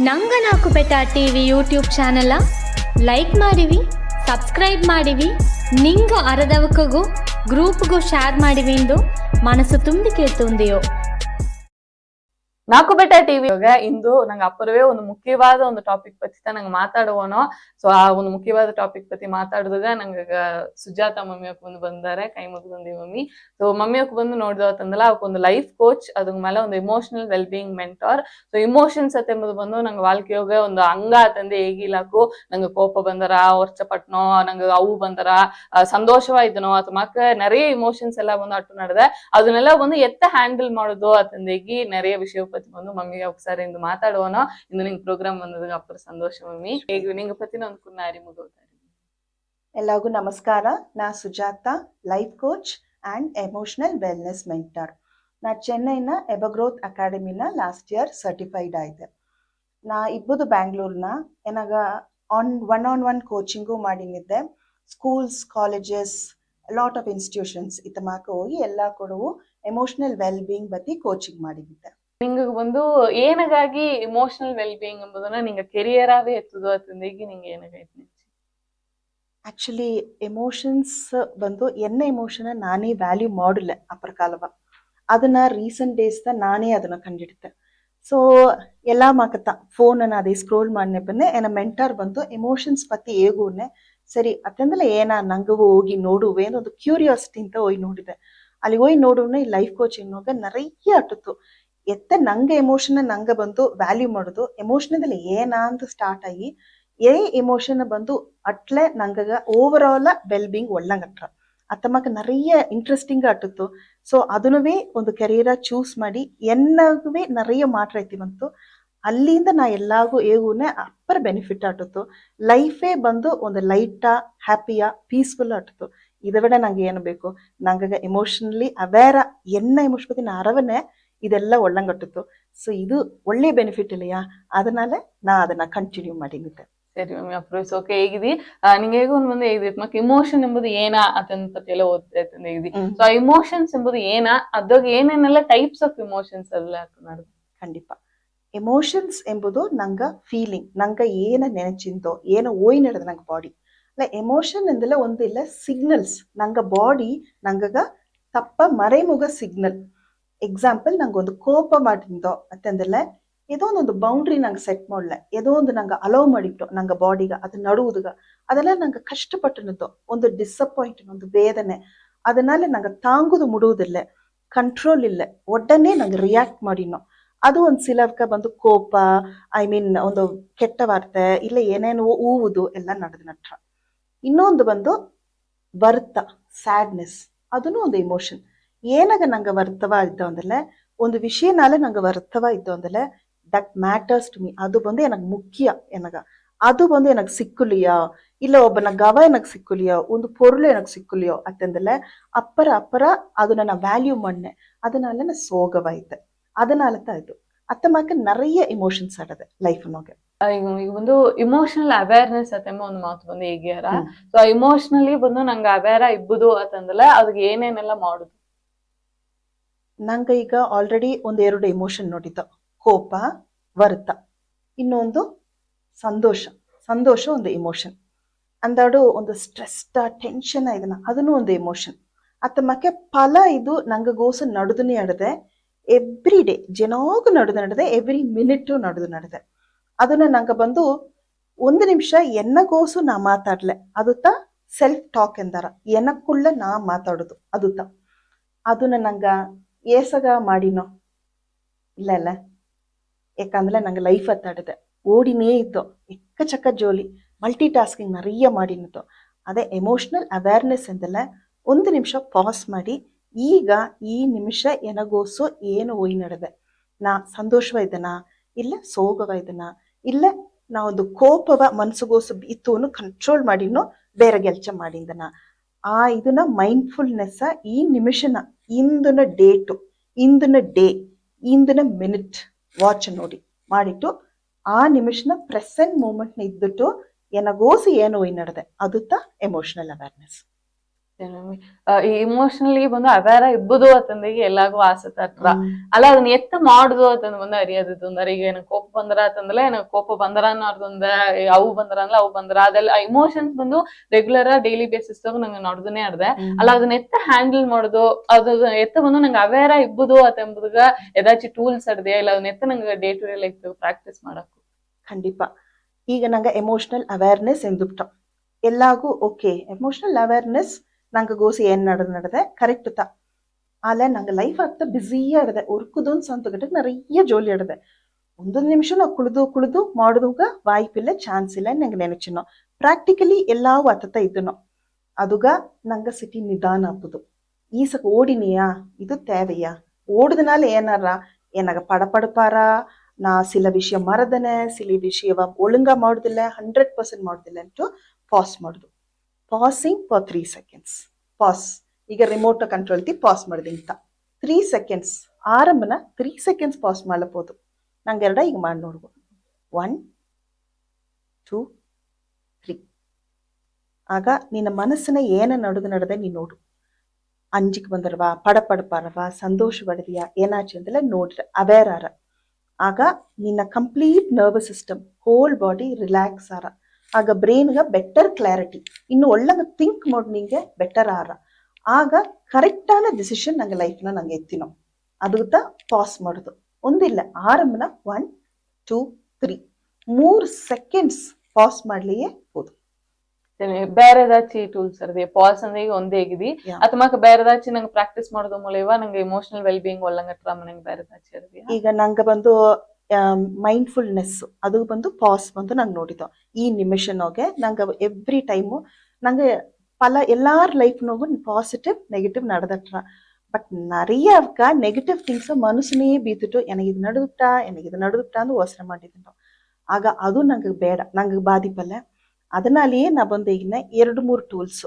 ನಂಗ ನಾಕು ಬೆಟ TV YouTube channel like ಮಾಡಿವಿ, ಸಬ್ಸ್ಕ್ರೈಬ್ ಮಾಡಿವಿ, ನಿಂಗ ಅರದವಕಗೂ ಗ್ರೂಪ್ಗೂ ಶೇರ್ ಮಾಡಿವಿ ಎಂದು ಮನಸ್ಸು ತುಂಬಿ ಕೇಳ್ತುಂದೆಯೋ. ನಾಕು ಬೆಟ್ಟ ಟಿವಿ ಇಂದು ನಂಗೆ ಅಪ್ಪರವೇ ಒಂದು ಮುಖ್ಯವಾದ ಒಂದು ಟಾಪಿಕ್ ಪತ್ತಿ ನಂಗೆ ಮಾತಾಡುವನೋ. ಸೊ ಆ ಒಂದು ಮುಖ್ಯವಾದ ಟಾಪಿಕ್ ಪತ್ತಿ ಮಾತಾಡಿದಾಗ ನಂಗೆ ಸುಜಾತ ಮಮ್ಮಿ ಅಕ್ಕ ಬಂದು ಬಂದಾರೆ, ಕೈ ಮುಗ್ದು ಮಮ್ಮಿ. ಸೊ ಮಮ್ಮಿ ಅಕ್ಕ ಬಂದು ನೋಡಿದವತ್ತಂದಲ್ಲ ಅವಕ್ಕೆ ಒಂದು ಲೈಫ್ ಕೋಚ್, ಅದ್ರ ಮೇಲೆ ಒಂದು emotional well being mentor. So emotions ಅತ್ತೆಂಬುದು ಬಂದು ನಂಗೆ ವಾಲ್ಕಿಯೋಗ ಒಂದು ಅಂಗ ಆತಂದೆ ಹೇಗಿಲಾಕು ನಂಗೆ ಕೋಪ ಬಂದರ, ವರ್ಷಪಟ್ನೋ, ನಂಗೆ ಅವು ಬಂದರ, ಸಂತೋಷವಾಯ್ತನೋ ಅಥವಾ ಮಕ್ಕ நிறைய ಇಮೋಷನ್ಸ್ ಎಲ್ಲ ಬಂದು ಅಟ್ಟು ನಡೆದೆ. ಅದನ್ನೆಲ್ಲ ಬಂದು ಎತ್ತ ಹ್ಯಾಂಡಲ್ ಮಾಡೋದು ಅತಂದೇಗಿ நிறைய ವಿಷಯ ಪತಿ ಬಂದು ಮಮ್ಮಿಗೆ ఒకసారి ಇಂದು ಮಾತಾಡುವನೋ. ಇಂದು ನಿಂಗೆ ಪ್ರೋಗ್ರಾಮ್ ಬಂದದಾಗ ಅಪ್ಪರ ಸಂತೋಷ ಮಮ್ಮಿ. ಈಗ ನಿಂಗೆ ಪತಿನ ಒಂದು ಕುನ್ನಾರಿ ಮುಗೋತಾರೆ. ಎಲ್ಲರಿಗೂ ನಮಸ್ಕಾರ. ನಾ Sujatha, life coach and emotional wellness mentor. ನಾ ಚೆನ್ನೈನ ಎಬಗ್ರೋತ್ ಅಕಾಡೆಮಿನ ಲಾಸ್ಟ್ ಇಯರ್ ಸರ್ಟಿಫೈಡ್ ಆಯಿದೆ. ನಾ ಇಬ್ಬದು ಬ್ಯಾಂಗ್ಳೂರ್ನ ಏನಾಗ ಒನ್ ಆನ್ ಒನ್ ಕೋಚಿಂಗು ಮಾಡಿನಿದ್ದೆ. Schools, colleges, lot of institutions ಇತಮಾಕ ಹೋಗಿ ಎಲ್ಲ ಕೊಡವು ಎಮೋಷನಲ್ ವೆಲ್ ಬೀಯಿಂಗ್ ಬತ್ತಿ ಕೋಚಿಂಗ್ ಮಾಡಿದ್ದೆ. ನಿಂಗೆ ಒಂದು ಏನಗಾಗಿ ಇಮೋಷನಲ್ ವೆಲ್ ಬೀಯಿಂಗ್ ಎಂಬುದನ್ನ ನಿಂಗೆ ಕೆರಿಯರಾವೇ ಎತ್ತುದು ಅತಂದೇಗಿ ನಿಂಗೆ ಏನಾಗೈತಿ? ಆ್ಯಕ್ಚುಲಿ ಎಮೋಷನ್ಸ್ ಬಂದು ಎನ್ನ ಎಮೋಷನ ನಾನೇ ವ್ಯಾಲ್ಯೂ ಮಾಡಲ್ಲ ಅಪ್ಪರ ಕಾಲವ. ಅದನ್ನ ರೀಸೆಂಟ್ ಡೇಸ್ದ ನಾನೇ ಅದನ್ನ ಕಂಡಿಡ್ತೆ. ಸೊ ಎಲ್ಲ ಮಾಕತ್ತ ಫೋನನ್ನು ಅದೇ ಸ್ಕ್ರೋಲ್ ಮಾಡಿನೆಪ್ಪನ್ನೇ ಏನ ಮೆಂಟರ್ ಬಂದು ಎಮೋಷನ್ಸ್ ಪತ್ತಿ ಹೇಗೂನೆ ಸರಿ ಅತ್ತಂದಲ್ಲ ಏನ ನಂಗೂ ಹೋಗಿ ನೋಡುವೆ ಒಂದು ಕ್ಯೂರಿಯಾಸಿಟಿ ಅಂತ ಹೋಗಿ ನೋಡಿದೆ. ಅಲ್ಲಿ ಹೋಗಿ ನೋಡುವನೇ ಈ ಲೈಫ್ ಕೋಚಿಂಗ್ ನೋಗ நிறைய ಅಟ್ಟಿತ್ತು. ಎತ್ತ ನಂಗೆ ಎಮೋಷನ್ ನಂಗೆ ಬಂದು ವ್ಯಾಲ್ಯೂ ಮಾಡೋದು ಎಮೋಷನದಲ್ಲಿ ಏನಾ ಅಂತ ಸ್ಟಾರ್ಟ್ ಆಗಿ ಎಮೋಷನ್ ಬಂದು ಅಟ್ಲೆ ನಂಗೆ ಓವರ್ ಆಲ್ ವೆಲ್ ಬೀಯಿಂಗ್ ಒಳ್ಳಂಗಟ್ರ ಅತ್ತಮ್ಮಕ್ಕೆ நிறைய ಇಂಟ್ರೆಸ್ಟಿಂಗ್ ಅಟ್ಟಿತ್ತು. ಸೊ ಅದನ್ನುವೇ ಒಂದು ಕೆರಿಯರ ಚೂಸ್ ಮಾಡಿ ಎನ್ನಗುವೆ நிறைய ಮಾಟ್ರೈತಿ ಬಂತು. ಅಲ್ಲಿಂದ ನಾ ಎಲ್ಲಾಗೂ ಹೇಗೂನೆ ಅಪ್ಪರ ಬೆನಿಫಿಟ್ ಆಟಿತ್ತು. ಲೈಫೇ ಬಂದು ಒಂದು ಲೈಟಾ, ಹ್ಯಾಪಿಯಾ, ಪೀಸ್ಫುಲ್ ಆಟಿತ್ತು. ಇದ ವಿಡ ನಂಗೆ ಏನು ಬೇಕು, ನಂಗೆ ಎಮೋಷನಲಿ ಅವೇರ ಎನ್ನ ಎಮೋಷನ್ ಅರವನೆ ಇದೆಲ್ಲ ಒಳ್ಳಂಗಟ್ಟಿತ್ತು. ಸೊ ಇದು ಒಳ್ಳೆ ಬೆನಿಫಿಟ್ ಇಲ್ಲಯಾ, ಅದನಾல ನಾ ಅದನ್ನ ಕಂಟಿನ್ಯೂ ಮಾಡಿದ್ದೆ. ಸರಿ ಮಮ್ಮಿ ಅಪ್ರೋಸ್ ಓಕೆ ಹೇಗಿದಿ? ನಿಂಗೆ ಹೇಗೂ ಒಂದು ಬಂದು ಹೇಗಿದಿ ಮಕ್ಕ ಇಮೋಷನ್ ಎಂಬುದು ಏನ ಅತಂತ ಎಲ್ಲ ಓದ್ತಾ ಹೇಗಿದಿ? ಸೊ ಆ ಇಮೋಷನ್ಸ್ ಎಂಬುದು ಏನ, ಅದಾಗ ಏನೇನೆಲ್ಲ ಟೈಪ್ಸ್ ಆಫ್ ಇಮೋಷನ್ಸ್ ಎಲ್ಲ ನಡೆದು? ಖಂಡಿತ ಎಮೋಷನ್ಸ್ ಎಂಬುದು ನಂಗ ಫೀಲಿಂಗ್, ನಂಗ ಏನ ನೆನಚಿಂತೋ ಏನ ಓಯ್ ನಡೆದ ನಂಗೆ ಬಾಡಿ ಅಲ್ಲ. ಎಮೋಷನ್ ಎಂದೆಲ್ಲ ಒಂದಿಲ್ಲ ಸಿಗ್ನಲ್ಸ್ ನಂಗ ಬಾಡಿ ನಂಗಗ ತಪ್ಪ ಮರೆಮುಗ ಸಿಗ್ನಲ್. ಎಕ್ಸಾಂಪಲ್ ನಂಗೊಂದು ಕೋಪ ಮಾಡಿಂದೋ ಅತ್ತಂದಲ್ಲ ಏದೋ ಒಂದು ಬೌಂಡ್ರಿ ನಂಗೆ ಸೆಟ್ ಮಾಡಲೆ, ಏದೋ ಒಂದು ನಂಗೆ ಅಲೋವ್ ಮಾಡಿಟ್ಟು ನಂಗೆ ಬಾಡಿಗ ಅದು ನಡುವುದಗ ಅದೆಲ್ಲ ನಂಗೆ ಕಷ್ಟಪಟ್ಟನದ್ದು ಒಂದು ಡಿಸಪಾಯಿಂಟ್, ಒಂದು ವೇದನೆ, ಅದನ್ನಾಲೆ ನಂಗೆ ತಾಂಗುದು ಮುಡುವುದಿಲ್ಲ, ಕಂಟ್ರೋಲ್ ಇಲ್ಲ, ಒಡ್ಡನೆ ನಂಗೆ ರಿಯಾಕ್ಟ್ ಮಾಡಿನೋ. ಅದು ಒಂದು ಸಿಲವಕ ಬಂದು ಕೋಪ, ಐ ಮೀನ್ ಒಂದು ಕೆಟ್ಟ ವಾರ್ತೆ ಇಲ್ಲ ಏನೇನು ಹೂವುದು ಎಲ್ಲ ನಡೆದು ನಟ್ರ. ಇನ್ನೊಂದು ಬಂದು ವರ್ತ, ಸ್ಯಾಡ್ನೆಸ್, ಅದನ್ನು ಒಂದು ಇಮೋಷನ್. ಏನಾಗ ನಂಗೆ ವರ್ತವ ಇದ್ದೋ ಅಂದಲೆ ಒಂದು ವಿಷಯನಾಲೆ ನಂಗೆ ವರ್ತವ ಇದ್ದೋ ಅಂದಲೆ ದಟ್ ಮ್ಯಾಟರ್ಸ್ ಟು ಮೀ, ಅದು ಬಂದು ನನಗೆ ಮುಖ್ಯ. ಏನಾಗ ಅದು ಬಂದು ನನಗೆ ಸಿಕ್ಕಲಿಯೋ ಇಲ್ಲ ಒಬ್ಬನ ಗವ ನನಗೆ ಸಿಕ್ಕಲಿಯೋ ಒಂದು ಪೊರುಳು ನನಗೆ ಸಿಕ್ಕಲಿಯೋ ಅತ್ತಂದಲೆ ಅಪ್ಪರ ಅದು ನನ್ನ ವ್ಯಾಲ್ಯೂ ಮಣ್ಣೆ, ಅದನಾல ನಾನು ಸೋಗವಾಯ್ತೆ. ಅದನಾಲ ಇದು ಅತ್ತಮಾಕ நிறைய ಎಮೋಷನ್ಸ್ ಆಡದೆ ಲೈಫ್ ನೋಗೆ. ಈಗ ಒಂದು ಇಮೋಷನಲ್ ಅವೇರ್ನೆಸ್ ಅತೆಂಬ ಒಂದು ಮಾತು ಬಂದು ಹೇಗ್ಯಾರ. ಸೊ ಇಮೋಷನಲಿ ಬಂದು ನಂಗೆ ಅವೇರ ಇಬ್ಬುದು ಅಂತಂದಲ್ಲ ಅದಕ್ಕೆ ಏನೇನೆಲ್ಲ ಮಾಡುದು? ನಂಗೆ ಈಗ ಆಲ್ರೆಡಿ ಒಂದೆರಡು ಎಮೋಷನ್ ನೋಡಿದ್ದ, ಕೋಪ, ವರ್ತ, ಇನ್ನೊಂದು ಸಂತೋಷ ಒಂದು ಎಮೋಷನ್. ಅಂದಾಡು ಒಂದು ಸ್ಟ್ರೆಸ್ಟ ಟೆನ್ಷನ್ ಇದನ್ನ ಅದನ್ನು ಒಂದು ಎಮೋಷನ್. ಅತ್ತಮಕ್ಕೆ ಫಲ ಇದು ನಂಗಗೋಸ ನಡೆದನೇ ಆಡದೆ ಎವ್ರಿ ಡೇ ಜನೋಗು ನಡೆದೆ ಎವ್ರಿ ಮಿನಿಟು ನಡೆದೆ. ಅದನ್ನ ನಂಗೆ ಬಂದು ಒಂದು ನಿಮಿಷ ಎನ್ನಗೋಸು ನಾ ಮಾತಾಡ್ಲೆ ಅದುತ್ತ ಸೆಲ್ಫ್ ಟಾಕ್ ಎಂದಾರ ಎನಕ್ಕುಳ್ಳ ನಾ ಮಾತಾಡೋದು ಅದುತ್ತ ಅದನ್ನ ನಂಗ ಏಸಗ ಮಾಡಿನೋ ಇಲ್ಲ ಯಾಕಂದ್ರೆ ನಂಗೆ ಲೈಫ್ ಅತ್ತಾಡಿದೆ ಓಡಿನೇ ಇತ್ತು ಎಕ್ಕಚಕ್ಕ ಜೋಲಿ ಮಲ್ಟಿ ಟಾಸ್ಕಿಂಗ್ நிறைய ಮಾಡಿನಿತ್ತು. ಅದೇ ಎಮೋಷನಲ್ ಅವೇರ್ನೆಸ್ ಎಂದಲ್ಲ ಒಂದು ನಿಮಿಷ ಪಾಸ್ ಮಾಡಿ ಈಗ ಈ ನಿಮಿಷ ಎನಗೋಸು ಏನು ಒಯ್ ನಡೆದೆ, ನಾ ಸಂತೋಷವಾಯ್ದನಾ ಇಲ್ಲ ಸೋಗವಾಯ್ದನಾ ಇಲ್ಲ ನಾ ಒಂದು ಕೋಪವ ಮನ್ಸುಗೋಸು ಇತ್ತು ಕಂಟ್ರೋಲ್ ಮಾಡಿನೋ ಬೇರೆ ಗೆಲ್ಚ ಮಾಡಿದನ ಆ ಇದನ್ನ ಮೈಂಡ್ಫುಲ್ನೆಸ್ ಈ ನಿಮಿಷನ ಇಂದಿನ ಡೇಟು ಇಂದಿನ ಡೇ ಇಂದಿನ ಮಿನಿಟ್ ವಾಚ್ ನೋಡಿ ಮಾಡಿಟ್ಟು ಆ ನಿಮಿಷನ ಪ್ರೆಸೆಂಟ್ ಮೂಮೆಂಟ್ನ ಇದ್ಬಿಟ್ಟು ಎನಗೋಸು ಏನು ಒಯ್ ನಡೆದೆ ಅದುತ್ತ ಎಮೋಷನಲ್ ಅವೇರ್ನೆಸ್. ಈ ಇಮೋಷನಲಿ ಬಂದು ಅವೇರ ಇಬ್ಬುದು ಅಂತಂದಿಗೆ ಎಲ್ಲಾಗೂ ಆಸೆ ಹತ್ರ ಅಲ್ಲ ಅದನ್ನ ಎತ್ತ ಮಾಡುದು ಅಂತಂದ್ ಬಂದು ಅರಿಯೋದು ಅಂದ್ರೆ ಈಗ ಏನೋ ಕೋಪ ಬಂದ್ರ ಅಂತಂದ್ರೆ ಏನೋ ಕೋಪ ಬಂದ್ರ ಅನ್ನೋರ್ದೊಂದ ಅವು ಬಂದ್ರ ಅಂದ್ರೆ ಅವು ಬಂದ್ರ ಅದೆಲ್ಲ ಇಮೋಷನ್ಸ್ ಬಂದು ರೆಗ್ಯುಲರ್ ಡೈಲಿ ಬೇಸಿಸ್ ನಂಗೆ ನೋಡ್ದನೆ ಅರ್ದೆ ಅಲ್ಲ ಅದನ್ನ ಎತ್ತ ಹ್ಯಾಂಡಲ್ ಮಾಡುದು ಅದು ಎತ್ತ ಬಂದು ನಂಗೆ ಅವೇರ ಇಬ್ಬುದು ಅಂತಂಬುದಗ ಏದಾಚಿ ಟೂಲ್ಸ್ ಅಡ್ದೆ ಇಲ್ಲ ಅದನ್ನ ಎತ್ತ ನಂಗೆ day to day life practice ಮಾಡಕು ಖಂಡಿತ. ಈಗ ನಂಗೆ ಎಮೋಷನಲ್ ಅವೇರ್ನೆಸ್ ಎಂದುಬಿಟ್ಟ ಎಲ್ಲಾಗೂ ಓಕೆ ಎಮೋಷನಲ್ ಅವೇರ್ನೆಸ್ ನಂಗೆ ಗೋಸಿ ಏನ್ ನಡೆದೆ ಕರೆಕ್ಟ್ ತ ಆಲೆ ನಂಗೆ ಲೈಫ್ ಆಗ್ತಾ ಬಿಸಿ ಆಡದೆ ಉರ್ಕುದೊಂದು ಸ್ವಂತ ಗಟ್ಟಕ್ಕೆ நிறைய ಜೋಲಿ ಆಡದೆ ಒಂದೊಂದು ನಿಮಿಷ ನಾವು ಕುಳಿದು ಮಾಡುವಾಗ ವಾಯ್ಪಿಲ್ಲ ಚಾನ್ಸ್ ಇಲ್ಲ ನಂಗೆ ನೆನಚಿನೋ ಪ್ರಾಕ್ಟಿಕಲಿ ಎಲ್ಲಾವು ಅತ್ತ ಇದ್ದನೋ ಅದುಗ ನಂಗೆ ಸಿಟಿ ನಿಧಾನ ಆಪುದು ಈಸಕ್ ಓಡಿನಿಯಾ ಇದು ತೇವೆಯಾ ಓಡಿದನಾಲ ಏನಾಗ ಪಡಪಡಪಾರ ನಾ ಸಿಲ ವಿಷಯ ಮರದನೆ ಸಿಲ ವಿಷಯವ ಒಳುಂಗ ಮಾಡುದಿಲ್ಲ 100% ಮಾಡುದಿಲ್ಲ ಅಂಟು ಪಾಸ್ ಮಾಡುದು ಪಾಸಿಂಗ್ ಫಾರ್ 3 seconds ಪಾಸ್ ಈಗ ರಿಮೋಟ್ ಕಂಟ್ರೋಲ್ ಪಾಸ್ ಮಾಡಿದೆ ಇಂತ 3 seconds ಆರಂಭನ 3 seconds ಪಾಸ್ ಮಾಡಬಹುದು ನಂಗೆ ಈಗ ಮಾಡಿ ನೋಡ್ಬೋದು 1 2 3 ಆಗ ನಿನ್ನ ಮನಸ್ಸಿನ ಏನ ನಡೆದೆ ನೀ ನೋಡು ಅಂಜಿಕ್ ಬಂದರವಾ ಪಡಪಡಪಾರವಾ ಸಂತೋಷ ಪಡೆದಿಯಾ ಏನಾಚೆ ಅಂತೆಲ್ಲ ನೋಡ್ರೆ ಅವೇರ್ ಆರ ಆಗ ನಿನ್ನ complete nervous system whole body relax ಆರ ಆಗ ಬ್ರೈನ್ಗ ಬೆಟರ್ ಕ್ಲಾರಿಟಿ ಇನ್ನು ಒಳ್ಳಂಗ ಥಿಂಕ್ ಮಾಡಿ ನಿಂಗೆ ಬೆಟರ್ ಆರ ಆಗ ಕರೆಕ್ಟಾನ ಡಿಸಿಷನ್ ನಂಗೆ ಲೈಫ್ನ ನಂಗೆ ಎತ್ತಿನೋ ಅದಕ್ಕ ಪಾಸ್ ಮಾಡುದು ಒಂದಿಲ್ಲ ಆರಂಭನ 1 2 3 3 seconds ಪಾಸ್ ಮಾಡ್ಲಿಯೇ ಹೋದು ಬೇರೆದಾಚಿ ಟೂಲ್ಸ್ ಅರ್ದೆ ಪಾಸ್ ಅಂದ್ರೆ ಈಗ ಒಂದೇ ಆಗಿದಿ ಅಥವಾ ಬೇರೆದಾಚಿ ನಂಗೆ ಪ್ರಾಕ್ಟೀಸ್ ಮಾಡೋದು ಮೂಲ ನಂಗೆ ಇಮೋಷನಲ್ ವೆಲ್ ಬೀಯಿಂಗ್ ಒಳ್ಳಂಗಟ್ರ ನಂಗೆ ಬೇರೆದಾಚಿ ಅರ್ದಿ ಈಗ ನಂಗೆ ಬಂದು ಮೈಂಡ್ಫುಲ್ನೆಸ್ ಅದು ಬಂದು ಪಾಸ್ ಬಂದು ನಂಗೆ ನೋಡಿದ್ದು ಈ ನಿಮಿಷನೋಗೆ ನಂಗೆ ಎವ್ರಿ ಟೈಮು ನಂಗೆ ಎಲ್ಲಾರ ಲೈಫ್ನಾಗೂ ಪಾಸಿಟಿವ್ ನೆಗೆಟಿವ್ ನಡೆದಟ್ರ ಬಟ್ நிறைய ನೆಗೆಟಿವ್ ಥಿಂಗ್ಸ್ ಮನಸ್ಸನ್ನೇ ಬೀತಿಟ್ಟು ಎನಗಿದು ನಡೆದುಬಿಟ್ಟ ಅಂದು ಯೋಚನೆ ಮಾಡಿದ್ದೀನಿ ಆಗ ಅದು ನಂಗೆ ಬೇಡ ನಂಗೆ ಬಾಧಿಪಲ್ಲ ಅದನ್ನಾಲೆಯೇ ನಾ ಬಂದು ಈಗಿನ 2-3 tools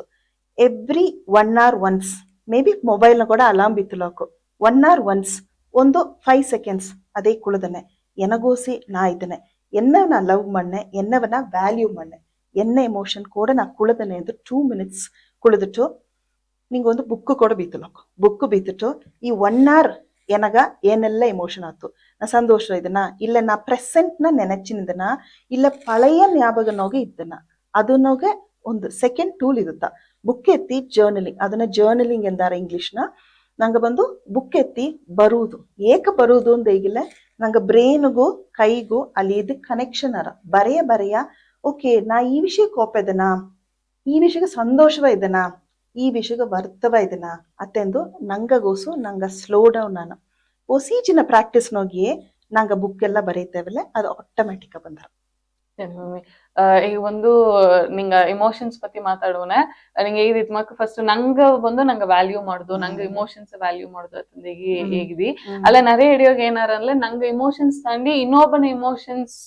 every 1 hour once may be ಮೊಬೈಲ್ನ ಕೂಡ ಅಲಾರ್ಮ್ ಬಿತ್ತಲಾಕು 1 hour once ಒಂದು 5 seconds ಅದೇ ಕುಳಿದನೆ ಎನಗೋಸಿ ನಾ ಇದ್ದನೆ ಎನ್ನವನ ಲವ್ ಮಣ್ಣೆ ಎನ್ನವನ ವ್ಯಾಲ್ಯೂ ಮಣ್ಣೆ ಎನ್ನ ಎಮೋಷನ್ ಕೂಡ ನಾ ಕುಳಿದನೆ ಎಂದು 2 minutes ಕುಳಿದಿಟ್ಟು ನಿಂಗೊಂದು ಬುಕ್ ಕೂಡ ಬೀತಲಾಕು ಬುಕ್ ಬೀತಿಟ್ಟು ಈ 1 hour ಎನಗ ಏನೆಲ್ಲ ಎಮೋಷನ್ ಆಯ್ತು ನಾ ಸಂತೋಷ ಇದನ್ನ ಇಲ್ಲ ನಾ ಪ್ರೆಸೆಂಟ್ನ ನೆನಚಿನಿದನ ಇಲ್ಲ ಪಳೆಯ ಜ್ಞಾಪಕನೋಗೆ ಇದ್ದನ ಅದನ್ನೋಗೆ ಒಂದು ಸೆಕೆಂಡ್ ಟೂಲ್ ಇರುತ್ತ ಬುಕ್ ಎತ್ತಿ ಜರ್ನಲಿಂಗ್ ಅದನ್ನ ಜರ್ನಲಿಂಗ್ ಎಂದಾರ ಇಂಗ್ಲಿಷ್ನ ನಂಗೆ ಬಂದು ಬುಕ್ ಎತ್ತಿ ಬರುವುದು ಏಕ ಬರುವುದು ಅಂತ ಈಗಿಲ್ಲ ನಂಗೆ ಬ್ರೈನ್ಗೂ ಕೈಗೂ ಅಲ್ಲಿ ಇದು ಕನೆಕ್ಷನ್ ಅರ ಬರೆಯ ಓಕೆ ನಾ ಈ ವಿಷಯ ಕೋಪ ಇದನಾ ಈ ವಿಷಯಕ್ಕೆ ಸಂತೋಷವ ಇದನಾ ಈ ವಿಷಯಕ್ಕೆ ವರ್ತವ ಇದನಾ ಅತ್ತೆಂದು ನಂಗಗೋಸು ನಂಗೆ ಸ್ಲೋ ಡೌನ್ ನಾನು ಒಸೀಚಿನ ಪ್ರಾಕ್ಟೀಸ್ ನೋಗಿಯೇ ನಂಗೆ ಬುಕ್ ಎಲ್ಲ ಬರೀತೇವಲ್ಲ ಅದು ಆಟೋಮ್ಯಾಟಿಕ್ ಬಂದ ಈಗ ಒಂದು ನಿಂಗ ಇಮೋಷನ್ಸ್ ಪತಿ ಮಾತಾಡೋಣ ನಿಂಗೆ ಈ ರೀತಿ ಮಕ್ಕ ಫಸ್ಟ್ ನಂಗ ಬಂದು ನಂಗೆ ವ್ಯಾಲ್ಯೂ ಮಾಡುದು ನಂಗೆ ಇಮೋಷನ್ಸ್ ವ್ಯಾಲ್ಯೂ ಮಾಡುದು ಅಂತಂದ ಹೇಗಿದಿ ಅಲ್ಲ ನರೇ ಹಿಡಿಯೋಗ ಏನಾರ ಅಂದ್ರೆ ನಂಗೆ ಇಮೋಷನ್ಸ್ ತಾಂಡಿ ಇನ್ನೊಬ್ಬನ ಇಮೋಷನ್ಸ್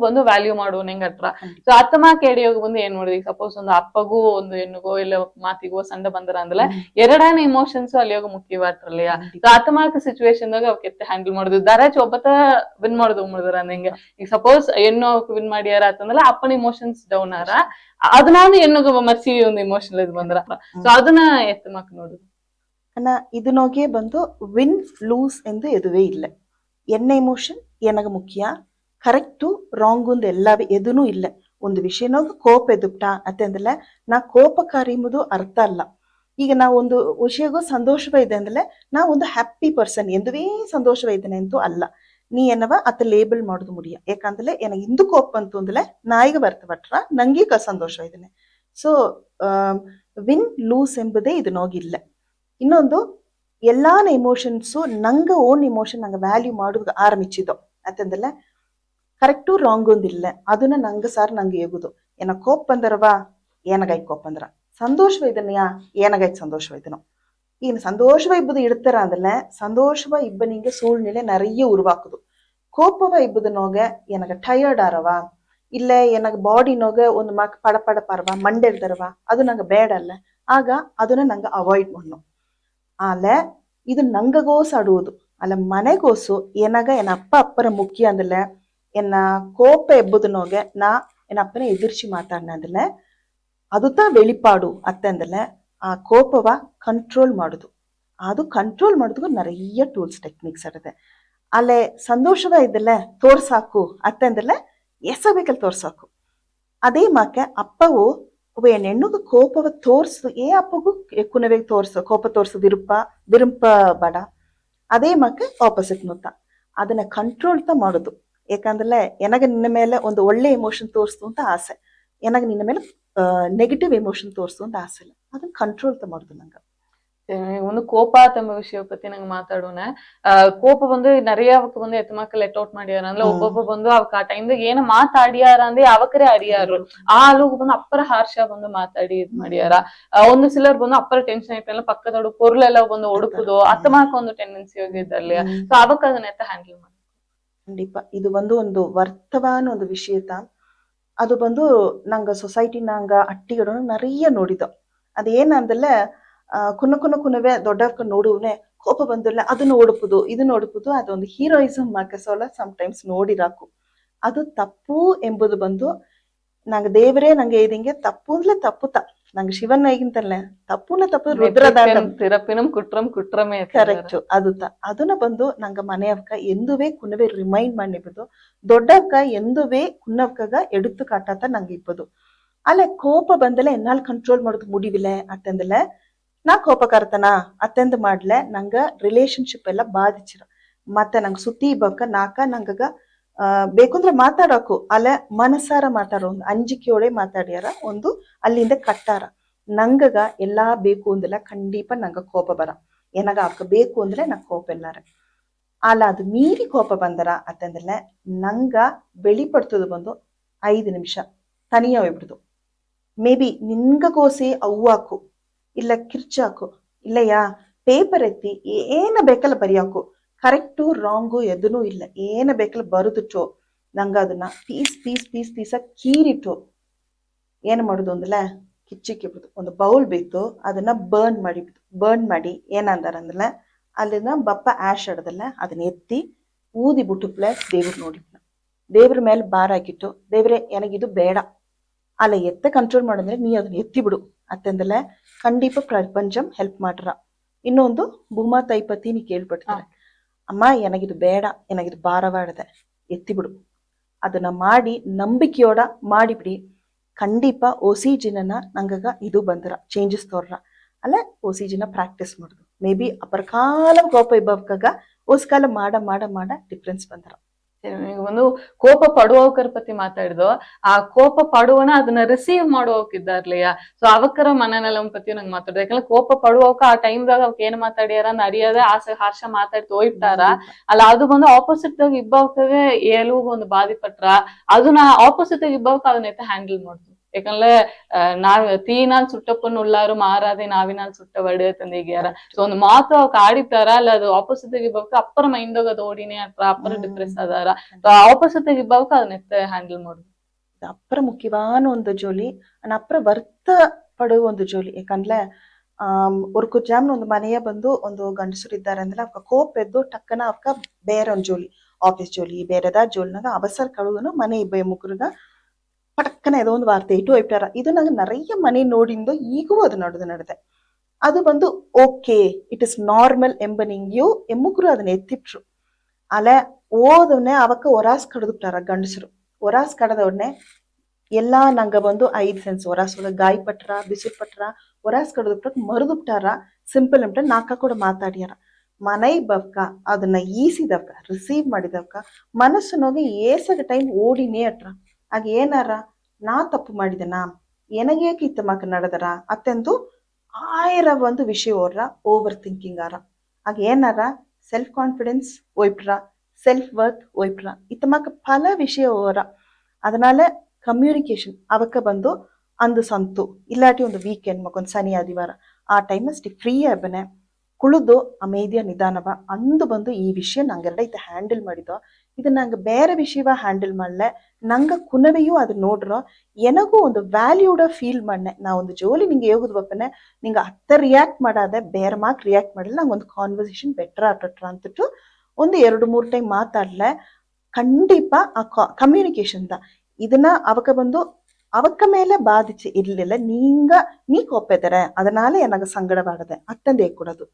ಬಂದು ವ್ಯಾಲ್ಯೂ ಮಾಡುವ ನಿಂಗ ಹತ್ರ ಸೊ ಅತ್ತಮಾಕ ಹಿಡಿಯೋಗ ಬಂದು ಏನ್ ಮಾಡಿದ್ವಿ ಸಪೋಸ್ ಒಂದು ಅಪ್ಪಗೂ ಒಂದು ಹೆಣ್ಣಿಗೋ ಇಲ್ಲ ಮಾತಿಗೋ ಸಣ್ಣ ಬಂದರ ಅಂದ್ರೆ ಎರಡನೇ ಇಮೋಷನ್ಸ್ ಅಲ್ಲಿ ಹೋಗ ಮುಖ್ಯವಾಟ್ರಲ್ಲಿಯ ಸೊ ಅತ್ತಮಾಕ ಸಿಚುವೇಶನ್ ದಾಗ ಅವಕ್ಕೆ ಎತ್ತೆ ಹ್ಯಾಂಡಲ್ ಮಾಡುದು ದರಾಚ್ ಒಬ್ಬತ್ತ ವಿನ್ ಮಾಡುದು ಮಾಡಿದ್ರ ನಿಂಗೆ ಈಗ ಸಪೋಸ್ ಹೆಣ್ಣು ಅವಕ್ಕೆ ವಿನ್ ಮಾಡ್ಯಾರ ಅಂತಂದ್ರೆ ಅಪ್ಪನ ಇಮೋಷನ್ಸ್ ಡೌನ್ ಆರ ಅದನ್ನ ಹೆಣ್ಣುಗ ಮರ್ಸಿ ಒಂದು ಇಮೋಷನಲ್ ಇದು ಬಂದ್ರ ಸೊ ಅದನ್ನ ಎತ್ತಮಾಕ ನೋಡುದು ಇದನ್ನೋಗೆ ಬಂದು ವಿನ್ ಲೂಸ್ ಎಂದು ಎದುವೇ ಇಲ್ಲ ಎನ್ನ ಎಮೋಷನ್ ಏನಗ ಮುಖ್ಯ ಕರೆಕ್ಟು ರಾಂಗ್ ಎಲ್ಲವೇ ಎದೂ ಇಲ್ಲ ಒಂದು ವಿಷಯನಾಗ ಕೋಪ ಎದುಪ್ಟ ಅತ್ತಂದಲ್ಲ ನಾ ಕೋಪಕಾರಿ ಎಂಬುದು ಅರ್ಥ ಅಲ್ಲ ಈಗ ನಾವು ಒಂದು ವಿಷಯಗೂ ಸಂತೋಷವ ಇದೆ ಅಂದ್ರೆ ನಾ ಒಂದು ಹ್ಯಾಪಿ ಪರ್ಸನ್ ಎಂದುವೇ ಸಂತೋಷವ ಇದ್ದೇನೆ ಅಂತೂ ಅಲ್ಲ ನೀ ಏನವ ಅತ್ತ ಲೇಬಲ್ ಮಾಡೋದು ಮುಡಿಯ ಯಾಕಂದ್ರೆ ನನಗೆ ಇಂದು ಕೋಪ ಅಂತು ಅಂದ್ರೆ ನಾಯಿಗೆ ಬರ್ತವಟ್ರ ನಂಗೆ ಸಂತೋಷ ಇದ್ದೇನೆ ಸೊ ವಿನ್ ಲೂಸ್ ಎಂಬುದೇ ಇದು ನೋಗಿಲ್ಲ ಇನ್ನೊಂದು ಎಲ್ಲಾನ ಎಮೋಷನ್ಸು ನಂಗೆ ಓನ್ ಇಮೋಷನ್ ನಂಗೆ ವ್ಯಾಲ್ಯೂ ಮಾಡೋದು ಆರಂಭಿಸಿದ್ದು ಅಂತಂದಲ್ಲ ಕರೆಕ್ಟು ರಾಂಗ್ ಒಂದಿಲ್ಲ ಅದನ್ನ ನಂಗೆ ಸಾರ್ ನಂಗೆ ಹೇಗುದು ಏನ ಕೋಪ್ ಬಂದರವಾ ಏನಗಾಯ್ತು ಕೋಪ್ ಅಂದ್ರ ಸಂತೋಷವ ಇದನ್ಯಾ ಏನಗಾಯ್ತು ಸಂತೋಷವ ಇದನೋ ಈಗ ಸಂತೋಷವ ಇಬ್ಬದು ಇಡ್ತಾರ ಅಂದ್ರೆ ಸಂತೋಷವ ಇಬ್ಬನಿಗೆ ಸೂಳ್ನಿಲೆ நிறைய ಉರುವಾಕುದು ಕೋಪವ ಇಬ್ಬದನೋಗೆ ಏನಗ ಟಯರ್ಡ್ ಆರವಾ ಇಲ್ಲ ಏನಗ ಬಾಡಿನೋಗ ಒಂದು ಮಕ್ ಪಡ ಪಾರವಾ ಮಂಡೆರ್ದರವಾ ಅದು ನಂಗೆ ಬೇಡ ಅಲ್ಲ ಆಗ ಅದನ್ನ ನಂಗೆ ಅವಾಯ್ಡ್ ಮಾಡು ಆಲೆ ಇದು ನಂಗಗೋಸು ಆಡುವುದು ಅಲ್ಲ ಮನೆಗೋಸು ಏನಾಗ ಎನ್ನ ಅಪ್ಪರ ಮುಖ್ಯ ಅಂದಲ್ಲ ಎನ್ನ ಕೋಪ ಎಬ್ಬುದನೋಗೆ ನಾ ಎನ್ನ ಅಪ್ಪನ ಎದುರ್ಸಿ ಮಾತಾಡ್ನ ಅಂದಲ್ಲ ಅದು ತಾ வெளிப்பாடு ಅತ್ತೆ ಅಂದಲ್ಲ ಆ ಕೋಪವ ಕಂಟ್ರೋಲ್ ಮಾಡುದು. ಅದು ಕಂಟ್ರೋಲ್ ಮಾಡೋದಕ್ಕೂ நிறைய ಟೂಲ್ಸ್ ಟೆಕ್ನಿಕ್ಸ್ ಇರುತ್ತೆ. ಅಲ್ಲೇ ಸಂತೋಷವ ಇದ್ದಲ್ಲೇ ತೋರ್ಸಾಕು ಅತ್ತಂದಲ್ಲೇ ಎಸಬೇಕಲ್ಲಿ ತೋರ್ಸಾಕು. ಅದೇ ಮಾಕೆ ಅಪ್ಪವು ಒಬ್ಬ ಹೆಣ್ಣುಗ ಕೋಪವ ತೋರ್ಸು ಏ ಅಪ್ಪಗೂ ಕುನವೆ ತೋರ್ಸು ಕೋಪ ತೋರ್ಸು ವಿರುಂಪ ಬಡ. ಅದೇ ಮಾಕೆ ಆಪೋಸಿಟ್ ಮುತ್ತ ಅದನ್ನ ಕಂಟ್ರೋಲ್ ಮಾಡುದು. ಯಾಕಂದ್ರೆ ಎನಗ ನಿನ್ನ ಮೇಲೆ ಒಂದು ಒಳ್ಳೆ ಎಮೋಷನ್ ತೋರಿಸ್ತು ಅಂತ ಆಸೆ, ಎನಗ ನಿನ್ನ ಮೇಲೆ ನೆಗೆಟಿವ್ ಎಮೋಷನ್ ತೋರಿಸ್ತು ಅಂತ ಆಸೆ ಇಲ್ಲ, ಅದನ್ನ ಕಂಟ್ರೋಲ್ ಮಾಡುದು ನಂಗೆ. ಒಂದು ಕೋಪ ಎಂಬ ವಿಷಯ ಪத்தி ನಂಗೆ ಮಾತಾಡೋಣ. ಕೋಪ ಬಂದು நிறைய ಅವಕ್ಕೆ ಬಂದು ಎತ್ತ ಮಕ್ಕಳು ಲೆಟ್ ಔಟ್ ಮಾಡ್ಯಾರ ಅಂದ್ರೆ ಒಬ್ಬೊಬ್ಬ ಬಂದು ಅವಕ್ಕೆ ಆ ಟೈಮ್ದಾಗ ಏನ ಮಾತಾಡಿಯಾರ ಅಂದ್ರೆ ಅವಕರೇ ಅರಿಯಾರು ಆ ಅಲುಗು ಬಂದು ಅಪ್ಪರ ಹಾರ್ಷ ಬಂದು ಮಾತಾಡಿ ಇದ್ ಮಾಡ್ಯಾರ. ಒಂದು ಸಿಲರ್ ಬಂದು ಅಪ್ಪರ ಟೆನ್ಷನ್ ಐತಲ್ಲ ಪಕ್ಕದೋಡು ಪೊರ್ಲೆಲ್ಲ ಬಂದು ಒಡುಕುದು ಅತ್ತಮಾಕ ಒಂದು ಟೆಂಡೆನ್ಸಿ ಹೋಗಿದ್ದಲ್ಲಿ ಸೊ ಅವಕ್ಕ ಅದನ್ನ ಎತ್ತ ಹ್ಯಾಂಡಲ್ ಮಾಡಿ. ಖಂಡಿತ ಇದು ಒಂದು ವರ್ತವಾನ ಒಂದು ವಿಷಯತ. ಅದು ಬಂದು ನಂಗ ಸೊಸೈಟಿ ನಂಗ ಅಟ್ಟಿಗಳು நிறைய ನೋಡಿದ. ಅದೇನಂದಲ್ಲ ಕುನವೇ ದೊಡ್ಡವಕ್ಕ ನೋಡುವನೆ ಕೋಪ ಬಂದಿಲ್ಲ ಅದನ್ನ ಓಡುಪುದು ಇದನ್ನ ಓಡುಪುದು ಅದೊಂದು ಹೀರೋಯಿಸಮ್ ಮಾಕಸೋಲ ಸಮ್ಟೈಮ್ಸ್ ನೋಡಿರಾಕು. ಅದು ತಪ್ಪು ಎಂಬುದು ಬಂದು ನಂಗೆ ದೇವರೇ ನಂಗೆ ಇದಿಂಗೆ ತಪ್ಪು ಅಂದ್ರೆ ತಪ್ಪುತ ನಂಗೆ ಶಿವನ್ ಈಗಿಂತಲ್ಲೇ ತಪ್ಪುನ ತಪ್ಪು ರುದ್ರಪಿನಂ ಕುಟ್ರಂ ಕುಟ್ರಮೇ ಕರೆಕ್ಟ್ ಅದುತ ಅದನ್ನ ಬಂದು ನಂಗೆ ಮನೆಯವಕ್ಕ ಎಂದುವೇ ಕುನವೇ ರಿಮೈಂಡ್ ಮಾಡಿಬಿದು. ದೊಡ್ಡವಕ್ಕ ಎಂದುವೇ ಕುನ್ನವಕ್ಕಗ ಎಡುತ್ತು ಕಾಟಾತ ನಂಗೆ ಇಪ್ಪದು. ಅಲ್ಲೇ ಕೋಪ ಬಂದಲೆ ಎನ್னால் ಕಂಟ್ರೋಲ್ ಮಾಡೋದು ಮುಡಿವಿಲೆ ಅತ್ತಂದಲೆ ನಾ ಕೋಪ ಕರ್ತನ ಅತ್ತೆಂದು ಮಾಡ್ಲೆ ನಂಗ ರಿಲೇಶನ್ಶಿಪ್ ಎಲ್ಲ ಬಾಧಿಸಿರ. ಮತ್ತೆ ನಂಗೆ ಸುತ್ತಿ ಬಕ್ಕ ನಾಕ ನಂಗಗ ಬೇಕಂದ್ರೆ ಮಾತಾಡೋಕು ಅಲ್ಲೇ ಮನಸಾರ ಮಾತಾಡೋ ಒಂದು ಅಂಜಿಕೆಯೋಳೆ ಮಾತಾಡ್ಯಾರ ಒಂದು ಅಲ್ಲಿಂದ ಕಟ್ಟಾರ. ನಂಗಗ ಎಲ್ಲಾ ಬೇಕು ಅಂದಲ್ಲ ಖಂಡಿತ ನಂಗ ಕೋಪ ಬರ ಏನಾಗ ಅವಕ್ಕ ಬೇಕು ಅಂದ್ರೆ ನಂಗೆ ಕೋಪ ಎಲ್ಲಾರ ಅಲ್ಲ ಅದು ಮೀರಿ ಕೋಪ ಬಂದರ ಅತ್ತಂದಲೆ ನಂಗ ಬೆಳಿಪಡ್ತದ ಬಂದು 5 ನಿಮಿಷ ತನಿಯ ಹೋಗ್ಬಿಡುದು. ಮೇ ಬಿ ನಿನ್ಗಗೋಸಿ ಅವ್ವಾಕು ಇಲ್ಲ ಕಿರ್ಚಾಕು ಇಲ್ಲಯ್ಯ ಪೇಪರ್ ಎತ್ತಿ ಏನ ಬೇಕಲ್ಲ ಬರಿಯಾಕು ಕರೆಕ್ಟು ರಾಂಗು ಎದನೂ ಇಲ್ಲ ಏನ ಬೇಕಲ್ಲ ಬರುದಿಟ್ಟು ನಂಗ ಅದನ್ನ ಪೀಸ ಕೀರಿಟ್ಟು ಏನು ಮಾಡುದು ಅಂದಲ್ಲ ಕಿಚ್ಚಿಕ್ಕಿಬಿಡುದು. ಒಂದು ಬೌಲ್ ಬೇಕು ಅದನ್ನ ಬರ್ನ್ ಮಾಡಿ ಏನಂದಾರ ಅಂದಲ್ಲ ಅಲ್ಲಿನ ಬಪ್ಪ ಆಶ್ ಆಡದಲ್ಲ ಅದನ್ನ ಎತ್ತಿ ಊದಿ ಬಿಟ್ಟುಪ್ಲೆ ದೇವ್ರು ನೋಡಿದ್ನ ದೇವ್ರ ಮೇಲೆ ಭಾರ ಹಾಕಿಟ್ಟು ದೇವ್ರೆ ನನಗಿದು ಬೇಡ ಅಲ್ಲ ಎತ್ತ ಕಂಟ್ರೋಲ್ ಮಾಡಿದ್ರೆ ನೀ ಅದನ್ನ ಎತ್ತಿ ಬಿಡು ಅತ್ತಂದಲ್ಲ ಖಂಡಿತ ಪ್ರಪಂಚಂ ಹೆಲ್ಪ್ ಮಾಡ್ರ. ಇನ್ನೊಂದು ಭೂಮಾ ತೈಪತಿ ನೀ ಕೇಳ್ಪಡ್ತಾರೆ ಅಮ್ಮ ಎನಗಿದು ಬೇಡ ಎನಗಿದು ಭಾರವಾಡದೆ ಎತ್ತಿ ಬಿಡು ಅದನ್ನ ಮಾಡಿ ನಂಬಿಕೆಯೋಡ ಮಾಡಿಬಿಡಿ ಖಂಡಿತ ಓಸಿಜಿನ ನಂಗಗ ಇದು ಬಂದ್ರ ಚೇಂಜಸ್ ತೋರ್ರ ಅಲ್ಲ ಓಸಿಜಿನ ಪ್ರಾಕ್ಟೀಸ್ ಮಾಡುದು. ಮೇ ಬಿ ಅಪರಕಾಲ ಕೋಪ ಇಬ್ಬವಕಾಗ ಓಸ್ಕಾಲ ಮಾಡ ಡಿಫ್ರೆನ್ಸ್ ಬಂದ್ರ. ಒಂದು ಕೋಪ ಪಡುವವಕರ ಪತಿ ಮಾತಾಡಿದು ಆ ಕೋಪ ಪಡುವನ ಅದನ್ನ ರಿಸೀವ್ ಮಾಡುವಕ್ಕಿದ್ದಾರ್ಲಿಯ ಸೊ ಅವಕ್ಕರ ಮನನೆಲ್ಲ ಪತಿ ನಂಗೆ ಮಾತಾಡಿದ. ಯಾಕಂದ್ರೆ ಕೋಪ ಪಡುವವಕ ಆ ಟೈಮ್ದಾಗ ಅವಕ್ ಏನ್ ಮಾತಾಡ್ಯಾರ ಅರಿಯದೆ ಆಸೆ ಹಾರ್ಷ ಮಾತಾಡಿ ತೋಯ್ತಾರ ಅಲ್ಲ ಅದು ಬಂದು ಆಪೋಸಿಟ್ ಆಗಿ ಇಬ್ಬವಕಗೆ ಏಲೂ ಒಂದು ಬಾಧಿ ಪಟ್ರ ಅದನ್ನ ಆಪೋಸಿಟ್ ಆಗಿ ಇಬ್ಬವಕ ಅದನ್ನ ಹ್ಯಾಂಡಲ್ ಮಾಡುದು. ಯಾಕಂದ್ರೆ ನಾವ್ ತೀನಾಲ್ ಸುಟ್ಟಪ್ಪನ ಉಳ್ಳಾರು ಮಾರಾದೆ ನಾವಿನಾಲ್ ಸುಟ್ಟ ಬಡ ತಂದಿಗ್ಯಾರ ಸೊ ಒಂದು ಮಾತು ಅವಕ್ ಆಡಿತಾರ ಅಲ್ಲ ಅದು ಆಪೋಸಿಟ್ ಆಗಿ ಇಬ್ಬವಕ ಅಪ್ಪರ ಮೈಂದಾಗ ಅದು ಓಡಿನೇ ಅಟ್ರ ಅಪ್ಪರ ಡಿಪ್ರೆಸ್ ಅದಾರ ಆಪೋಸಿಟ್ ಆಗಿ ಇಬ್ಬವಕ ಅದನ್ನ ಹ್ಯಾಂಡಲ್ ಮಾಡುದು. ಅಪ್ಪರ ಮುಖ್ಯವಾನ ಒಂದು ಜೋಲಿ ಅಪ್ಪರ ವರ್ತ ಪಡುವ ಒಂದು ಜೋಲಿ. ಯಾಕಂದ್ರೆ ಒರ್ಕು ಜಾಮ್ನ ಒಂದು ಮನೆಯ ಬಂದು ಒಂದು ಗಂಡಸರು ಇದ್ದಾರೆ ಅಂದ್ರೆ ಅವಕ್ಕ ಕೋಪ ಎದ್ದು ಟಕ್ಕನ ಅವಕ್ಕ ಬೇರೆ ಒಂದು ಜೋಲಿ ಆಫೀಸ್ ಜೋಲಿ ಬೇರೆದ ಜೋಲಿನಾಗ ಅವಸರ ಕಳುವನು ಮನೆ ಇಬ್ಬ ಮುಗ್ರಗ ಪಟಕ್ಕನ ಏದೋ ಒಂದು ವಾರ್ತೆ ಇಟ್ಟು ಹೋಗ್ತಾರ. ಇದು ನಂಗೆ நிறைய ಮನೆ ನೋಡಿಂದು ಈಗೂ ಅದು ನಡೆದೆ. ಅದು ಬಂದು ಓಕೆ ಇಟ್ ಇಸ್ ನಾರ್ಮಲ್ ಎಂಬನಿಂಗ್ಯೂ ಎಮ್ಮುಗ್ರು ಅದನ್ನ ಎತ್ತಿಟ್ರು ಅಲೆ ಓದವನ್ನೇ ಅವಕ್ಕ ಒರಾಸ್ ಕಡ್ದುಬಿಟ್ಟಾರ ಗಂಡಸರು. ಒರಾಸ್ ಕಡದವ್ರನ್ನೇ ಎಲ್ಲಾ ನಂಗ ಬಂದು 5 ಸೆನ್ಸ್ ಒರಾಸ್ ಗಾಯ ಪಟ್ರ ಬಿಸಿಲು ಪಟ್ರ ಒರಾಸ್ ಕಡ್ದುಬಿಟ್ಟ ಮರುದು ಬಿಟ್ಟಾರ. ಸಿಂಪಲ್ ಎಂಟ ನಾಕ ಕೂಡ ಮಾತಾಡ್ಯಾರ. ಮನೈ ಬವ್ಕ ಅದನ್ನ ಈಸಿದವ್ಕ ರಿಸೀವ್ ಮಾಡಿದವ್ಕ ಮನಸ್ಸು ನೋಗಿ ಏಸಗ ಟೈಮ್ ಓಡಿನೇ ಅಟ್ರ ಆಗ ಏನಾರ ನಾ ತಪ್ಪು ಮಾಡಿದೆನಾ ಎನಗೇಕೆ ಇತ್ತ ಮಕ್ಕ ನಡೆದರ ಅತ್ತೆಂದು 1000 ಒಂದು ವಿಷಯ ಓರ್ರ ಓವರ್ ಥಿಂಕಿಂಗ್ ಆರ ಆಗ ಏನಾರ ಸೆಲ್ಫ್ ಕಾನ್ಫಿಡೆನ್ಸ್ ಒಯ್ಪ್ರ ಸೆಲ್ಫ್ ವರ್ತ್ ಒಯ್ಪ್ರ ಇತ್ತ ಮಕ್ಕ ಪಲ ವಿಷಯ ಓರ. ಅದನಾಲ ಕಮ್ಯುನಿಕೇಶನ್ ಅವಕ್ಕ ಬಂದು ಅಂದು ಸಂತು ಇಲ್ಲಾಟಿ ಒಂದು ವೀಕೆಂಡ್ ಮಕ್ಕೊಂದು ಶನಿ ಆದಿವಾರ ಆ ಟೈಮ್ ಅಷ್ಟೇ ಫ್ರೀ ಆಬನೆ ಕುಳಿದು ಅಮೇದಿಯ ನಿಧಾನವ ಅಂದು ಬಂದು ಈ ವಿಷಯ ನಂಗೆರಡ ಇತ್ತ ಹ್ಯಾಂಡಲ್ ಮಾಡಿದ. ಇದು ನಂಗೆ ಬೇರೆ ವಿಷಯವ ಹ್ಯಾಂಡಲ್ ಮಾಡಲೆ ನಂಗೆ ಕುನವೆಯೂ ಅದು ನೋಡ್ರ ಎನಗೂ ಒಂದು ವ್ಯಾಲ್ಯೂಡ ಫೀಲ್ ಮಾಡನೆ ನಾ ಒಂದು ಜೋಲಿ ನಿಂಗೆ ಹೇಗುದು ಬಪ್ಪನೆ ನಿಂಗೆ ಅತ್ತ ರಿಯಾಕ್ಟ್ ಮಾಡಾದೆ ಬೇರೆ ಮಾಕ್ ರಿಯಾಕ್ಟ್ ಮಾಡಿಲ್ಲ ನಂಗೆ ಒಂದು ಕಾನ್ವರ್ಸೇಷನ್ ಬೆಟ್ರ ಆಟಟ್ರ ಅಂತಿಟ್ಟು ಒಂದು 2-3 ಟೈಮ್ ಮಾತಾಡ್ಲೆ ಖಂಡಿತ ಆ ಕಮ್ಯುನಿಕೇಶನ್ ಇದನ್ನ ಅವಕ ಬಂದು അവക്ക മേലെ ബാധിച്ച് ഇല്ലില്ല നീ കോப்பೆದರೆ அதனால எனக்கு சங்கடப்படுது அத்தந்தே கூடாது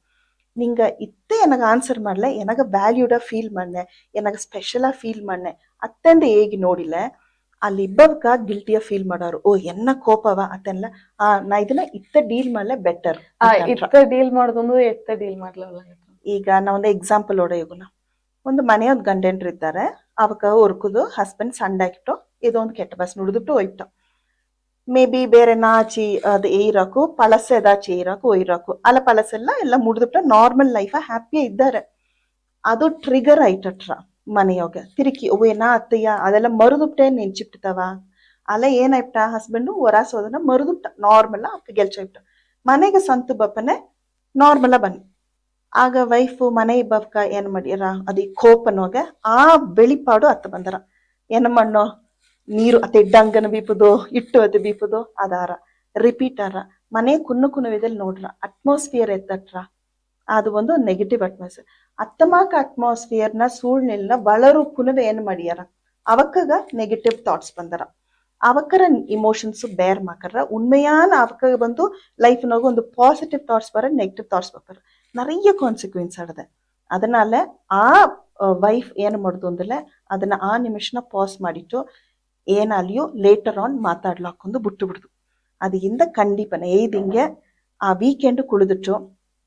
நீங்க இத்த எனக்கு ஆன்சர் ಮಾಡல எனக்கு ವ್ಯಾಲ್ಯೂಡಾ ಫೀಲ್ ಮಾಡ್ನೆ எனக்கு ಸ್ಪೆಷಲಾ ಫೀಲ್ ಮಾಡ್ನೆ ಅತ್ತಂದೆ ಹೇಗೆ ನೋಡಿಲ್ಲ ಅಲ್ಲಿ ಇಬ್ಬಕ್ಕ ಗಿಲ್ಟಿಯ ಫೀಲ್ ಮಾಡೋರು ಓ ಎನ್ನ ಕೋಪವ ಅತ್ತಲ್ಲ ನಾ ಇದನ್ನ ಇತ್ತ ಡೀಲ್ ಮಾಡ್ಲೆ ಬೆಟರ್ ಇತ್ತ ಡೀಲ್ ಮಾಡೋದು ಎತ್ತ ಡೀಲ್ ಮಾಡ್ಲಲ್ಲ. ಈಗ ನಾ ಒಂದು ಎಕ್ಸಾಂಪಲ್ ಹೊಡೆಯೋಗುನ ಒಂದು ಮನೆಯೊಂದು ಗಂಡಂಡ್ರು ಇದ್ದಾರೆ ಅವಕ್ಕ ಒರ್ಕುದು ಹಸ್ಬೆಂಡ್ ಸಣ್ಣಾಗಿಟ್ಟು ಇದೋ ಒಂದು ಕೆಟ್ಟ ಬಸ್ ನುಡಿದ್ಬಿಟ್ಟು ಹೋಯ್ತು ಮೇ ಬಿ ಬೇರೆ ನಾಚಿ ಅದು ಏರಾಕು ಪಳಸೆ ಏದಾಚಿ ಏರಾಕು ಒಯ್ರಾಕು ಅಲ್ಲ ಪಳಸೆಲ್ಲ ಎಲ್ಲ ಮುಡಿದ್ಬಿಟ್ಟು ನಾರ್ಮಲ್ ಲೈಫ ಹ್ಯಾಪಿಯೇ ಇದ್ದಾರೆ ಅದು ಟ್ರಿಗರ್ ಆಯ್ತಟ್ರ ಮನೆಯೋಗ ತಿರುಕಿ ಓವೇನಾ ಅತ್ತಯ್ಯ ಅದೆಲ್ಲ ಮರುದುಬಿಟ್ಟೆ ನೆನ್ಚಿಬಿಡ್ತಾವ ಅಲ್ಲ ಏನಾಯ್ತ ಹಸ್ಬೆಂಡು ಹೊರಾಸೋದನ್ನ ಮರುದುಬಿಟ್ಟ ನಾರ್ಮಲ್ ಅಕ್ಕ ಗೆಲ್ಚೋಯ್ತು ಮನೆಗೆ ಸಂತು ಬಪ್ಪನೆ ನಾರ್ಮಲ ಬನ್ನಿ ಆಗ ವೈಫ್ ಮನೆ ಬಪ್ಕ ಏನ್ ಮಾಡ್ಯಾರ ಅದಿ ಕೋಪನೋಗ ಆ ಬೆಳಿಪಾಡು ಅತ್ತ ಬಂದರ ಏನ ಮಣ್ಣೋ ನೀರು ಅತ್ತೆ ಡಂಗನ ಬೀಪುದು ಇಟ್ಟು ಅದು ಬೀಪುದು ಅದಾರ ರಿಪೀಟ್ ಆರ ಮನೆ ಕುಣ್ಣುವಿದಲ್ಲಿ ನೋಡ್ರ ಅಟ್ಮಾಸ್ಫಿಯರ್ ಎತ್ತಟ್ರ ಅದು ಒಂದು ನೆಗೆಟಿವ್ ಅಟ್ಮಾಸ್ಫಿಯರ್ ಅತ್ತಮಾಕ ಅಟ್ಮಾಸ್ಫಿಯರ್ನ ಸೂಳ್ನಿಲ್ನ ಬಳರು ಕುನವೆ ಏನ್ ಮಾಡ್ಯಾರ ಅವಕ್ಕಗ ನೆಗೆಟಿವ್ ಥಾಟ್ಸ್ ಬಂದರ ಅವಕ್ಕರ ಇಮೋಷನ್ಸ್ ಬೇರ್ ಮಾಕರ ಉண்மையான ಅವಕ್ಕಗ ಬಂದು ಲೈಫ್ನಾಗ ಒಂದು பாசிட்டிவ் தாட்ஸ் வர நெகட்டிவ் தாட்ஸ் ಬರ್ತಾರ நிறைய கான்சிக்வன்ஸ் ஆடுது அதனால ಆ ವೈಫ್ ಏನು ಮಾಡುದು ಅಂದ್ರೆ ಅದನ್ನ ಆ ನಿಮಿಷನ ಪಾಸ್ ಮಾಡಿಟ್ಟು ಏನಾಲಿಯೋ ಲೇಟರ್ ಆನ್ ಮಾತಾಡ್ಲಾಕೊಂಡು ಬಿಟ್ಟು ಬಿಡುದು ಅದಿಂದ ಕಂಡಿಪನೆ ಏದಿಂಗೆ ಆ ವೀಕೆಂಡ್ ಕುಳಿದಿಟ್ಟು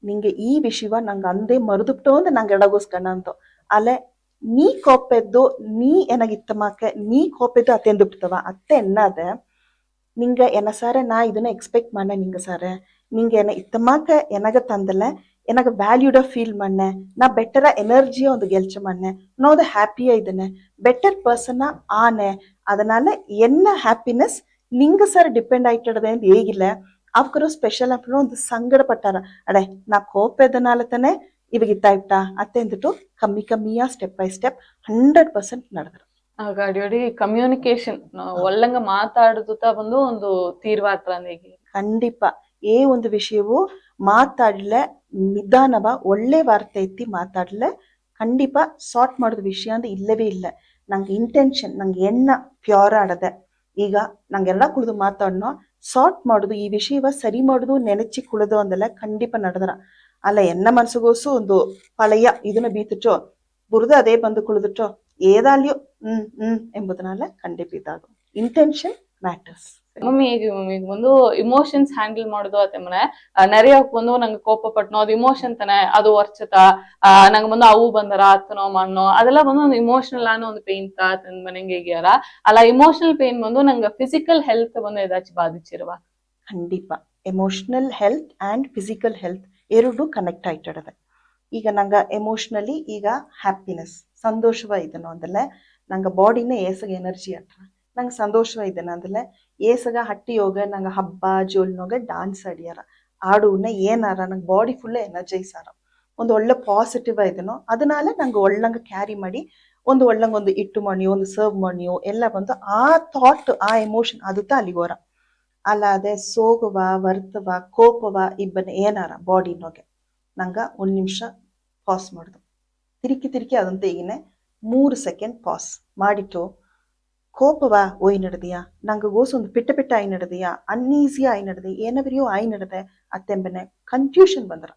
ನಿಂಗೆ ಈ ವಿಷಯವ ನಂಗೆ ಅಂದೇ ಮರುದುಬಿಟ್ಟು ಅಂದ್ರೆ ನಂಗೆ ಎಡಗೋಸ್ಕರ ಅಂತ ಅಲ್ಲೇ ನೀ ಕೋಪೆದ್ದು ನೀ ಎನಗಿತ್ತಮಾಕೆ ನೀ ಕೋಪೆದ್ದು ಅತ್ತೆಂದು ಬಿಡ್ತವ ಅತ್ತೆ ಎನ್ನದ ನಿಂಗೆ ಎನ ಸಾರೆ ನಾ ಇದನ್ನ ಎಕ್ಸ್ಪೆಕ್ಟ್ ಮಾಡನೆ ನಿಂಗೆ ಸಾರೆ ನಿಂಗೆ ಎನ ಇತ್ತಮಾಕೆ ಎನಗ ತಂದಲೆ எனக்கு வேல்யூடா ஃபீல் பண்ணேன் நான் பெட்டரா எனர்ஜியா வந்து கெல்ச்ச பண்ணேன் நான் வந்து ஹாப்பியா ಇದನ್ನೇ ಬೆಟರ್ ಪರ್ಸನ್ ಆನೆ ಅದனால என்ன ಹ್ಯಾಪಿನೆಸ್ ನಿಂಗ ಸರ್ ಡಿಪೆಂಡ್ ಆಯ್ತದೆ ಅಂತ ಹೇಗಿಲ್ಲ ಅವಕರು ಸ್ಪೆಷಲ್ ಆಗಿ ಒಂದು ಸಂಗಡ ಪಟ್ಟಾರ ಅಡೆ ನಾ ಕೋಪದನಾಲ ತಾನೆ ಇವಾಗ ಇತ್ತಾಯ್ತಾ ಅತ್ತೆ ಅಂದ್ಬಿಟ್ಟು ಕಮ್ಮಿಯಾ ಸ್ಟೆಪ್ ಬೈ ಸ್ಟೆಪ್ 100% ನಡೆದ್ರು ಆಗ ಅಡಿಯೋಡಿ ಕಮ್ಯುನಿಕೇಶನ್ ಒಳ್ಳಂಗ ಮಾತಾಡುತ್ತಾ ಬಂದು ಒಂದು ತೀರ್ವಾತ್ರ ಖಂಡಿತ ಏ ಒಂದು ವಿಷಯವು ಮಾತಾಡ್ಲೆ ನಿಧಾನವ ಒಳ್ಳೆ ವಾರ್ತೆ ಎತ್ತಿ ಮಾತಾಡ್ಲೆ ಖಂಡಿತ ಸಾರ್ಟ್ ಮಾಡೋದು ವಿಷಯ ಅಂದ್ರೆ ಇಲ್ಲವೇ ಇಲ್ಲ ನಂಗೆ ಇಂಟೆನ್ಷನ್ ನಂಗೆ ಎಣ್ಣ ಪ್ಯೂರ್ ಆಡದೆ ಈಗ ನಂಗೆಲ್ಲ ಕುಳಿದು ಮಾತಾಡ್ನೋ ಸಾರ್ಟ್ ಮಾಡೋದು ಈ ವಿಷಯವ ಸರಿ ಮಾಡೋದು ನೆನಚಿ ಕುಳಿದು ಅಂದೆಲ್ಲ ಖಂಡಿತ ನಡೆದ್ರ ಅಲ್ಲ ಎನ್ನ ಮನಸ್ಸಿಗೋಸು ಒಂದು ಪಳೆಯ ಇದನ್ನ ಬೀತಿಟ್ಟೋ ಬುರ್ದು ಅದೇ ಬಂದು ಕುಳಿದಿಟ್ಟೋ ಏದಾಲಿಯೋ ಎಂಬುದನ್ನೆಲ್ಲ ಖಂಡಿತ ಇದ್ದಾಗು ಇಂಟೆನ್ಷನ್ ಮ್ಯಾಟರ್ಸ್ ಮಮ್ಮಿ ಈಗ ಒಂದು ಇಮೋಷನ್ಸ್ ಹ್ಯಾಂಡಲ್ ಮಾಡುದು ಅತ್ತೆ நிறைய ಬಂದು ನಂಗೆ ಕೋಪ ಪಟ್ನೋ ಅದು ಇಮೋಷನ್ ತಾನೆ ಅದು ವರ್ಚತ ನಂಗೆ ಬಂದು ಅವು ಬಂದರ ಅತ್ತನೋ ಮಣ್ಣೋ ಅದೆಲ್ಲ ಬಂದು ಒಂದು ಇಮೋಷನಲ್ ಆನ ಒಂದು ಪೇನ್ ಮನೆಗೆ ಹೇಗ್ಯಾರ ಅಲ್ಲ ಇಮೋಷನಲ್ ಪೇನ್ ಬಂದು ನಂಗೆ ಫಿಸಿಕಲ್ ಹೆಲ್ತ್ ಬಂದು ಏದಾಚಿ ಬಾಧಿಸಿರುವ ಖಂಡಿತ emotional health and physical health ಎರಡು ಕನೆಕ್ಟ್ ಆಯ್ತದೆ ಈಗ ನಂಗೆ ಎಮೋಷನಲಿ ಈಗ ಹ್ಯಾಪಿನೆಸ್ ಸಂತೋಷವ ಇದನ್ನು ಅಂದಲ್ಲ ನಂಗೆ ಬಾಡಿನೇ ಏಸಗ ಎನರ್ಜಿ ಅಟ್ರ ನಂಗೆ ಸಂತೋಷವ ಇದನ್ನ ಅಂದಲ್ಲ ಏಸಗ ಹಟ್ಟಿ ಹೋಗ ನಂಗೆ ಹಬ್ಬ ಜೋಲ್ನೋಗ ಡಾನ್ಸ್ ಆಡಿಯಾರ ಆಡುವನ್ನ ಏನಾರ ನಂಗೆ ಬಾಡಿ ಫುಲ್ ಎನರ್ಜೈಸ್ ಆರ ಒಂದು ಒಳ್ಳೆ ಪಾಸಿಟಿವ್ ಇದನ್ನು ಅದನಾல ನಂಗೆ ಒಳ್ಳಂಗ ಕ್ಯಾರಿ ಮಾಡಿ ಒಂದು ಒಳ್ಳಂಗ ಒಂದು ಇಟ್ಟು ಮಣಿಯೋ ಒಂದು ಸರ್ವ್ ಮಣಿಯೋ ಎಲ್ಲ ಬಂದು ಆ ಥಾಟ್ ಆ ಎಮೋಷನ್ ಅದುತ್ತಾ ಅಲ್ಲಿಗೋರ ಅಲ್ಲದೆ ಸೋಗುವ ವರ್ತವ ಕೋಪವ ಇಬ್ಬನ ಏನಾರ ಬಾಡಿನೋಗೆ ನಂಗೆ ಒಂದು ನಿಮಿಷ ಪಾಸ್ ಮಾಡುದು ತಿರುಕಿ ಅದಂತ ಈಗಿನೇ 3 ಸೆಕೆಂಡ್ ಪಾಸ್ ಮಾಡಿಟ್ಟು ಕೋಪವ ಓಯ್ ನಡೆದಿಯಾ ನಂಗೆ ಗೋಸು ಒಂದು ಪಿಟ್ಟ ಆಯಿ ನಡೆದಿಯಾ ಅನ್ಈಸಿ ಆಯಿ ನಡೆದಿ ಏನವರಿಯೋ ಆಯಿ ನಡೆದೆ ಅತ್ತೆಂಬನೆ ಕನ್ಫ್ಯೂಷನ್ ಬಂದ್ರ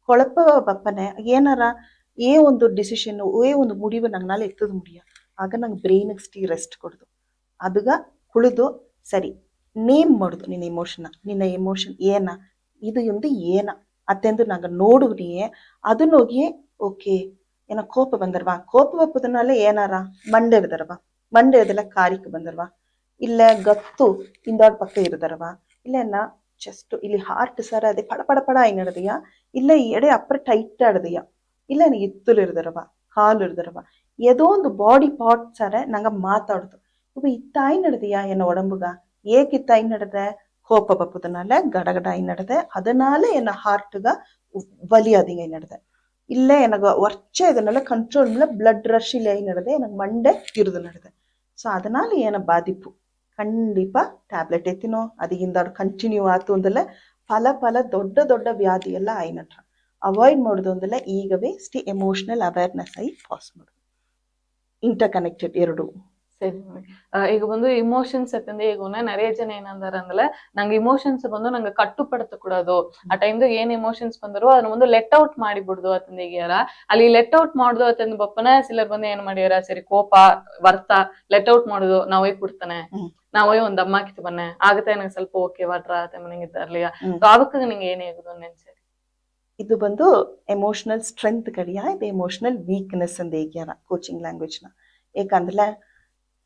ಕೊಳಪವ ಬಪ್ಪನೆ ಏನಾರ ಏ ಒಂದು ಡಿಸಿಷನ್ ಏ ಒಂದು ಮುಡಿವು ನಂಗನಾಲ ಎತ್ತದ ಮುಡಿಯ ಆಗ ನಂಗೆ ಬ್ರೈನ್ಗೆ ರೆಸ್ಟ್ ಕೊಡುದು ಅದಗ ಕುಳಿದು ಸರಿ ನೇಮ್ ಮಾಡುದು ನಿನ್ನ ಎಮೋಷನ್ ಏನ ಇದು ಒಂದು ಏನ ಅತ್ತೆಂದು ನಂಗೆ ನೋಡುವನಿಯೇ ಅದನ್ನೋಗಿಯೇ ಓಕೆ ಏನ ಕೋಪ ಬಂದರ್ವಾ ಕೋಪ ಬಪ್ಪದನಾಲೆ ಏನಾರ ಮಂಡೆ ಇರದಲ್ಲ ಕಾರಿಕ್ ಬಂದರ್ವಾ ಇಲ್ಲ ಗತ್ತು ಇಂದಾಡ್ ಪಕ್ಕ ಇರದರವಾ ಇಲ್ಲ ಚೆಸ್ಟ್ ಇಲ್ಲಿ ಹಾರ್ಟ್ ಸರ ಅದೇ ಪಡ ಆಯಿ ನಡೆದಿಯಾ ಇಲ್ಲ ಎಡೆ ಅಪ್ಪರ ಟೈಟ್ ಆಡದಿಯಾ ಇಲ್ಲ ಇತ್ತಲು ಇರದರವಾ ಕಾಲು ಇರದರವಾ ஏதோ ಒಂದು ಬಾಡಿ ಪಾರ್ಟ್ ಸರ ನಂಗೆ ಮಾತಾಡುದು ಇವ ಇತ್ತಾಯಿ ನಡೆದಿಯಾ என்ன உடம்புಗ ஏக்கு இத்தாய் நடத கோப்ப பப்புதனால கடகடாய் நடத அதனால என்ன ஹார்ட்டுக வலி அதிகம் நடத இல்ல எனக்கு ஒர்ச்ச இதனால கண்ட்ரோல் இல்ல பிளட் ரஷ் இல்லை நடத எனக்கு மண்டை இருது நடத ಸೊ ಅದನಾல ಏನ ಬಾಧಿಪು ಖಂಡಿತ ಟ್ಯಾಬ್ಲೆಟ್ ಎತ್ತಿನೋ ಅದಿಗಿಂದ ಕಂಟಿನ್ಯೂ ಆಯ್ತು ಅಂದಲ್ಲ ಫಲ ದೊಡ್ಡ ವ್ಯಾಧಿ ಎಲ್ಲ ಆಯ್ನಟ್ರ ಅವಾಯ್ಡ್ ಮಾಡೋದು ಅಂದಲ್ಲ ಈಗವೇ ಎಮೋಷನಲ್ ಅವೇರ್ನೆಸ್ ಆಗಿ ಪಾಸ್ ಮಾಡೋದು ಇಂಟರ್ ಕನೆಕ್ಟೆಡ್ ಎರಡು சரி mummy. ಈಗ ಬಂದು ಇಮೋಷನ್ಸ್ ಅತ್ತಂದೆ ಈಗ நிறைய ಜನ ಏನಂದಾರ ಅಂದ್ರೆ ನಂಗೆ ಇಮೋಷನ್ಸ್ ಬಂದು ನಂಗೆ ಕಟ್ಟುಪಡುತ್ತಕೂಡದು ಆ ಟೈಮ್ದಾಗ ಏನ್ ಇಮೋಷನ್ಸ್ ಬಂದರು ಅದನ್ನ ಒಂದು ಲೆಟ್ ಔಟ್ ಮಾಡಿಬಿಡುದು ಅತ್ತಂದ ಈಗ್ಯಾರ ಅಲ್ಲಿ ಲೆಟ್ ಔಟ್ ಮಾಡುದು ಅತ್ತಂದ ಬಪ್ಪನ ಸಿಲರ್ ಬಂದು ಏನ್ ಮಾಡ್ಯಾರ ಸರಿ ಕೋಪ ವರ್ತ ಲೆಟ್ ಔಟ್ ಮಾಡುದು ನಾವೇ ಕೊಡ್ತಾನೆ ನಾವೇ ಒಂದ್ ಅಮ್ಮಾಕಿತ್ತು ಬನ್ನೆ ಆಗತ್ತೆ ನಂಗೆ ಸ್ವಲ್ಪ ಓಕೆ ವಾಟ್ರ ಅತ್ತೆ ಮನೆಗಿದ್ದಾರ್ಲಿಯ ಅವಕ್ಕ ನಿಂಗೆ ಏನೇ ಆಗುದು ನೆನ್ಸರಿ ಇದು ಬಂದು ಎಮೋಷನಲ್ ಸ್ಟ್ರೆಂತ್ ಕಡಿಯ ಇದು ಎಮೋಷನಲ್ ವೀಕ್ನೆಸ್ ಅಂದ ಈಗ್ಯಾರ ಕೋಚಿಂಗ್ ಲ್ಯಾಂಗ್ವೇಜ್ನ ಏಕಂದ್ರೆ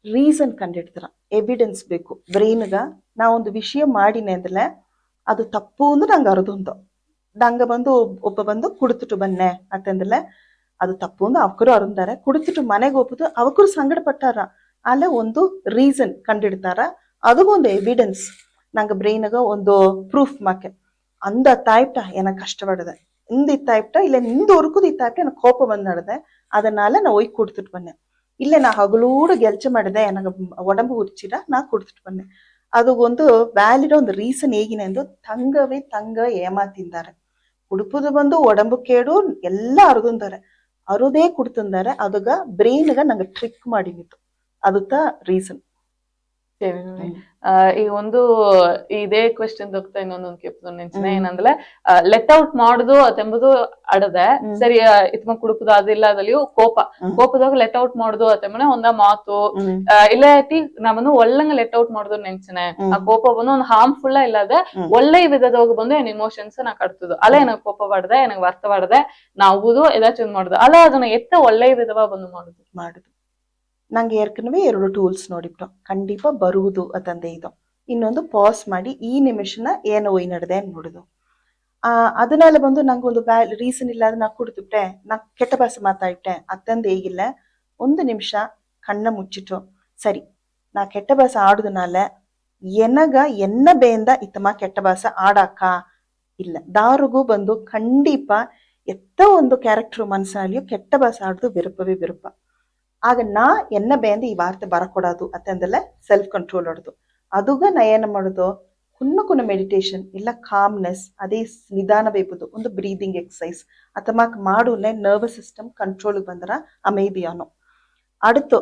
ರೀಸನ್ ಕಂಡಿಡ್ತಾರ ಎವಿಡೆನ್ಸ್ ಬೇಕು ಬ್ರೈನ್ಗ ನಾ ಒಂದು ವಿಷಯ ಮಾಡಿನೆ ಅಂದ್ರೆ ಅದು ತಪ್ಪು ಅಂದ್ರೆ ನಂಗೆ ಅರ್ಧುಂದು ನಂಗೆ ಬಂದು ಒಬ್ಬ ಬಂದು ಕುಡಿತುಟು ಬನ್ನೆ ಅಂತಂದ್ರೆ ಅದು ತಪ್ಪು ಅಂದ್ರೆ ಅವಕರು ಅರುಂದಾರೆ ಕುಡಿತುಟು ಮನೆಗೆ ಹೋಗ್ಬೋದು ಅವಕರು ಸಂಗಡ ಪಟ್ಟಾರ ಅಲ್ಲೇ ಒಂದು ರೀಸನ್ ಕಂಡಿಡ್ತಾರ ಅದಕ್ಕೊಂದು ಎವಿಡೆನ್ಸ್ ನಂಗೆ ಬ್ರೈನ್ಗ ಒಂದು ಪ್ರೂಫ್ ಮಾಕೆ அந்த தாய்ப்ட எனக்கு கஷ்டப்படுது இந்த இத்தாய்ப்ட இல்ல இந்த ஒருக்குது இத்தாய்ப்ட எனக்கு கோப்பம் வந்து நடந்தது அதனால நான் ஒய் கொடுத்துட்டு பண்ணேன் இல்ல நான் ಹಗಲೂಡು ಗೆಲ್ಚ ಮಾಡಿದೆ எனக்கு உடம்பு ಉರಿಚಿರ ನಾ ಕೊಡ್ತಿಟ್ಟು ಬನ್ನೆ ಅದು ಒಂದು ವ್ಯಾಲಿಡ್ ಒಂದು ರೀಸನ್ ಹೇಗಿನೆ ಎಂದು ತಂಗ ಏಮಾತಿದ್ದಾರೆ ಕುಡುಪುದು ಬಂದು ಉಡಂಬು ಕೇಡು ಎಲ್ಲ ಅರುದಂತಾರೆ ಅರುದೇ ಕುಡ್ತಂದಾರೆ ಅದುಗ ಬ್ರೈನ್ಗ ನಂಗೆ ಟ್ರಿಕ್ ಮಾಡಿನಿತ್ತು ಅದುತ್ತ ರೀಸನ್ ಸರಿ ಈಗ ಒಂದು ಇದೇ ಕ್ವೆಶ್ಚನ್ ಹೋಗ್ತಾ ಇನ್ನೊಂದೊಂದು ಕೇಳ್ಬೋದು ನೆನ್ಸಿನ ಏನಂದ್ರೆ ಲೆಟ್ ಔಟ್ ಮಾಡುದು ಅತೆಂಬುದು ಅಡದೆ ಸರಿ ಇತ್ಮ ಕುಡುಕುದು ಅದಿಲ್ಲ ಅದಲ್ಲಿಯೂ ಕೋಪದಾಗ ಲೆಟ್ ಔಟ್ ಮಾಡುದು ಅತೆಂಬನೆ ಒಂದ ಮಾತು ಇಲ್ಲ ನಾ ಬಂದು ಒಳ್ಳಂಗ ಲೆಟ್ ಔಟ್ ಮಾಡುದು ನೆನ್ಸಿನೆ ಆ ಕೋಪ ಬಂದು ಒಂದು ಹಾರ್ಮ್ಫುಲ್ ಇಲ್ಲದೆ ಒಳ್ಳೆ ವಿಧದಾಗ ಬಂದು ಏನ್ ಇಮೋಷನ್ಸ್ ನಾ ಕಟ್ತುದು ಅಲ್ಲ ಏನಗ್ ಕೋಪ ಪಡ್ದೆ ಏನಗ್ ವರ್ತ ಪಡ್ದೆ ನಾವುದು ಏದಾಚೊಂದು ಮಾಡುದು ಅಲ್ಲ ಅದನ್ನ ಎತ್ತ ಒಳ್ಳೆ ವಿಧವ ಬಂದು ಮಾಡುದು ನಂಗೆ ಏರ್ಕನವೇ 2 ಟೂಲ್ಸ್ ನೋಡಿಬಿಟ್ಟು ಖಂಡಿತ ಬರುವುದು ಅತಂದೆ ಇದು ಇನ್ನೊಂದು ಪಾಸ್ ಮಾಡಿ ಈ ನಿಮಿಷನ ಏನು ಒಯ್ ನಡೆದೆ ನೋಡುದು ಅದನ್ನೆಲ್ಲ ಬಂದು ನಂಗೆ ಒಂದು ರೀಸನ್ ಇಲ್ಲಾದ ನಾ ಕುಡಿದುಬಿಟ್ಟೆ ನಾ ಕೆಟ್ಟ ಭಾಷೆ ಮಾತಾಡ್ಬಿಟ್ಟೆ ಅತ್ತಂದು ಹೇಗಿಲ್ಲ 1 ನಿಮಿಷ ಕಣ್ಣ ಮುಚ್ಚಿಟ್ಟು ಸರಿ ನಾ ಕೆಟ್ಟ ಭಾಷೆ ಆಡುದನಾಲ ಎನ್ನ ಬೇಂದ ಇತ್ತಮ್ಮ ಕೆಟ್ಟ ಭಾಷೆ ಆಡಾಕ ಇಲ್ಲ ದಾರಿಗೂ ಬಂದು ಖಂಡಿತ ಎತ್ತ ಒಂದು ಕ್ಯಾರೆಕ್ಟರ್ ಮನಸ್ಸಲ್ಲಿಯೂ ಕೆಟ್ಟ ಭಾಷೆ ಆಡುದು ವಿರುಪವೇ ವಿರುಪ ಆಗ ನಾ ಎನ್ನ ಬೇಂದ ಈ ವಾರ್ತೆ ಬರಕೊಡೋದು ಅತ್ತಂದೆಲ್ಲ ಸೆಲ್ಫ್ ಕಂಟ್ರೋಲ್ ಆಡೋದು ಅದುಗ ನಾ ಏನ ಮಾಡೋದು ಕುನ್ನ ಮೆಡಿಟೇಷನ್ ಇಲ್ಲ ಕಾಮ್ನೆಸ್ ಅದೇ ನಿಧಾನ ಬೇಪುದು ಒಂದು ಬ್ರೀದಿಂಗ್ ಎಕ್ಸಸೈಸ್ ಅಥವಾ ಮಾಡುನೆ ನರ್ವಸ್ ಸಿಸ್ಟಮ್ ಕಂಟ್ರೋಲ್ ಬಂದರ ಅಮೇದಿಯಾನೋ அடுத்து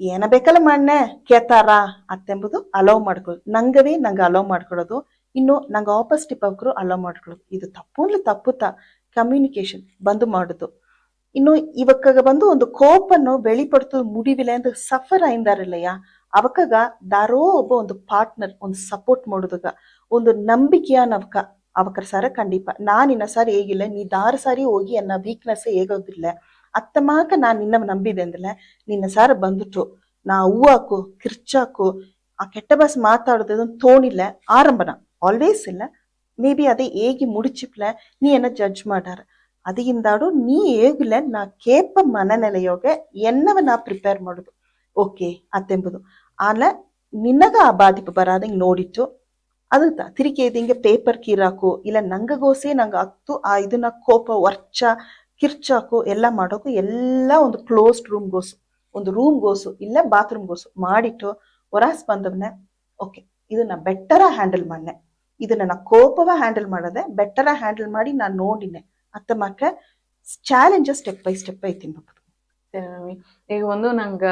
ಏನ ಬೇಕಲ್ಲ ಮಾಡನೆ ಕೇತಾರ ಅತ್ತೆಂಬುದು ಅಲೋ ಮಾಡ್ಕೊಳ್ಳೋದು ನಂಗೆ ಅಲೋ ಮಾಡ್ಕೊಳ್ಳೋದು ಇನ್ನು ನಂಗೆ ಆಪೋಸಿಟ್ ಅವಕರು ಅಲೋ ಮಾಡ್ಕೊಳ್ಳೋದು ಇದು ತಪ್ಪುತ್ತಾ ಕಮ್ಯುನಿಕೇಶನ್ ಬಂದು ಮಾಡೋದು ಇನ್ನು ಇವಕ್ಕಾಗ ಬಂದು ಒಂದು ಕೋಪನ್ನು வெளிப்படுத்த முடிவில ಅಂತ ಸಫರ್ ಆಯಿಂದಾರಲ್ಲಯ್ಯ ಅವಕಾಗ ದಾರೋ ಒಬ್ಬ ಒಂದು ಪಾರ್ಟ್ನರ್ ಒಂದು ಸಪೋರ್ಟ್ ಮಾಡೋದಾಗ ಒಂದು ನಂಬಿಕೆಯ ಅವಕರ ಸಾರ ಖಂಡಿತ ನಾನಿನ್ನ ಸಾರಿ ಹೇಗಿಲ್ಲ ನೀ ದಾರ ಸಾರಿ ಹೋಗಿ ಅನ್ನ ವೀಕ್ನೆಸ್ ಹೇಗೋದಿಲ್ಲ ಅತ್ತಮಾಕ ನಾನ್ ನಿನ್ನ ನಂಬಿದೆ ಅಂದಲ್ಲ ನಿನ್ನ ಸಾರ ಬಂದುಟ್ಟು ನಾ ಹೂವಾಕು ಕಿರ್ಚಾಕು ಆ ಕೆಟ್ಟ ಭಾಷೆ ಮಾತಾಡೋದು ತೋಣಿಲ್ಲ ಆರಂಭನ ಆಲ್ವೇಸ್ ಇಲ್ಲ ಮೇ ಬಿ ಅದೇ ಹೇಗೆ ಮುಡಿಚಿಪ್ಲ ನೀ ಏನ ಜಡ್ಜ್ ಮಾಡಾರ ಅದಿಂದಾಡು ನೀ ಹೇಗಿಲ್ಲ ನಾ ಕೇಪ ಮನನೆಲೆಯೋಗೆ ಎನ್ನವ ನಾ ಪ್ರಿಪೇರ್ ಮಾಡುದು ಓಕೆ ಅತ್ತೆಂಬುದು ಆಲ ನಿನ್ನಗ ಆ ಬಾಧಿಪು ಬರಾದಂಗೆ ನೋಡಿಟ್ಟು ಅದಕ್ಕ ತಿರುಗಿ ಇದಿಂಗೆ ಪೇಪರ್ ಕೀರಾಕು ಇಲ್ಲ ನಂಗಗೋಸಿ ನಂಗೆ ಹತ್ತು ಆ ಇದನ್ನ ಕೋಪ ವರ್ಚ ಕಿರ್ಚಾಕು ಎಲ್ಲ ಮಾಡೋಕು ಎಲ್ಲ ಒಂದು ಕ್ಲೋಸ್ಡ್ ರೂಮ್ಗೋಸು ಇಲ್ಲ ಬಾತ್ರೂಮ್ಗೋಸು ಮಾಡಿಟ್ಟು ಹೊರಾಸ್ ಬಂದವನ್ನೇ ಓಕೆ ಇದನ್ನ ಬೆಟ್ಟರ ಹ್ಯಾಂಡಲ್ ಮಾಡನೆ ಇದನ್ನ ನಾ ಕೋಪವ ಹ್ಯಾಂಡಲ್ ಮಾಡದೆ ಬೆಟ್ಟರ ಹ್ಯಾಂಡಲ್ ಮಾಡಿ ನಾನು ನೋಡಿನೆ ಅತ್ತಮಕ್ಕ ಚಾಲೆಂಜಸ್ ಸ್ಟೆಪ್ ಬೈ ಸ್ಟೆಪ್ ಐತಿ ಈಗ ಒಂದು ನಂಗ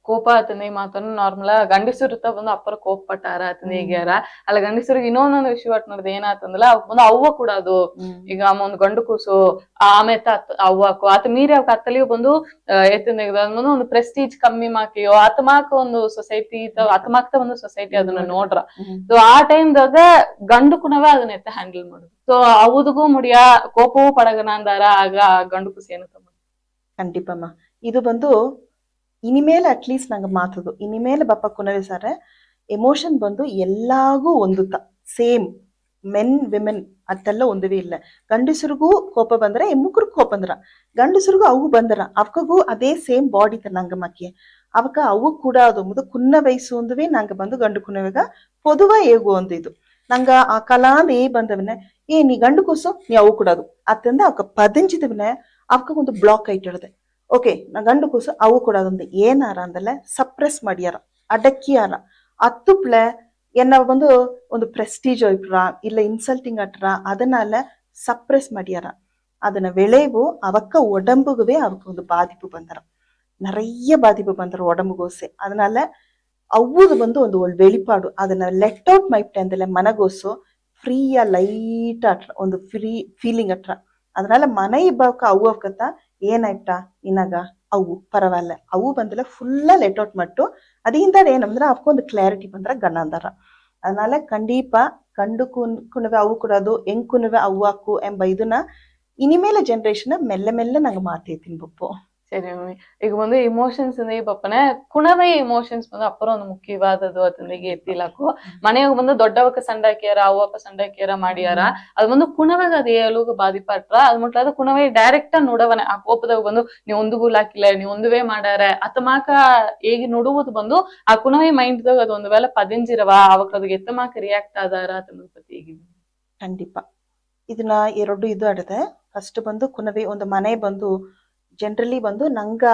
ಕೋಪ ಆತಂದ ಈ ಮಾತನ್ನು ನಾರ್ಮಲ್ ಗಂಡಸರುತ್ತ ಬಂದು ಅಪ್ಪರ ಕೋಪ ಪಟ್ಟಾರ ಆತಂದ ಈಗ್ಯಾರ ಅಲ್ಲ ಗಂಡಸರಿಗೆ ಇನ್ನೊಂದೊಂದು ವಿಷಯ ಒಟ್ಟು ನೋಡಿದ ಏನಾತಂದಲ್ಲ ಒಂದು ಅವ್ವ ಕೂಡದು ಈಗ ಒಂದು ಗಂಡು ಕೂಸು ಆಮೇತ ಅವ್ವಕು ಆತ ಮೀರಿ ಅವಕ್ಕೆ ಅತ್ತಲಿಯೂ ಬಂದು ಎತ್ತಂದ ಒಂದು ಪ್ರೆಸ್ಟೀಜ್ ಕಮ್ಮಿ ಮಾಕಿಯೋ ಆತಮಾಕ ಒಂದು ಸೊಸೈಟಿ ಆತಮಾಕ್ತ ಒಂದು ಸೊಸೈಟಿ ಅದನ್ನ ನೋಡ್ರ ಸೊ ಆ ಟೈಮ್ದಾಗ ಗಂಡು ಕುಣವೇ ಅದನ್ನ ಎತ್ತ ಹ್ಯಾಂಡಲ್ ಮಾಡುದು ಸೊ ಅವದಿಗೂ ಮುಡಿಯ ಕೋಪವೂ ಪಡಗನ ಅಂದಾರ ಆಗ ಗಂಡು ಕೂಸು ಏನಂತ ಖಂಡಿಪಮ್ಮ ಇದು ಬಂದು ಇನಿಮೇಲೆ ಅಟ್ಲೀಸ್ಟ್ ನಂಗೆ ಮಾತದು ಇನಿಮೇಲೆ ಬಪ್ಪ ಕುನರಿ ಸಾರೆ ಎಮೋಷನ್ ಬಂದು ಎಲ್ಲಾಗೂ ಒಂದುತ್ತ ಸೇಮ್ ಮೆನ್ ವಿಮೆನ್ ಅದೆಲ್ಲ ಒಂದುವೇ ಇಲ್ಲ ಗಂಡಸರಿಗೂ ಕೋಪ ಬಂದ್ರ ಹೆಮ್ಮಕ್ರಿಗೂ ಕೋಪ ಬಂದ್ರ ಗಂಡಸರಿಗೂ ಅವು ಬಂದರ ಅವಕಗೂ ಅದೇ ಸೇಮ್ ಬಾಡಿ ನಂಗೆ ಮಕ್ಕಿ ಅವಕ ಅವು ಕೂಡ ಅದು ಮುದು ಕುನ್ನ ವಯಸ್ಸು ಒಂದುವೇ ನಂಗೆ ಬಂದು ಗಂಡು ಕುನ್ನವಾಗ ಪೊದುವ ಹೇಗು ಒಂದು ಇದು ನಂಗ ಆ ಕಲಾಂದ ಬಂದವನೆ ನೀ ಗಂಡು ಕೂಸು ನೀ ಅವು ಕೂಡದು ಅತ್ತಂದ ಅವಕ ಪದಿಂಚಿದವನೆ ಅವಕ ಒಂದು ಬ್ಲಾಕ್ ಐಟಿಡದೆ ಓಕೆ ನಾ ಗಂಡು ಕೂಸು ಅವು ಕೂಡದೊಂದು ಏನಾರ ಅಂದಲ್ಲ ಸಪ್ರೆಸ್ ಮಾಡಿಯಾರ ಅಡಕ್ಕಿಯಾರ ಅತ್ತುಪ್ಲ ಎನ್ನ ಬಂದು ಒಂದು ಪ್ರೆಸ್ಟೀಜ್ ಇಟ್ರ ಇಲ್ಲ ಇನ್ಸಲ್ಟಿಂಗ್ ಅಟ್ರ ಅದನ್ನೆಲ್ಲ ಸಪ್ರೆಸ್ ಮಾಡಿಯಾರ ಅದನ್ನ ವಿளைவு ಅವಕ್ಕ ಉಡಂಬುಗುವೆ ಅವಕ್ಕ ಒಂದು ಬಾಧಿಪು ಬಂದರ நிறைய பாதிப்பு வந்துடும் உடம்புகோசு. அதனால அவ்வுது வந்து ஒரு வெளிப்பாடு ಅದನ್ನ ಲೆಟ್ ಔಟ್ ಮೈಪ್ಟೆ ಮನಗೋಸು ಫ್ರೀಯ ಲೈಟ್ ಅಟ್ರ ಒಂದು ಫ್ರೀ ಫೀಲಿಂಗ್ ಅಟ್ರ. அதனால ಮನ ಇಬ್ಬಾಕ ಅವು ಅವಕತ್ತ ಏನಾಯ್ತಾ ಇನ್ನಾಗ ಅವು ಪರವಾಗಿಲ್ಲ ಅವು ಬಂದಲ್ಲ ಫುಲ್ಲಾ ಲೆಟ್ ಔಟ್ ಮಟ್ಟು ಅದಿಂದ ಏನಂದ್ರೆ ಅವಕ್ಕೊಂದು ಕ್ಲಾರಿಟಿ ಬಂದ್ರ ಗಣ ಅಂದಾರ. அதனால கண்டிப்பா கண்டு குணுவே அவு கூடாது எங் குணுவே அவ்வாக்கு ಎಂಬ ಇದನ್ನ இனிமேல ஜெனரேஷனை மெல்ல மெல்ல நாங்க மாத்தி போப்போம். சரி மம்மி. ಈಗ ಒಂದು ಇಮೋಷನ್ಸ್ ಇಂದ ಈ ಪಪ್ಪನೆ ಕುಣವೇ ಇಮೋಷನ್ಸ್ ಬಂದು ಅಪ್ಪರ ಒಂದು ಮುಖ್ಯವಾದದ್ದು ಅತಂದಿಗೆ ಎತ್ತಿಲಾಕು ಮನೆಯಾಗ ಬಂದು ದೊಡ್ಡವಕ್ಕ ಸಂಡಾಕಿಯಾರ ಅವ್ವಪ್ಪ ಸಂಡಾಕಿಯಾರ ಮಾಡಿಯಾರ ಅದು ಬಂದು ಕುಣವಾಗ ಅದು ಏಳುಗ ಬಾಧಿಪಟ್ರ ಅದು ಮುಟ್ಲ ಅದು ಕುಣವೇ ಡೈರೆಕ್ಟ್ ನೋಡವನೆ ಆ ಕೋಪದಾಗ ಬಂದು ನೀವ್ ಒಂದುಗೂ ಹಾಕಿಲ್ಲ ನೀವ್ ಒಂದುವೇ ಮಾಡಾರ ಅತಮಾಕ ಹೇಗೆ ನೋಡುವುದು ಬಂದು ಆ ಕುಣವೇ ಮೈಂಡ್ ದಾಗ ಅದು ಒಂದು ವೇಳೆ ಪದಿಂಜಿರವ ಅವಕ್ ಅದಕ್ಕೆ ಎತ್ತಮಾಕ ರಿಯಾಕ್ಟ್ ಆದಾರ ಅತನ ಪತಿ ಹೇಗಿದೆ ಖಂಡಿತ ಇದನ್ನ ಎರಡು ಇದು ಆಡದೆ. ಫಸ್ಟ್ ಬಂದು ಕುಣವೆ ಒಂದು ಮನೆ ಬಂದು ಜನರಲಿ ಬಂದು ನಂಗ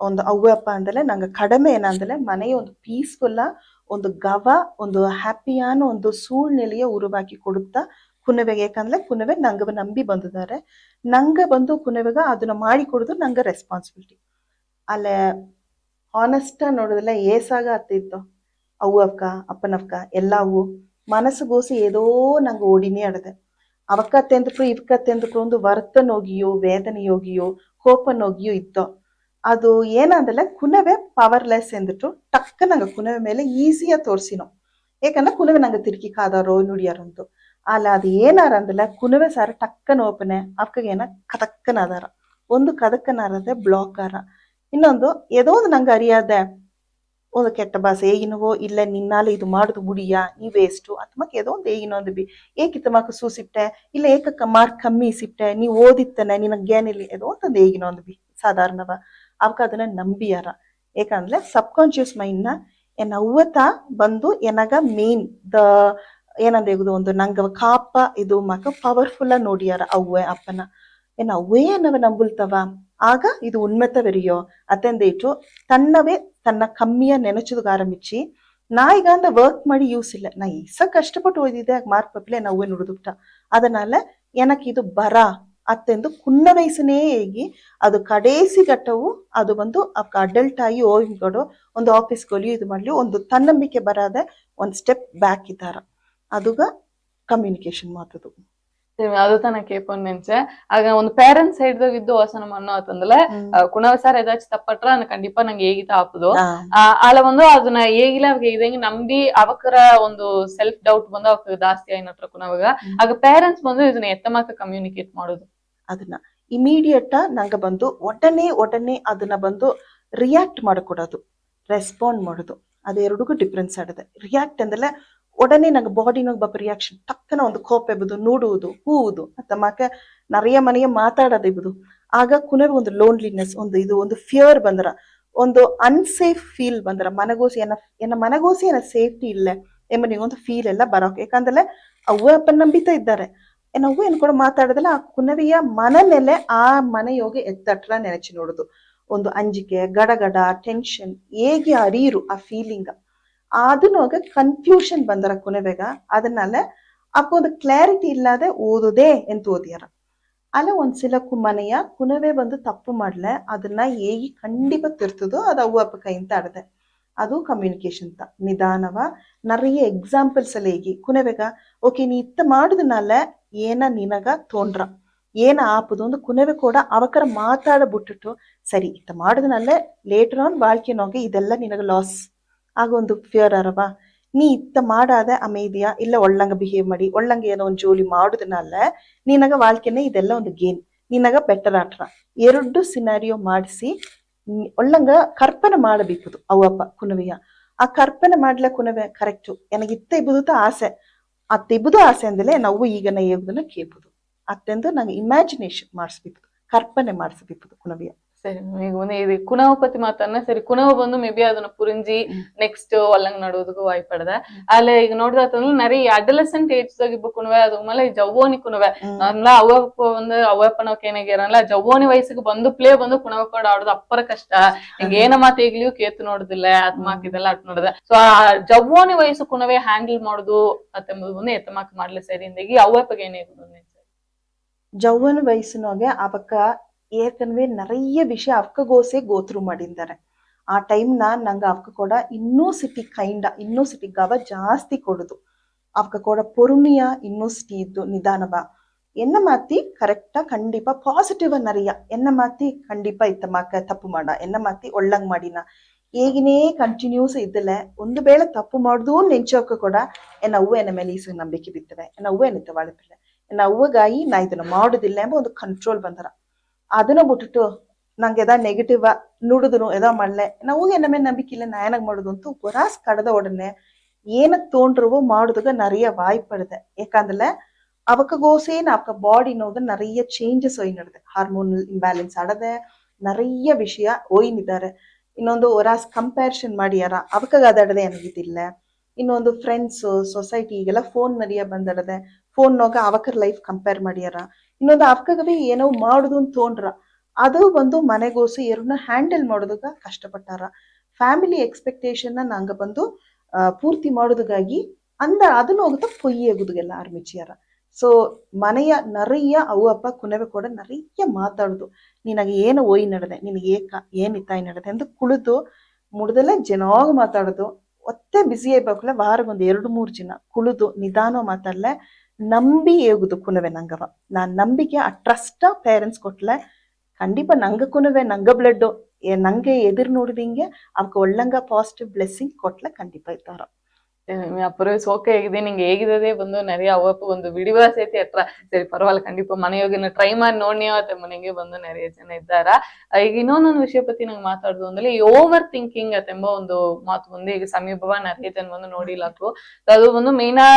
ಒಂದು ಅವ್ವಪ್ಪ ಅಂದಲೆ ನಂಗೆ ಕಡಿಮೆ ಏನಂದ್ರೆ ಮನೆಯ ಒಂದು ಪೀಸ್ಫುಲ್ಲ ಒಂದು ಗವ ಒಂದು ಹ್ಯಾಪಿಯಾನ ಒಂದು ಸೂಳ್ನೆಲೆಯ ಉರುವಾಕಿ ಕೊಡುತ್ತಾ ಕುಣವೆಗೆ. ಯಾಕಂದ್ರೆ ಕುಣವೆ ನಂಗೆ ನಂಬಿ ಬಂದಿದ್ದಾರೆ, ನಂಗೆ ಬಂದು ಕುಣವೆಗ ಅದನ್ನ ಮಾಡಿ ಕೊಡುದು ನಂಗೆ ರೆಸ್ಪಾನ್ಸಿಬಿಲಿಟಿ. ಅಲ್ಲೇ ಹಾನೆಸ್ಟ್ ನೋಡಿದ್ರೆ ಏಸಾಗ ಹತ್ತಿತ್ತು ಅವ್ವಕ್ಕ ಅಪ್ಪನಕ್ಕ ಎಲ್ಲವೂ ಮನಸ್ಸುಗೋಸಿ ಏದೋ ನಂಗೆ ಓಡಿನೇ ಆಡದೆ. ಅವಕ್ಕತ್ತೆಂದಕ್ಕೂ ಇವಕ್ಕತ್ತೆಂದಕ್ಕೂ ಒಂದು ವರ್ತನೋಗಿಯೋ ವೇದನೆಯೋಗಿಯೋ ಕೋಪನೋಗಿಯೋ ಇತ್ತೋ ಅದು ಏನಂದ್ರೆ ಕುಣವೆ ಪವರ್ಲೆಸ್ ಎಂದಿಟ್ಟು ಟಕ್ಕ ನಂಗೆ ಕುಣವೆ ಮೇಲೆ ಈಸಿಯಾ ತೋರ್ಸಿನೋ. ಯಾಕಂದ್ರೆ ಕುಣವೆ ನಂಗೆ ತಿರುಗಿ ಕಾದಾರೋ ನುಡಿಯಾರಂತು ಅಲ್ಲ ಅದು ಏನಾರ ಅಂದಲ್ಲ ಕುಣವೆ ಸಾರ ಟಕ್ಕನ ಓಪನೆ ಅವಕ್ಕ ಏನ ಕದಕ್ಕನಾದಾರ ಒಂದು ಕದಕ್ಕನಾರದೆ ಬ್ಲಾಕ್ ಆರ. ಇನ್ನೊಂದು ಏದೋ ಒಂದು ನಂಗೆ ಅರಿಯಾದೆ ಒಂದು ಕೆಟ್ಟ ಭಾಷೆ ಹೇಗಿನವೋ ಇಲ್ಲ ನಿನ್ನಾಲೆ ಇದು ಮಾಡುದು ಬುಡಿಯಾ ಈ ವೇಸ್ಟು ಅತ್ಮಕ್ ಏದೋ ಒಂದು ಹೇಗಿನೊಂದು ಬಿ ಏಕಿತ್ತಮಕ ಸೂಸಿಪ್ಟೆ ಇಲ್ಲ ಏಕಕ್ಕ ಮಾರ್ಕ್ ಕಮ್ಮಿ ಸಿಪ್ಟೆ ನೀವು ಓದಿತ್ತನೆ ನಿನಗೆ ಜ್ಞಾನಿಲ್ಲ ಏದೋ ಒಂದು ಹೇಗಿನೊಂದು ಬಿ ಸಾಧಾರಣವ ಅವಕ್ಕ ಅದನ್ನ ನಂಬಿಯಾರ. ಏಕಂದ್ರೆ ಸಬ್ ಕಾನ್ಶಿಯಸ್ ಮೈಂಡ್ ನ ಎನ್ನ ಅವ್ವತ ಬಂದು ಎನಗ ಮೇನ್ ದ ಏನಂದೇಗುದು ಒಂದು ನಂಗ ಕಾಪ ಇದು ಮಕ ಪವರ್ಫುಲ್ಲ ನೋಡಿಯಾರ ಅವ್ವೆ ಅಪ್ಪನ ಏನ ಅವ್ವೇ ಅನ್ನವ ನಂಬುಲ್ತವ ಆಗ ಇದು ಉನ್ಮತವೆರಿಯೋ ಅತ್ತೆಂದೇಟು ತನ್ನವೇ ತನ್ನ ಕಮ್ಮಿಯ ನೆನಚುದು ಆರಂಭಿಸಿ ನಾ ಈಗ ಅಂದ ವರ್ಕ್ ಮಾಡಿ ಯೂಸ್ ಇಲ್ಲ ನಾ ಈಸ ಕಷ್ಟಪಟ್ಟು ಓದಿದ್ದೆ ಮಾರ್ಕ್ ಪಪ್ಲೆ ನಾವೇ ನುಡಿದುಬಿಟ್ಟ ಅದನಾல எனக்கு ಇದು ಬರ ಅತ್ತೆಂದು ಕುನ್ನ ವಯಸ್ಸನೇ ಹೇಗಿ ಅದು ಕಡೇಸಿ ಘಟ್ಟವು ಅದು ಬಂದು ಅಡಲ್ಟ್ ಆಗಿ ಹೋಗಿಕೊಡು ಒಂದು ಆಫೀಸ್ಗೆ ಇದು ಮಾಡ್ಲಿ ಒಂದು ತನ್ನಂಬಿಕೆ ಬರಾದೆ ಒಂದು ಸ್ಟೆಪ್ ಬ್ಯಾಕ್ ಇದ್ದಾರ ಅದುಗ ಕಮ್ಯುನಿಕೇಶನ್ ಮಾತದು. அது தான் நான் கேட்பேன்னு நினைச்சேன். ஆக ಒಂದು பேரண்ட்ஸ் சைடு தான் வித்து வாசனம் பண்ணோம் அத்தந்தல குணவ சார் ஏதாச்சும் தப்பಟ್ರ ನಾನು ಖಂಡಿತ ನಂಗೆ ಹೇಗಿತ ಆಪದು ಅಲ್ಲ ಒಂದು ಅದನ್ನ ಹೇಗಿಲ್ಲ ಅವಾಗ ಇದಂಗೆ ನಂಬಿ ಅವಕರ ಒಂದು ಸೆಲ್ಫ್ ಡೌಟ್ ಬಂದು ಅವಕ್ಕೆ ಜಾಸ್ತಿ ಆಯ್ನತ್ರ ಕುಣವಾಗ ಆಗ ಪೇರೆಂಟ್ಸ್ ಬಂದು ಇದನ್ನ ಎತ್ತಮಾಕ ಕಮ್ಯುನಿಕೇಟ್ ಮಾಡೋದು ಅದನ್ನ ಇಮಿಡಿಯೇಟ್ ನಂಗೆ ಬಂದು ಒಡನೆ ಅದನ್ನ ಬಂದು ರಿಯಾಕ್ಟ್ ಮಾಡಿಕೊಡೋದು ರೆಸ್ಪಾಂಡ್ ಮಾಡೋದು ಅದು ಎರಡಿಗೂ ಡಿಫ್ರೆನ್ಸ್ ಆಡದೆ. ರಿಯಾಕ್ಟ್ ಅಂದ್ರೆ உடனே நாங்க பாடினாಗ ಬಪ್ಪ ರಿಯಾಕ್ಷನ್ ಟಕ್ಕನ ಒಂದು ಕೋಪ ಇಬ್ಬದು ನೋಡುವುದು ಹೂವುದು ಅತ್ತಮಾಕ நிறைய ಮನೆಯ ಮಾತಾಡೋದು ಇಬ್ಬದು ಆಗ ಕುನರ್ ಒಂದು ಲೋನ್ಲಿನೆಸ್ ಒಂದು ಇದು ಒಂದು ಫಿಯರ್ ಬಂದ್ರ ಒಂದು ಅನ್ಸೇಫ್ ಫೀಲ್ ಬಂದ್ರ ಮನಗೋಸಿ ಏನ ಮನಗೋಸಿ ಏನ ಸೇಫ್ಟಿ ಇಲ್ಲ ಎಂಬ ನೀವೊಂದು ಫೀಲ್ ಎಲ್ಲ ಬರೋಕೆ. ಯಾಕಂದ್ರೆ ಅವ್ವ ಅಪ್ಪನ ನಂಬಿತಾ ಇದ್ದಾರೆ ನಾವು ಏನು ಕೂಡ ಮಾತಾಡೋದಲ್ಲ ಆ ಕುನವಿಯ ಮನ ಮೇಲೆ ಆ ಮನೆಯೋಗಿ ಎತ್ತಟ್ರ ನೆನಚಿ ನೋಡುದು ಒಂದು ಅಂಜಿಕೆ ಗಡಗಡ ಟೆನ್ಷನ್ ಹೇಗೆ ಅರಿಯರು ಆ ಫೀಲಿಂಗ್ ಅದನ್ನೋಗ ಕನ್ಫ್ಯೂಷನ್ ಬಂದರ ಕುನವೆಗ ಅದನ್ನಾல அப்போ ಒಂದು ಕ್ಲಾರಿಟಿ ಇಲ್ಲದೆ ಓದುದೇ ಎಂತ ಓದಿಯಾರ ಅಲ್ಲ ಒಂದ್ಸಲ ಮನೆಯ ಕುನವೆ ಬಂದು ತಪ್ಪು ಮಾಡ್ಲೆ ಅದನ್ನ ಹೇಗೆ ಖಂಡಿತ ತಿರ್ತದೋ ಅದು ಅವು ಅಪ್ಪ ಕೈಯಿಂದ ಆಡದೆ ಅದು ಕಮ್ಯುನಿಕೇಶನ್ ತ ನಿಧಾನವ நிறைய ಎಕ್ಸಾಂಪಲ್ಸ್ ಅಲ್ಲಿ ಹೇಗೆ ಕುನವೆಗ ಓಕೆ ನೀ ಇತ್ತ ಮಾಡುದನಾல ಏನ ನಿನಗ ತೋಂಡ್ರ ಏನ ಆಪದು ಒಂದು ಕುನವೆ ಕೂಡ ಅವಕರ ಮಾತಾಡಬಿಟ್ಟು ಸರಿ ಇತ್ತ ಮಾಡುದನಾல ಲೇಟರ್ ಆನ್ வாழ்க்கைನೋಗೆ ಇದೆಲ್ಲ ನಿನಗ ಲಾಸ್ ಆಗ ಒಂದು ಫಿಯರ್ ಅರವಾ ನೀ ಇತ್ತ ಮಾಡಾದ ಅಮೇದಿಯಾ ಇಲ್ಲ ಒಳ್ಳಂಗ ಬಿಹೇವ್ ಮಾಡಿ ಒಳ್ಳಂಗ ಏನೋ ಒಂದು ಜೋಲಿ ಮಾಡುದನಾல ನಿನಗ வாழ்க்கைನೆ ಇದೆಲ್ಲ ಒಂದು ಗೇನ್ ನಿನಗ ಬೆಟರ್ ಆಟ್ರ ಎರಡು ಸಿನಾರಿಯೋ ಮಾಡಿಸಿ ಒಳ್ಳಂಗ ಕರ್ಪನೆ ಮಾಡಬೇಕು ಅವಪ್ಪ ಕುನವೆಯ ಆ ಕರ್ಪನೆ ಮಾಡ್ಲ ಕುನವೆ ಕರೆಕ್ಟು ನನಗೆ ಇತ್ತ ಇಬ್ಬುದು ಆಸೆ ಅತ್ತ ಇಬ್ಬುದು ಆಸೆ ಅಂದಲೇ ನಾವು ಈಗ ನಾ ಹೇಗುದನ್ನ ಕೇಳ್ಬೋದು ಅತ್ತೆಂದು ನಂಗೆ ಇಮ್ಯಾಜಿನೇಷನ್ ಮಾಡಿಸ್ಬೇಕು ಕರ್ಪನೆ ಮಾಡಿಸ್ಬೇಕು ಕುನವೆಯ. ಸರಿ ಈಗ ಒಂದು ಇದು ಕುಣವ ಪತಿ ಮಾತನ್ನ ಸರಿ ಕುಣವ ಬಂದು ಮೇ ಬಿ ಅದನ್ನ ಪುರಿಂಜಿ ನೆಕ್ಸ್ಟ್ ಒಲ್ಲಂಗ್ ನಡುವುದಕ್ಕೂ ವಾಯ್ಪಡದ ಅಲ್ಲ ಈಗ ನೋಡಿದ್ರೆ நிறைய ಅಡಲಸೆಂಟ್ ಏಜ್ ದಾಗ ಕುಣವೆ ಅದು ಮೇಲೆ ಜವ್ವೋನಿ ಕುಣವೆ ಅಂದ್ಲ ಅವಪ್ಪ ಒಂದು ಅವಪ್ಪನವಕ್ಕೆ ಏನಾಗ್ಯಾರಲ್ಲ ಜವ್ವೋನಿ ವಯಸ್ಸಿಗೆ ಬಂದು ಪ್ಲೇ ಬಂದು ಕುಣವ ಕೂಡ ಆಡೋದು ಅಪ್ಪರ ಕಷ್ಟ ಹಿಂಗ ಏನ ಮಾತು ಈಗ್ಲಿಯೂ ಕೇತು ನೋಡುದಿಲ್ಲ ಅತ್ಮಾಕ್ ಇದೆಲ್ಲ ಅಟ್ ನೋಡದ ಸೊ ಆ ಜವ್ವೋನಿ ವಯಸ್ಸು ಕುಣವೆ ಹ್ಯಾಂಡಲ್ ಮಾಡುದು ಅತ್ತೆಂಬುದು ಬಂದು ಎತ್ತಮಾಕ್ ಮಾಡ್ಲಿ ಸರಿ ಇಂದಾಗಿ ಅವಪ್ಪಗೆ ಏನಾಗುದು ಜವ್ವನ ವಯಸ್ಸಿನೋಗೆ ಅವಕ್ಕ ஏற்கனவே நிறைய விஷயம் அவக்ககோசே கோத்ரூ ಮಾಡಿದ್ದಾರೆ. ಆ ಟೈಮ್ನ ನಂಗೆ ಅವಕ್ಕೆ ಕೂಡ ಇನ್ನೂಸಿಟಿ ಇನ್ನೂಸಿಟಿ ಗವ ಜಾಸ್ತಿ ಕೊಡುದು. ಅವಕ್ಕೆ ಕೂಡ பொறுமைய இன்னூசிಟಿ ಇದ್ದು ನಿಧಾನವ என்ன மாத்தி கரெக்டா கண்டிப்பா பாசிட்டிவா நிறைய என்ன மாத்தி கண்டிப்பா இத்தமாக்க ತಪ್ಪು ಮಾಡ என்ன மாத்தி ಒಳ್ಳಂಗ್ ಮಾಡಿನ ಹೇಗಿನೇ ಕಂಟಿನ್ಯೂಸ್ ಇದ್ದಲೆ ಒಂದು ವೇಳೆ ತಪ್ಪು ಮಾಡುದು ನೆಂಚೋಕೆ ಕೂಡ ಎನ್ನ ಅವ್ವ ಎನ್ನ ಮೇಲೆ ಈಸ ನಂಬಿಕೆ ಬಿತ್ತವೆ ಎನ್ನ ಅವ್ವ ಎನ್ನಿತ್ತ ವಾಳಿಪಿಲ್ಲ ಎನ್ನ ಅವ್ವಗಾಯಿ ನಾ ಇದನ್ನ ಮಾಡುದಿಲ್ಲ ಎಂಬ ಒಂದು ಕಂಟ್ರೋಲ್ ಬಂದರ ಅದನ್ನ ಬಿಟ್ಟಿಟ್ಟು ನಂಗೆ ಎದಾ ನೆಗೆಟಿವ್ ನುಡಿದ್ರು ಎದಾ ಮಾಡ್ಲೆ ನಾವು ಎನ್ನ ಮೇಲೆ ನಂಬಿಕೆ ಇಲ್ಲ ನಾ ಏನಾಗ ಮಾಡುದು ಅಂತ ಹೊರಾಸ್ ಕಡದ ಉடನೆ ಏನಕ್ ತೋಂಡ್ರವೋ ಮಾಡುದಾಗ நிறைய வாய்ப்படுது. ಯಾಕಂದ್ರೆ ಅವಕಗೋಸೇನ ಅವಕ ಬಾಡಿ ನೋಗ நிறைய ಚೇಂಜಸ್ ಒಯ್ನಡ್ದೆ ಹಾರ್ಮೋನಲ್ ಇಂಬ್ಯಾಲೆನ್ಸ್ ಆಡದೆ நிறைய ವಿಷಯ ಒಯ್ನಿದ್ದಾರೆ. ಇನ್ನೊಂದು ಹೊರಾಸ್ ಕಂಪ್ಯಾರಿಸನ್ ಮಾಡಿಯಾರ ಅವಕಾಗ ಅದಾಡದೆ ಏನಾಗಿದ್ದಿಲ್ಲ. ಇನ್ನೊಂದು ಫ್ರೆಂಡ್ಸ್ ಸೊಸೈಟಿ ಈಗೆಲ್ಲ ಫೋನ್ ನರಿಯ ಬಂದಡದೆ ಫೋನ್ ನೋಗ ಅವಕರ್ ಲೈಫ್ ಕಂಪೇರ್ ಮಾಡ್ಯಾರ. ಇನ್ನೊಂದು ಅವಕಾಗವೇ ಏನೋ ಮಾಡುದು ಅಂತ ತೋಂಡ್ರ ಅದು ಬಂದು ಮನೆಗೋಸು ಎರಡನ್ನ ಹ್ಯಾಂಡಲ್ ಮಾಡೋದಕ್ಕ ಕಷ್ಟಪಟ್ಟಾರ. ಫ್ಯಾಮಿಲಿ ಎಕ್ಸ್ಪೆಕ್ಟೇಷನ್ ನಂಗ ಬಂದು ಪೂರ್ತಿ ಮಾಡೋದಕ್ಕಾಗಿ ಅದನ್ನ ಹೋಗುತ್ತಾ ಪೊಯ್ಯಗುದಿಗೆಲ್ಲ ಆರ್ಮಿಚಿಯಾರ. ಸೊ ಮನೆಯ நிறைய ಅವು ಅಪ್ಪ ಕುನವೆ ಕೂಡ நிறைய ಮಾತಾಡುದು ನಿನಗೆ ಏನು ಒಯ್ ನಡೆದೆ ನಿನಗೆ ಏನಿತ್ತಾಯಿ ನಡೆದೆ ಅಂತ ಕುಳಿತು ಮುಡ್ದಲ್ಲೇ ಜನಾಗ ಮಾತಾಡುದು ಒತ್ತೆ ಬಿಸಿ ಆಗ್ಬೇಕಲ್ಲ ವಾರಗೊಂದು 2-3 ಜನ ಕುಳಿದು ನಿಧಾನ ಮಾತಾಡ್ಲೆ ನಂಬಿ ಹೇಗುದು ಕುನವೆ ನಂಗವ ನಾನ್ ನಂಬಿಕೆ ಆ ಟ್ರಸ್ಟ್ ಪೇರೆಂಟ್ಸ್ ಕೊಟ್ಲೆ கண்டிப்பா ನಂಗ ಕುನವೆ ನಂಗ ಬ್ಲಡ್ ನಂಗೆ ಎದುರು ನೋಡಿದಿಂಗೆ ಅವಕ್ಕೆ ಒಳ್ಳಂಗ ಪಾಸಿಟಿವ್ ಬ್ಲೆಸ್ಸಿಂಗ್ ಕೊಟ್ಲೆ ಖಂಡಿತ ಇದ್ದಾರ. அப்புறம் ஓகே ஆகுது நீங்க ஏகுததே வந்து நிறைய அவப்பு வந்து விடிவா சேர்த்து எಟ್ರ ಸರಿ ಪರವಾಗಿಲ್ಲ ಖಂಡಿತ ಮನೆಯೋಗಿನ ಟ್ರೈ ಮಾಡಿ ನೋಡ್ನಿ ಅವತ್ತೆ ಮನೆಗೆ ಬಂದು நிறைய ಜನ ಇದ್ದಾರ. ಈಗ ಇನ್ನೊಂದೊಂದು ವಿಷಯ ಪತಿ ನಂಗೆ ಮಾತಾಡುದು ಅಂದ್ರೆ ಈ ಓವರ್ ಥಿಂಕಿಂಗ್ ಅತ್ತೆಂಬ ಒಂದು ಮಾತು ಬಂದು ಈಗ ಸಮೀಪವ நிறைய ಜನ ಬಂದು ನೋಡಿಲಾಕು ಅದು ಒಂದು ಮೇನಾ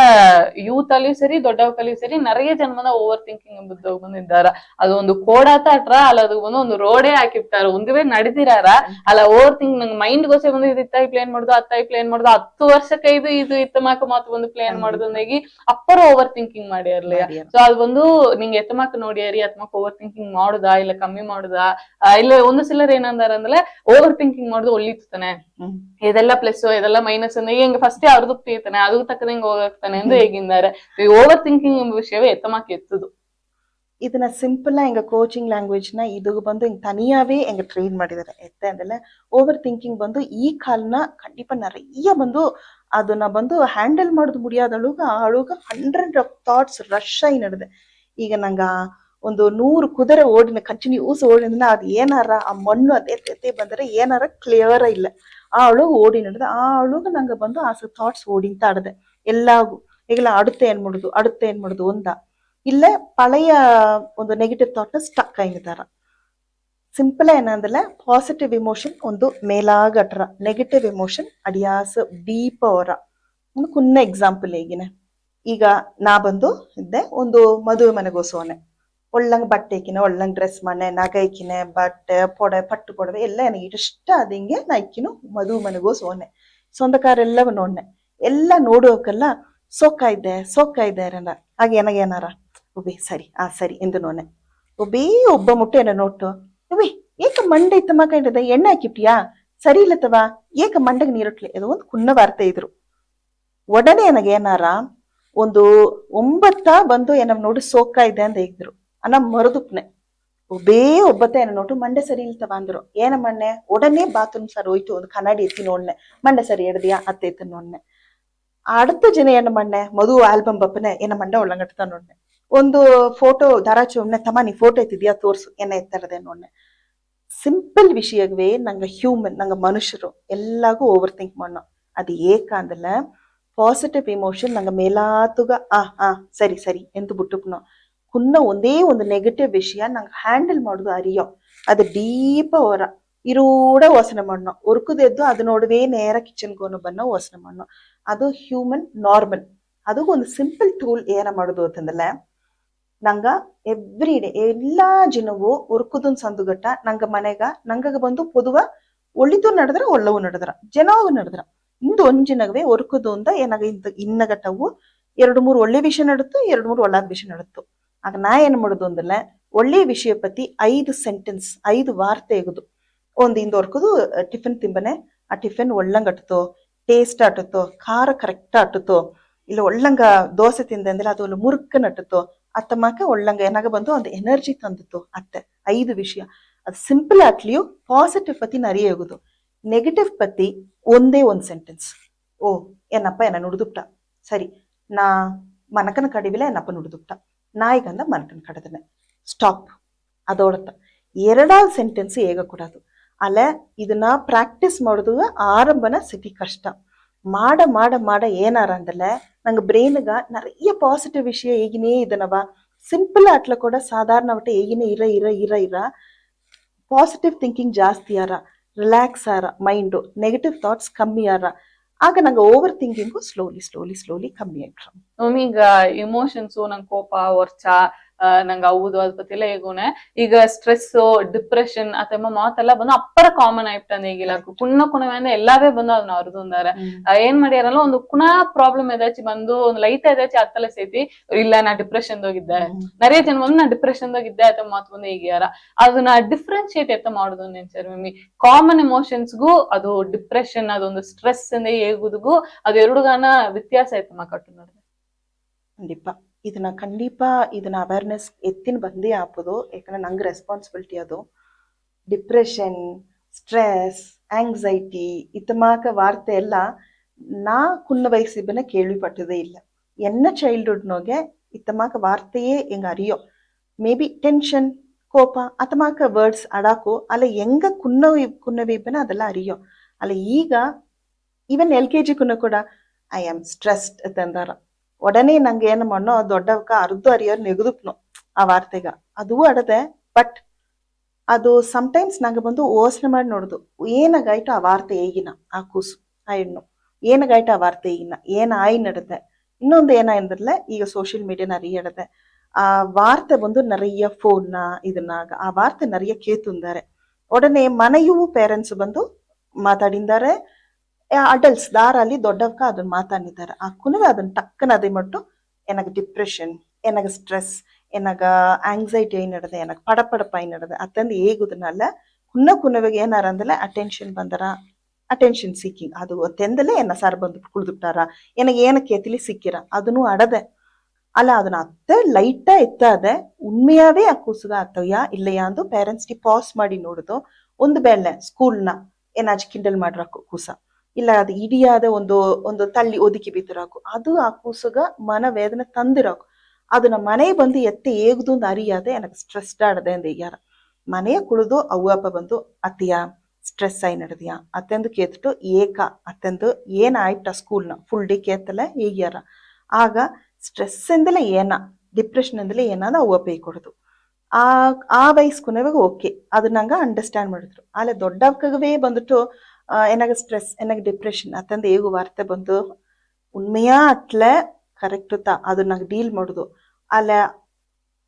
ಯೂತ್ ಅಲ್ಲಿ ಸರಿ ದೊಡ್ಡವಕ್ಕಲ್ಲಿ ಸರಿ நிறைய ಜನ ಬಂದ ಓವರ್ ಥಿಂಕಿಂಗ್ ಎಂಬುದು ಬಂದಿದ್ದಾರ. ಅದು ಒಂದು ಕೋಡಾತ ಅಟ್ರ ಅಲ್ಲ ಅದು ಬಂದು ಒಂದು ರೋಡೇ ಹಾಕಿರ್ತಾರ ಒಂದುವೇ ನಡೆದಿರಾರ ಅಲ್ಲ ಓವರ್ ಥಿಂಕ್ ನಂಗೆ ಮೈಂಡ್ ಗೋಸೆ ಬಂದು ಇದು ಇತ್ತಾಯಿ ಪ್ಲೇನ್ ಮಾಡುದು ಅತ್ತಾಯಿ ಪ್ಲೇನ್ ಮಾಡುದು 10 ವರ್ಷಕ್ಕೆ ಇದು ಇತ್ತಮಾಕ ಮಾತು ಬಂದು ಪ್ಲಾನ್ ಮಾಡೋದಾಗಿ ಅಪ್ಪರ ಓವರ್ ಥಿಂಕಿಂಗ್ ಮಾಡ್ಯಾರ್ಲಿ. ಸೊ ಅದು ಬಂದು ನಿಂಗೆ ಎತ್ತಮಾಕ ನೋಡ್ಯಾರಿ ಎತ್ತಮಾಕ ಓವರ್ ಥಿಂಕಿಂಗ್ ಮಾಡುದಾ ಇಲ್ಲ ಕಮ್ಮಿ ಮಾಡುದಾ ಇಲ್ಲ ಒಂದು ಸಿಲರ್ ಏನಂದಾರ ಅಂದ್ರೆ ಓವರ್ ಥಿಂಕಿಂಗ್ ಮಾಡುದು ಒಳ್ಳಿತಾನೆ ಇದೆಲ್ಲ ಪ್ಲಸ್ ಇದೆಲ್ಲ ಮೈನಸ್ ಅಂದ್ರೆ ಹೆಂಗ ಫಸ್ಟ್ ಅವ್ರದ್ದು ತೀರ್ತಾನೆ ಅದು ತಕ್ಕದ ಹಿಂಗ ಹೋಗ್ತಾನೆ ಎಂದು ಹೇಗಿದ್ದಾರೆ ಈ ಓವರ್ ಥಿಂಕಿಂಗ್ ಎಂಬ ವಿಷಯವೇ ಎತ್ತಮಾಕ ಎತ್ತುದು. ಇದನ್ನ ಸಿಂಪಲ್ ಎಂಗ ಕೋಚಿಂಗ್ ಲ್ಯಾಂಗ್ವೇಜ್ ನ ಇದು ಬಂದು ಹಿಂಗ್ ತನಿಯಾವೇ ಎಂಗ ಟ್ರೈನ್ ಮಾಡಿದಾರೆ ಎತ್ತೆ ಅಂದ್ರೆ ಓವರ್ ಥಿಂಕಿಂಗ್ ಬಂದು ಈ ಕಾಲ್ನ ಖಂಡಿತ நிறைய ಬಂದು ಅದನ್ನ ಬಂದು ಹ್ಯಾಂಡಲ್ ಮಾಡೋದು ಮುಡಿಯಾದಳುಗ ಆಳುಗ 100 ಥಾಟ್ಸ್ ರಶ್ ಆಗಿ ನಡೆದೆ. ಈಗ ನಂಗ ಒಂದು 100 ಕುದುರೆ ಓಡಿನ ಕಂಟಿನ್ಯೂಸ್ ಓಡಿನ ಅದು ಏನಾರ ಆ ಮಣ್ಣು ಅದೇ ಬಂದರೆ ಏನಾರ ಕ್ಲಿಯರ್ ಇಲ್ಲ ಆ ಅಳುಗ ಓಡಿ ನಡೆದ ಆ ಅಳುಗ ನಂಗ ಬಂದು ಆ ಥಾಟ್ಸ್ ಓಡಿಂತ ಆಡದೆ ಎಲ್ಲಾಗು ಈಗಲ அடுத்து ಏನ್ ಮಾಡುದು ಒಂದ ಇಲ್ಲ ಪಳೆಯ ಒಂದು ನೆಗೆಟಿವ್ ಥಾಟ್ನ ಸ್ಟಕ್ ಆಗಿದ್ದಾರ. ಸಿಂಪಲ್ ಏನಂದ್ರೆ ಪಾಸಿಟಿವ್ ಇಮೋಷನ್ ಒಂದು ಮೇಲಾಗಟ್ರ ನೆಗೆಟಿವ್ ಇಮೋಷನ್ ಅಡಿಯಾಸ್ ಡೀಪ್ ಅವರ ಒಂದು ಕುನ್ನ ಎಕ್ಸಾಂಪಲ್ ಹೇಗಿನೆ ಈಗ ನಾ ಬಂದು ಇದ್ದೆ ಒಂದು ಮದುವೆ ಮನೆಗೋಸೋನೆ ಒಳ್ಳಂಗ್ ಬಟ್ಟೆ ಇಕ್ಕಿನೆ ಒಳ್ಳಂಗ್ ಡ್ರೆಸ್ ಮನೆ ನಗೆ ಇಕ್ಕಿನೆ ಬಟ್ಟೆ ಪಟ್ಟು ಪೊಡವೆ ಎಲ್ಲ ನನಗೆ ಇಷ್ಟ ಅದಿಂಗೆ ನಾ ಇಕ್ಕಿನು ಮದುವೆ ಮನೆಗೋಸೋನೆ ಸೊಂದಕಾರೆಲ್ಲವ ನೋಡ್ನೆ ಎಲ್ಲ ನೋಡುವಕ್ಕೆಲ್ಲ ಸೊಕ್ಕ ಇದೆ ಅರಣ್ಣ ಹಾಗೆ ಏನಾರ ಒಬ್ಬೇ ಸರಿ ಎಂದು ನೋನೆ ಒಬ್ಬೇ ಒಬ್ಬ ಮುಟ್ಟೆ ಏನ ನೋಟು ಒಬ್ಬೇ ಏಕ ಮಂಡೆ ಇತ್ತಮ್ಮ ಕಂಡಿದೆ ಎಣ್ಣೆ ಹಾಕಿಪ್ಟಿಯಾ ಸರಿ ಇಲ್ಲತ್ತವ ಏಕ ಮಂಡಗ್ ನೀರಟ್ಲಿ ಇದು ಒಂದು ಕುನ್ನ ವಾರ್ತೆ ಇದ್ರು ಒಡನೆ ನನಗೆ ಏನಾರ ಒಂದು 9 ಬಂದು ಏನ ನೋಡಿ ಸೋಕ ಇದೆ ಅಂತ ಹೇಳಿದ್ರು ಅನ್ನ ಮರದುಪ್ನೆ ಒಬ್ಬೇ ಒಬ್ಬತ್ತೆ ಏನ ನೋಟು ಮಂಡೆ ಸರಿ ಇಲ್ತವ ಅಂದ್ರು ಏನ ಮಣ್ಣೆ ಒಡನೆ ಬಾತ್ರೂಮ್ ಸರ್ ಹೋಯ್ತು ಒಂದು ಕನ್ನಡಿ ಎತ್ತಿ ನೋಡ್ನೆ ಮಂಡೆ ಸರಿ ಹಿಡ್ದಿಯಾ ಅತ್ತೆ ಎತ್ತ ನೋಡ್ನೆ அடுத்த ಜನ ಏನ ಮಣ್ಣೆ ಮದುವೆ ಆಲ್ಬಮ್ ಬಪ್ಪನೆ ಏನ ಮಂಡೆ ಒಳ್ಳಂಗಟ್ಟ ನೋಡ್ನೆ ಒಂದು ಫೋಟೋ ಧಾರಾಚಿ ಒಮ್ಮೆ ತಮ್ಮ ನೀ ಫೋಟೋ ಎತ್ತಿದ್ಯಾ ತೋರ್ಸು ಏನ ಎತ್ತರದೆ ನೋಡ್ನೆ. ಸಿಂಪಲ್ ವಿಷಯವೇ ನಂಗೆ ಹ್ಯೂಮನ್ ನಂಗೆ ಮನುಷ್ಯರು ಎಲ್ಲಾಗೂ ಓವರ್ ಥಿಂಕ್ ಮಾಡೋ ಅದು ಏಕಂದ್ರೆ ಪಾಸಿಟಿವ್ ಇಮೋಷನ್ ನಂಗೆ ಮೇಲಾತುಗ ಸರಿ ಎಂದು ಬಿಟ್ಟುಪ್ನೋ ಕುನ್ನ ಒಂದೇ ಒಂದು ನೆಗೆಟಿವ್ ವಿಷಯ ನಂಗೆ ಹ್ಯಾಂಡಲ್ ಮಾಡೋದು ಅರಿಯೋ ಅದು ಡೀಪ ಹೊರ ಇರೂಡ ಯೋಚನೆ ಮಾಡೋ ಉರುಕುದೆದ್ದು ಅದು ನೋಡುವೆ ನೇರ ಕಿಚನ್ಗೋನು ಬನ್ನೋ ಯೋಚನೆ ಮಾಡೋ ಅದು ಹ್ಯೂಮನ್ ನಾರ್ಮಲ್. ಅದಕ್ಕೆ ಒಂದು ಸಿಂಪಲ್ ಟೂಲ್ ಏನ ಮಾಡೋದು ಅಂತಂದ್ರೆ ನಂಗ ಎವ್ರಿ ಡೇ ಎಲ್ಲಾ ಜನವು ಉರುಕುದನ್ ಸಂದುಗಟ್ಟ ನಂಗ ಮನೆಗ ನಂಗ ಬಂದು ಪೊದುವ ಒಳ್ಳಿತು ನಡೆದ್ರ ಒಳ್ಳವು ನಡೆದ್ರ ಜನವು ನಡೆದ್ರ ಇಂದು ಒಂಜಿನಗವೇ ಉರುಕುದು ಅಂತ ಏನಾಗ ಇನ್ನಗಟ್ಟವು 2-3 ಒಳ್ಳೆ ವಿಷಯ ನಡುತ್ತು 2-3 ಒಳ್ಳಾದ ವಿಷಯ ನಡುತ್ತು. ಆಗ ನಾ ಏನ್ ಮಾಡುದು ಅಂದ್ರೆ ಒಳ್ಳೆ ವಿಷಯ ಪತಿ 5 ಸೆಂಟೆನ್ಸ್ 5 ವಾರ್ತೆ ಎಗುದು ಒಂದು ಇಂದು ಹೊರ್ಕುದು ಟಿಫಿನ್ ತಿಂಬನೆ ಆ ಟಿಫಿನ್ ಒಳ್ಳಂಗಟ್ಟುತ್ತೋ ಟೇಸ್ಟ್ ಆಟುತ್ತೋ ಖಾರ ಕರೆಕ್ಟ್ ಆಟುತ್ತೋ ಇಲ್ಲ ಒಳ್ಳಂಗ ದೋಸೆ ತಿಂದೆ ಅಂದ್ರೆ ಅದು ಮುರುಕ ನಟ್ಟುತ್ತೋ ಅತ್ತಮ್ಮಕ್ಕ ಒಳ್ಳಂಗ ಏನಾಗ ಬಂದು ಒಂದು ಎನರ್ಜಿ ತಂದಿತ್ತು ಅತ್ತೆ 5 ವಿಷಯ. அது சிம்பிள் ஆட்லியும் பாசிட்டிவ் பத்தி நிறைய எழுதும், நெகட்டிவ் பத்தி ಒಂದೇ ಒಂದು ಸೆಂಟೆನ್ಸ್. ಓ ಏನಪ್ಪ ಏನ ನುಡಿದುಬಿಟ್ಟ, ಸರಿ ನಾ ಮನಕನ ಕಡಿವಿಲ್ಲ ಏನಪ್ಪ ನುಡಿದುಬಿಟ್ಟ, ನಾಯಿಗಂದ ಮನಕನ ಕಡದನೆ, ಸ್ಟಾಪ್ ಅದೋಡತ್ತ. ಎರಡಾவது ಸೆಂಟೆನ್ಸ್ ಹೇಗಕೂಡದು. ಅಲ್ಲ ಇದನ್ನ ಪ್ರಾಕ್ಟೀಸ್ ಮಾಡೋದು ಆರಂಭನ ಸಿಟಿ ಕಷ್ಟ. ಮಾಡ ಮಾಡ ಮಾಡ ಏನಾರ ಅಂದಲ್ಲ ನಂಗೆ ಬ್ರೈನ್ಗ நிறைய பாசிட்டிவ் விஷயம் ಹೇಗಿನೇ ಇದನವ ಸಿಂಪಲ್ ಆಟ್ಲ ಕೂಡ ಸಾಧಾರಣ ಒಟ್ಟೆ ಹೇಗಿನೇ ಇರ ಪಾಸಿಟಿವ್ ಥಿಂಕಿಂಗ್ ಜಾಸ್ತಿ ಆರ, ರಿಲ್ಯಾಕ್ಸ್ ಆರ ಮೈಂಡು, ನೆಗೆಟಿವ್ ಥಾಟ್ಸ್ ಕಮ್ಮಿ ಆರ, ಆಗ ನಂಗೆ ಓವರ್ ಥಿಂಕಿಂಗು ಸ್ಲೋಲಿ ಕಮ್ಮಿ ಆಯ್ತು. ಈಗ ಇಮೋಷನ್ಸು ನಂಗೆ ಕೋಪ ವರ್ಚ ನಂಗೆ ಹೌದು ಅದ್ ಪತಿ ಎಲ್ಲ ಹೇಗೋನೆ ಈಗ ಸ್ಟ್ರೆಸ್ ಡಿಪ್ರೆಷನ್ ಅಥವಾ ಮಾತೆಲ್ಲ ಬಂದು ಅಪ್ಪರ ಕಾಮನ್ ಆಯ್ತಂದ ಈಗಿಲ್ಲ ಕುಣವೇಂದ ಎಲ್ಲಾವೇ ಬಂದು ಅದನ್ನ ಅರ್ದುಂದಾರೆ. ಏನ್ ಮಾಡ್ಯಾರಲ್ಲ ಒಂದು ಕುಣಾ ಪ್ರಾಬ್ಲಮ್ ಎದಾಚಿ ಬಂದು ಒಂದು ಲೈಟ್ ಎದಾಚಿ ಅತ್ತಲೆ ಸೇತಿ ಇಲ್ಲ ನಾ ಡಿಪ್ರೆಷನ್ ಹೋಗಿದ್ದೆ, நிறைய ಜನ ಬಂದು ನಾ ಡಿಪ್ರೆಷನ್ ಹೋಗಿದ್ದೆ ಅಥವಾ ಮಾತು ಬಂದು ಹೇಗ್ಯಾರ ಅದನ್ನ ಡಿಫ್ರೆನ್ಶಿಯೇಟ್ ಎತ್ತ ಮಾಡುದು ನೆನ್ಸರ್ ಮಮ್ಮಿ. ಕಾಮನ್ ಎಮೋಷನ್ಸ್ಗೂ ಅದು ಡಿಪ್ರೆಷನ್ ಅದೊಂದು ಸ್ಟ್ರೆಸ್ ಇಂದ ಹೇಗುದಿಗೂ ಅದು ಎರಡುಗಾನ ವ್ಯತ್ಯಾಸ ಆಯ್ತಮ್ಮ ಕಟ್ಟು ನೋಡಿದೆ. ಇದನ್ನ ಅವೇರ್ನೆಸ್ ಎತ್ತಿನ ಬಂದೇ ಆಪೋದು, ಯಾಕಂದ್ರೆ ನಂಗೆ ರೆಸ್ಪಾನ್ಸಿಬಿಲಿಟಿ ಅದು. ಡಿಪ್ರೆಷನ್, ಸ್ಟ್ರೆಸ್, ಆಂಗ್ಸೈಟಿ ಇತಮಾಕ ವಾರ್ತೆ ಎಲ್ಲ ನಾ ಕುನ್ನ ವಯಸ್ಸಿಬ್ಬನ ಕೇಳಿಪಟ್ಟದೇ ಇಲ್ಲ. ಎನ್ನ ಚೈಲ್ಡ್ಹುಡ್ನೋಗೆ ಇತಮಾಕ ವಾರ್ತೆಯೇ ಎಂಗ ಅರಿಯೋ. ಮೇ ಬಿ ಟೆನ್ಷನ್ ಕೋಪ ಅತಮಾಕ ವರ್ಡ್ಸ್ ಅಡಾಕು ಅಲ್ಲ ಎಂಗ ಕುನ್ನವಿಬ್ಬನ ಅದೆಲ್ಲ ಅರಿಯೋ. ಅಲ್ಲ ಈಗ ಈವನ್ LKG ಕುನ್ನ ಕೂಡ ಐ ಆಮ್ ಸ್ಟ್ರೆಸ್ಡ್ ಅಂತಂದಾರ. ಒಡನೆ ನಂಗೆ ಏನು ಮಾಡೋ ದೊಡ್ಡವಕ್ಕ ಅರ್ಧ ಅರಿಯೋರ್ ನೆಗದುಪ್ನು ಆ ವಾರ್ತೆಗ ಅದೂ ಅಡದೆ. ಬಟ್ ಅದು ಸಮ್ಟೈಮ್ಸ್ ನಂಗೆ ಬಂದು ಯೋಚನೆ ಮಾಡಿ ನೋಡುದು ಏನಾಗಾಯ್ತು ಆ ವಾರ್ತೆ ಹೇಗಿನ, ಆ ಕೂಸು ಆ ಹೆಣ್ಣು ಏನಾಗಾಯ್ತು ಆ ವಾರ್ತೆ ಈಗಿನ ಏನಾಯಿ ನಡೆದೆ. ಇನ್ನೊಂದು ಏನಾಯ್ತಂದ್ರೆ ಈಗ ಸೋಷಿಯಲ್ ಮೀಡಿಯಾ நிறைய ಆ ವಾರ್ತೆ ಬಂದು நிறைய ಫೋನ್ನ ಇದನ್ನಾಗ ಆ ವಾರ್ತೆ நிறைய ಕೇತುಂದಾರೆ. ಒಡನೆ ಮನೆಯೂ ಪೇರೆಂಟ್ಸ್ ಬಂದು ಮಾತಾಡಿದ್ದಾರೆ, ಅಡಲ್ಟ್ಸ್ ದಾರಲ್ಲಿ ದೊಡ್ಡವಕ್ಕ ಅದನ್ನ ಮಾತಾಡಿದ್ದಾರೆ. ಆ ಕುನವೆ ಅದನ್ನ ಟಕ್ಕನ ಅದೇ ಮಟ್ಟು ಎನಗ ಡಿಪ್ರೆಷನ್, ಎನಗ ಸ್ಟ್ರೆಸ್, ಎನಗ ಆಂಗ್ಸೈಟಿ ಐ ನಡೆದೆ, ಎನಗ ಪಡಪಡಪ ಐ ನಡೆದೆ ಅತ್ತಂದು ಹೇಗುದನ್ನಲ್ಲ ಕುನ್ನವೆಗೆ ಏನಾರ ಅಂದಲೆ ಅಟೆನ್ಷನ್ ಬಂದರ, ಅಟೆನ್ಷನ್ ಸೀಕಿಂಗ್ ಅದು ತೆಂದಲೇ ಎನ್ನ ಸಾರ್ ಬಂದು ಕುಳಿದುಬಿಟ್ಟಾರ, ಎನಗೆ ಏನಕ್ಕೆ ಎತ್ತಿಲಿ ಸಿಕ್ಕಿರ ಅದನ್ನು ಅಡದೆ. ಅಲ್ಲ ಅದನ್ನ ಅತ್ತೆ ಲೈಟ ಎತ್ತಾದೆ ಉಣ್ಮೆಯಾವೇ ಆ ಕೂಸುಗ ಆತವ್ಯಾ ಇಲ್ಲಯ್ಯ ಅಂದು ಪೇರೆಂಟ್ಸ್ಗೆ ಪಾಸ್ ಮಾಡಿ ನೋಡುದು. ಒಂದು ಬೇಳೆ ಸ್ಕೂಲ್ನ ಏನಾಚು ಕಿಂಡಲ್ ಮಾಡ್ರಾಕು ಕೂಸ, ಇಲ್ಲ ಅದು ಇಡಿಯಾದ ಒಂದು ತಳ್ಳಿ ಒದಕಿ ಬಿತ್ತರಾಕು, ಅದು ಆ ಕೂಸುಗ ಮನ ವೇದನೆ ತಂದಿರಾಕು. ಅದನ್ನ ಮನೆ ಬಂದು ಎತ್ತೆ ಏಗುದು ಒಂದು ಅರಿಯಾದೆ ಎನಗೆ ಸ್ಟ್ರೆಸ್ಡ್ ಆಡದೆ ಅಂದ ಯಾರ ಮನೆಯ ಕುಳಿದು ಅವ್ವ ಅಪ್ಪ ಬಂದು ಅತ್ತಿಯಾ ಸ್ಟ್ರೆಸ್ ಆಗಿ ನಡೆದಿಯಾ ಅತ್ತೆಂದು ಕೇತಿಟ್ಟು ಏಕ ಅತ್ತೆಂದು ಏನಾಯ್ತ ಸ್ಕೂಲ್ನ ಫುಲ್ ಡೇ ಕೇತಲ್ಲ ಹೇಗ್ಯಾರ. ಆಗ ಸ್ಟ್ರೆಸ್ ಎಂದಲೇ ಏನ ಡಿಪ್ರೆಷನ್ ಎಂದಲೇ ಏನಾದ ಅವ್ವ ಪೇ ಕೊಡೋದು. ಆ ವಯಸ್ಕುನವಾಗ ಓಕೆ ಅದು ನಂಗೆ ಅಂಡರ್ಸ್ಟ್ಯಾಂಡ್ ಮಾಡಿದ್ರು. ಆಲೆ ದೊಡ್ಡವಕವೇ ಬಂದ್ಬಿಟ್ಟು ಎನಗ ಸ್ಟ್ರೆಸ್ ಎನಗ ಡಿಪ್ರೆಷನ್ ಅತ್ತಂದು ಹೇಗು ವಾರ್ತೆ ಬಂದು ಉಣ್ಮೆಯಾ ಅಟ್ಲೆ ಕರೆಕ್ಟ್ ಅದು ನಂಗೆ ಡೀಲ್ ಮಾಡುದು. ಅಲ್ಲ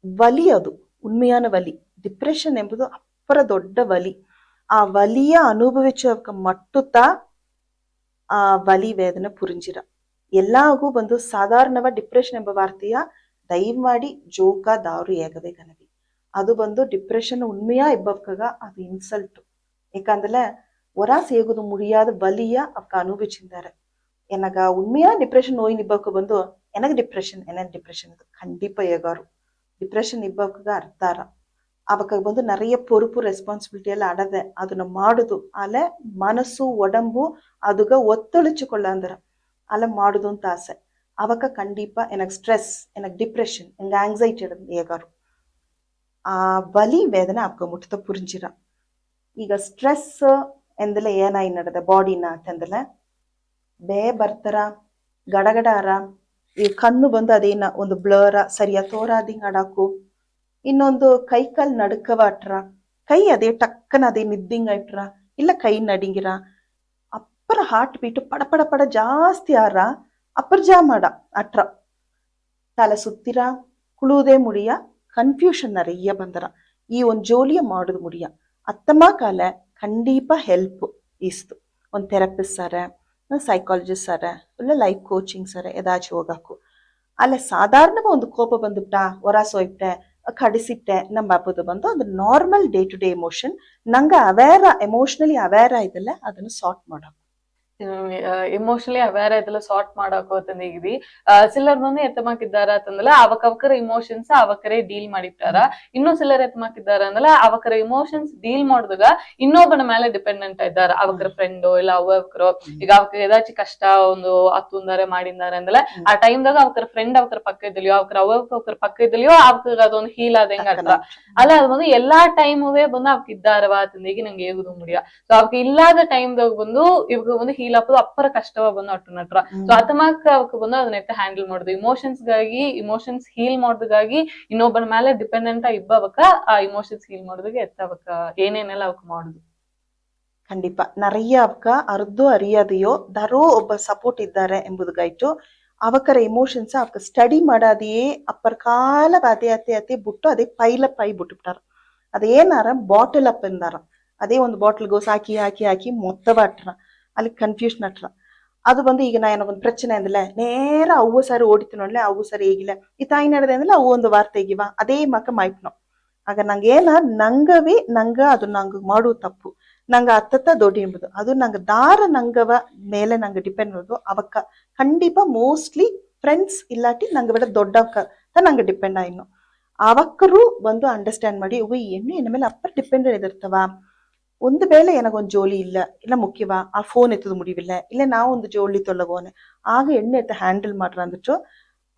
ವಲಿ ಅದು ಉಣ್ಮೆಯಾನ ವಲಿ. ಡಿಪ್ರೆಷನ್ ಎಂಬುದು ಅಪ್ಪರ ದೊಡ್ಡ ವಲಿ. ಆ ವಲಿಯ ಅನುಭವಿಸೋಕ ಮಟ್ಟುತ್ತಾ ಆ ವಲಿ ವೇದನೆ ಪುರಿಂಜಿರ ಎಲ್ಲಾಗೂ ಬಂದು ಸಾಧಾರಣವ ಡಿಪ್ರೆಷನ್ ಎಂಬ ವಾರ್ತೆಯ ದಯಮಾಡಿ ಜೋಕ ದಾರು ಏಗವೇ ಗನವಿ. ಅದು ಬಂದು ಡಿಪ್ರೆಷನ್ ಉಣ್ಮೆಯಾ ಇಬ್ಬವಕಾಗ ಅದು ಇನ್ಸಲ್ಟ್. ಯಾಕಂದ್ರೆ ಒರಾಸ್ ಹೇಗುದು ಮುಡಿಯಾದ ಬಲಿಯ ಅವಕ್ಕ ಅನುಭವಿಸಿದ್ದಾರೆ. ಎನಗ ಉಣ್ಮೆಯಾ ಡಿಪ್ರೆಷನ್ ನೋಯ್ ಇಬ್ಬವಕ ಬಂದು ಎನಗ ಡಿಪ್ರೆಷನ್ ಅದು ಖಂಡಿಪ ಹೇಗಾರು ಡಿಪ್ರೆಷನ್ ಇಬ್ಬವಕಾಗ ಅರ್ಥಾರ ಅವಕ್ಕ ಬಂದು நிறைய பொறுப்பு ரெஸ்பான்சிபிலிட்டி ಎಲ್ಲ ಅಡದೆ ಅದನ್ನ ಮಾಡುದು. ಅಲೆ ಮನಸ್ಸು ಒಡಂಬು ಅದುಗ ಒತ್ತೊಳಿಚಿಕೊಳ್ಳ ಅಂದರ ಅಲ್ಲ ಮಾಡುದು ಅಂತ ಆಸೆ. ಅವಕ್ಕ ಖಂಡಿಪ ಎನಗ್ ಸ್ಟ್ರೆಸ್ ಎನಗ್ ಡಿಪ್ರೆಷನ್ ಎಂಗ ಆಂಗ್ಸೈಟಿ ಇಡದು ಹೇಗಾರು ಆ ಬಲಿ ವೇದನೆ ಅವಕ್ಕ ಮುಟ್ಟದ ಪುರಿಂಜಿರ. ಈಗ ಸ್ಟ್ರೆಸ್ ಎಂದಲೇ ಏನಾಯಿ ನಡೆದ ಬಾಡಿನ ಅಂತಂದಲೆ ಬೇ ಬರ್ತಾರ ಗಡಗಡಾರ ಈ ಕಣ್ಣು ಬಂದು ಅದೇನ ಒಂದು ಬ್ಲರ ಸರಿಯ ತೋರಾದಿಂಗ್ ಅಡಾಕು. ಇನ್ನೊಂದು ಕೈ ಕಾಲ್ ನಡುಕವ ಅಟ್ರ ಕೈ ಅದೇ ಟಕ್ಕನ ಅದೇ ನಿದ್ದಿಂಗ್ ಅಟ್ರ ಇಲ್ಲ ಕೈ ನಡಿಂಗಿರ ಅಪ್ಪರ ಹಾರ್ಟ್ ಬೀಟು ಪಡ ಪಡ ಪಡ ಜಾಸ್ತಿ ಆರ ಅಪ್ಪರ್ ಜಾ ಮಾಡ ಅಟ್ರ ತಲೆ ಸುತ್ತಿರ ಕುಳುವುದೇ ಮುಡಿಯ ಕನ್ಫ್ಯೂಷನ್ நிறைய ಬಂದರ ಈ ಒಂದು ಜೋಲಿಯ ಮಾಡುದು ಮುಡಿಯ ಅತ್ತಮ್ಮ ಕಾಲ ಖಂಡಿಪ ಹೆಲ್ಪ್ ಈಸ್ತು. ಒಂದು ಥೆರಪಿಸ್ಟ್ ಸಾರೆ ಸೈಕಾಲಜಿಸ್ಟ್ ಸಾರೆ ಇಲ್ಲ ಲೈಫ್ ಕೋಚಿಂಗ್ ಸಾರೆ ಎದಾಚು ಹೋಗಾಕು. ಅಲ್ಲ ಸಾಧಾರಣ ಒಂದು ಕೋಪ ಬಂದುಬಿಟ್ಟ ಹೊರಸೋಯ್ಬಿಟ್ಟೆ ಕಡಿಸಿಟ್ಟೆ ನಮ್ಮ ಹಬ್ಬದ ಬಂದು ಅದು normal day to day emotion. ನಂಗೆ ಅವೇರ ಎಮೋಷನಲಿ ಅವೇರ ಇದೆಲ್ಲ ಅದನ್ನು ಸಾರ್ಟ್ ಮಾಡೋಕು. ఎమోషనలీ అవేర్ అయితల సార్ట్ ಮಾಡಾಕೋತಂದ ಈಗಿದಿ ಸಿಲ್ಲರ್ ಬಂದು ಎತ್ತಮಾಕಿದ್ದಾರ ಅಂತಂದಲ್ಲ ಅವಕರ ಇಮೋಷನ್ಸ್ ಅವಕರೇ ಡೀಲ್ ಮಾಡಿರ್ತಾರ ಇನ್ನೂ ಸಿಲ್ಲರ್ ಎತ್ತಮಾಕಿದ್ದಾರ ಅಂದಲ್ಲ ಅವಕರ ಇಮೋಷನ್ಸ್ ಡೀಲ್ ಮಾಡಿದಾಗ ಇನ್ನೊಬ್ಬನ ಮೇಲೆ ಡಿಪೆಂಡೆಂಟ್ ಇದ್ದಾರ ಅವಕರ ಫ್ರೆಂಡ್ ಇಲ್ಲ ಅವಕರು ಈಗ ಅವಕ ಏದಾಚಿ ಕಷ್ಟ ಒಂದು ಹತ್ತುಂದಾರೆ ಮಾಡಿದ್ದಾರೆ ಅಂದಲ್ಲ ಆ ಟೈಮ್ದಾಗ ಅವಕರ ಫ್ರೆಂಡ್ ಅವಕರ ಪಕ್ಕ ಇದ್ದಲಿಯೋ ಅವಕರ ಪಕ್ಕ ಇದ್ದಲಿಯೋ ಅವಕ ಅದೊಂದು ಹೀಲ್ ಆದಂಗ ಅರ್ಥ ಅಲ್ಲ ಅದು ಬಂದು ಎಲ್ಲಾ ಟೈಮುವೇ ಬಂದು ಅವಕ್ ಇದ್ದಾರವಾ ಅಂತಂದೀಗ ನಂಗೆ ಹೇಗುದು ಮುಡಿಯ ಸೊ ಅವಕ್ ಇಲ್ಲಾದ ಟೈಮ್ದಾಗ ಬಂದು ಇವಾಗ ಒಂದು ಹೀಲ್ ಹಾಕೋದು ಅಪ್ಪರ ಕಷ್ಟವ ಬಂದು ಅಟ್ಟು ನಟ್ರ ಸೊ ಅತಮಾಕ ಅವಕ್ ಬಂದು ಅದನ್ನ ಹ್ಯಾಂಡಲ್ ಮಾಡುದು ಇಮೋಷನ್ಸ್ ಹೀಲ್ ಮಾಡೋದಗಾಗಿ ಇನ್ನೊಬ್ಬನ ಮೇಲೆ ಡಿಪೆಂಡೆಂಟ್ ಇಬ್ಬವಕ್ಕ ಆ ಇಮೋಷನ್ಸ್ ಹೀಲ್ ಮಾಡೋದಕ್ಕೆ ಎತ್ತವಕ್ಕ ಏನೇನೆಲ್ಲ ಅವಕ್ ಮಾಡುದು கண்டிப்பா நிறைய ಅವಕ್ಕ ಅರ್ಧೋ ಅರಿಯಾದೆಯೋ ದಾರೋ ಒಬ್ಬ ಸಪೋರ್ಟ್ ಇದ್ದಾರೆ ಎಂಬುದಾಯ್ತು ಅವಕರ ಎಮೋಷನ್ಸ್ ಅವಕ ಸ್ಟಡಿ ಮಾಡಾದೆಯೇ ಅಪ್ಪರ ಕಾಲ ಅದೇ ಅತ್ತೆ ಅತ್ತೆ ಬಿಟ್ಟು ಅದೇ ಪೈಲಪ್ ಆಗಿ ಬಿಟ್ಟುಬಿಟ್ಟಾರ ಅದೇನಾರ ಬಾಟಲ್ ಅಪ್ ಎಂದಾರ ಅದೇ ಒಂದು ಬಾಟಲ್ ಗೋಸ್ ಹಾಕಿ ಹಾಕಿ ಹಾಕಿ ಮೊತ್ತವ ಅಟ್ರ ಅಲ್ಲಿ ಕನ್ಫ್ಯೂಷನ್ ಅಟ್ರ ಅದು ಬಂದು ಈಗ ನಾ ಏನೋ ಒಂದು ಪ್ರಚನೆ ಅಂದಿಲ್ಲ ನೇರ ಅವು ಸರಿ ಓಡಿತು ನೋಡ್ಲೆ ಅವು ಸರಿ ಹೇಗಿಲ್ಲ ಈ ತಾಯಿ ನಡೆದೆ ಅಂದ್ರೆ ಅವು ಒಂದು ವಾರ್ತೆ ಹೇಗಿವ ಅದೇ ಮಕ್ಕ ಮಾಯ್ಪ್ನೋ ಆಗ ನಂಗೆ ನಂಗವೇ ನಂಗ ಅದು ನಂಗೆ ಮಾಡುವ ತಪ್ಪು ನಂಗೆ ಅತ್ತತ್ತ ದೊಡ್ಡ ಎಂಬುದು ಅದು ನಂಗೆ ದಾರ ನಂಗವ ಮೇಲೆ ನಂಗೆ ಡಿಪೆಂಡ್ ಮಾಡೋದು ಅವಕ್ಕ ಖಂಡಿತ ಮೋಸ್ಟ್ಲಿ ಫ್ರೆಂಡ್ಸ್ ಇಲ್ಲಾಟಿ ನಂಗೆ ಬಿಡ ದೊಡ್ಡವಕ್ಕ ನಂಗೆ ಡಿಪೆಂಡ್ ಆಯ್ನು ಅವಕ್ಕರು ಬಂದು ಅಂಡರ್ಸ್ಟ್ಯಾಂಡ್ ಮಾಡಿ ಇವು ಎನ್ನ ಮೇಲೆ ಅಪ್ಪ ಡಿಪೆಂಡ್ ಇದಿರ್ತವ ಒಂದು ವೇಳೆ ಎನಗೊಂದು ಜೋಲಿ ಇಲ್ಲ ಮುಖ್ಯವ ಆ ಫೋನ್ ಎತ್ತದು ಮುಡಿವಿಲ್ಲ ಇಲ್ಲ ನಾವು ಒಂದು ಜೋಲಿ ತೊಳ್ಳಗೋನೆ ಆಗ ಎಣ್ಣೆ ಎತ್ತ ಹ್ಯಾಂಡಲ್ ಮಾಡ್ರ ಅಂದ್ಬಿಟ್ಟು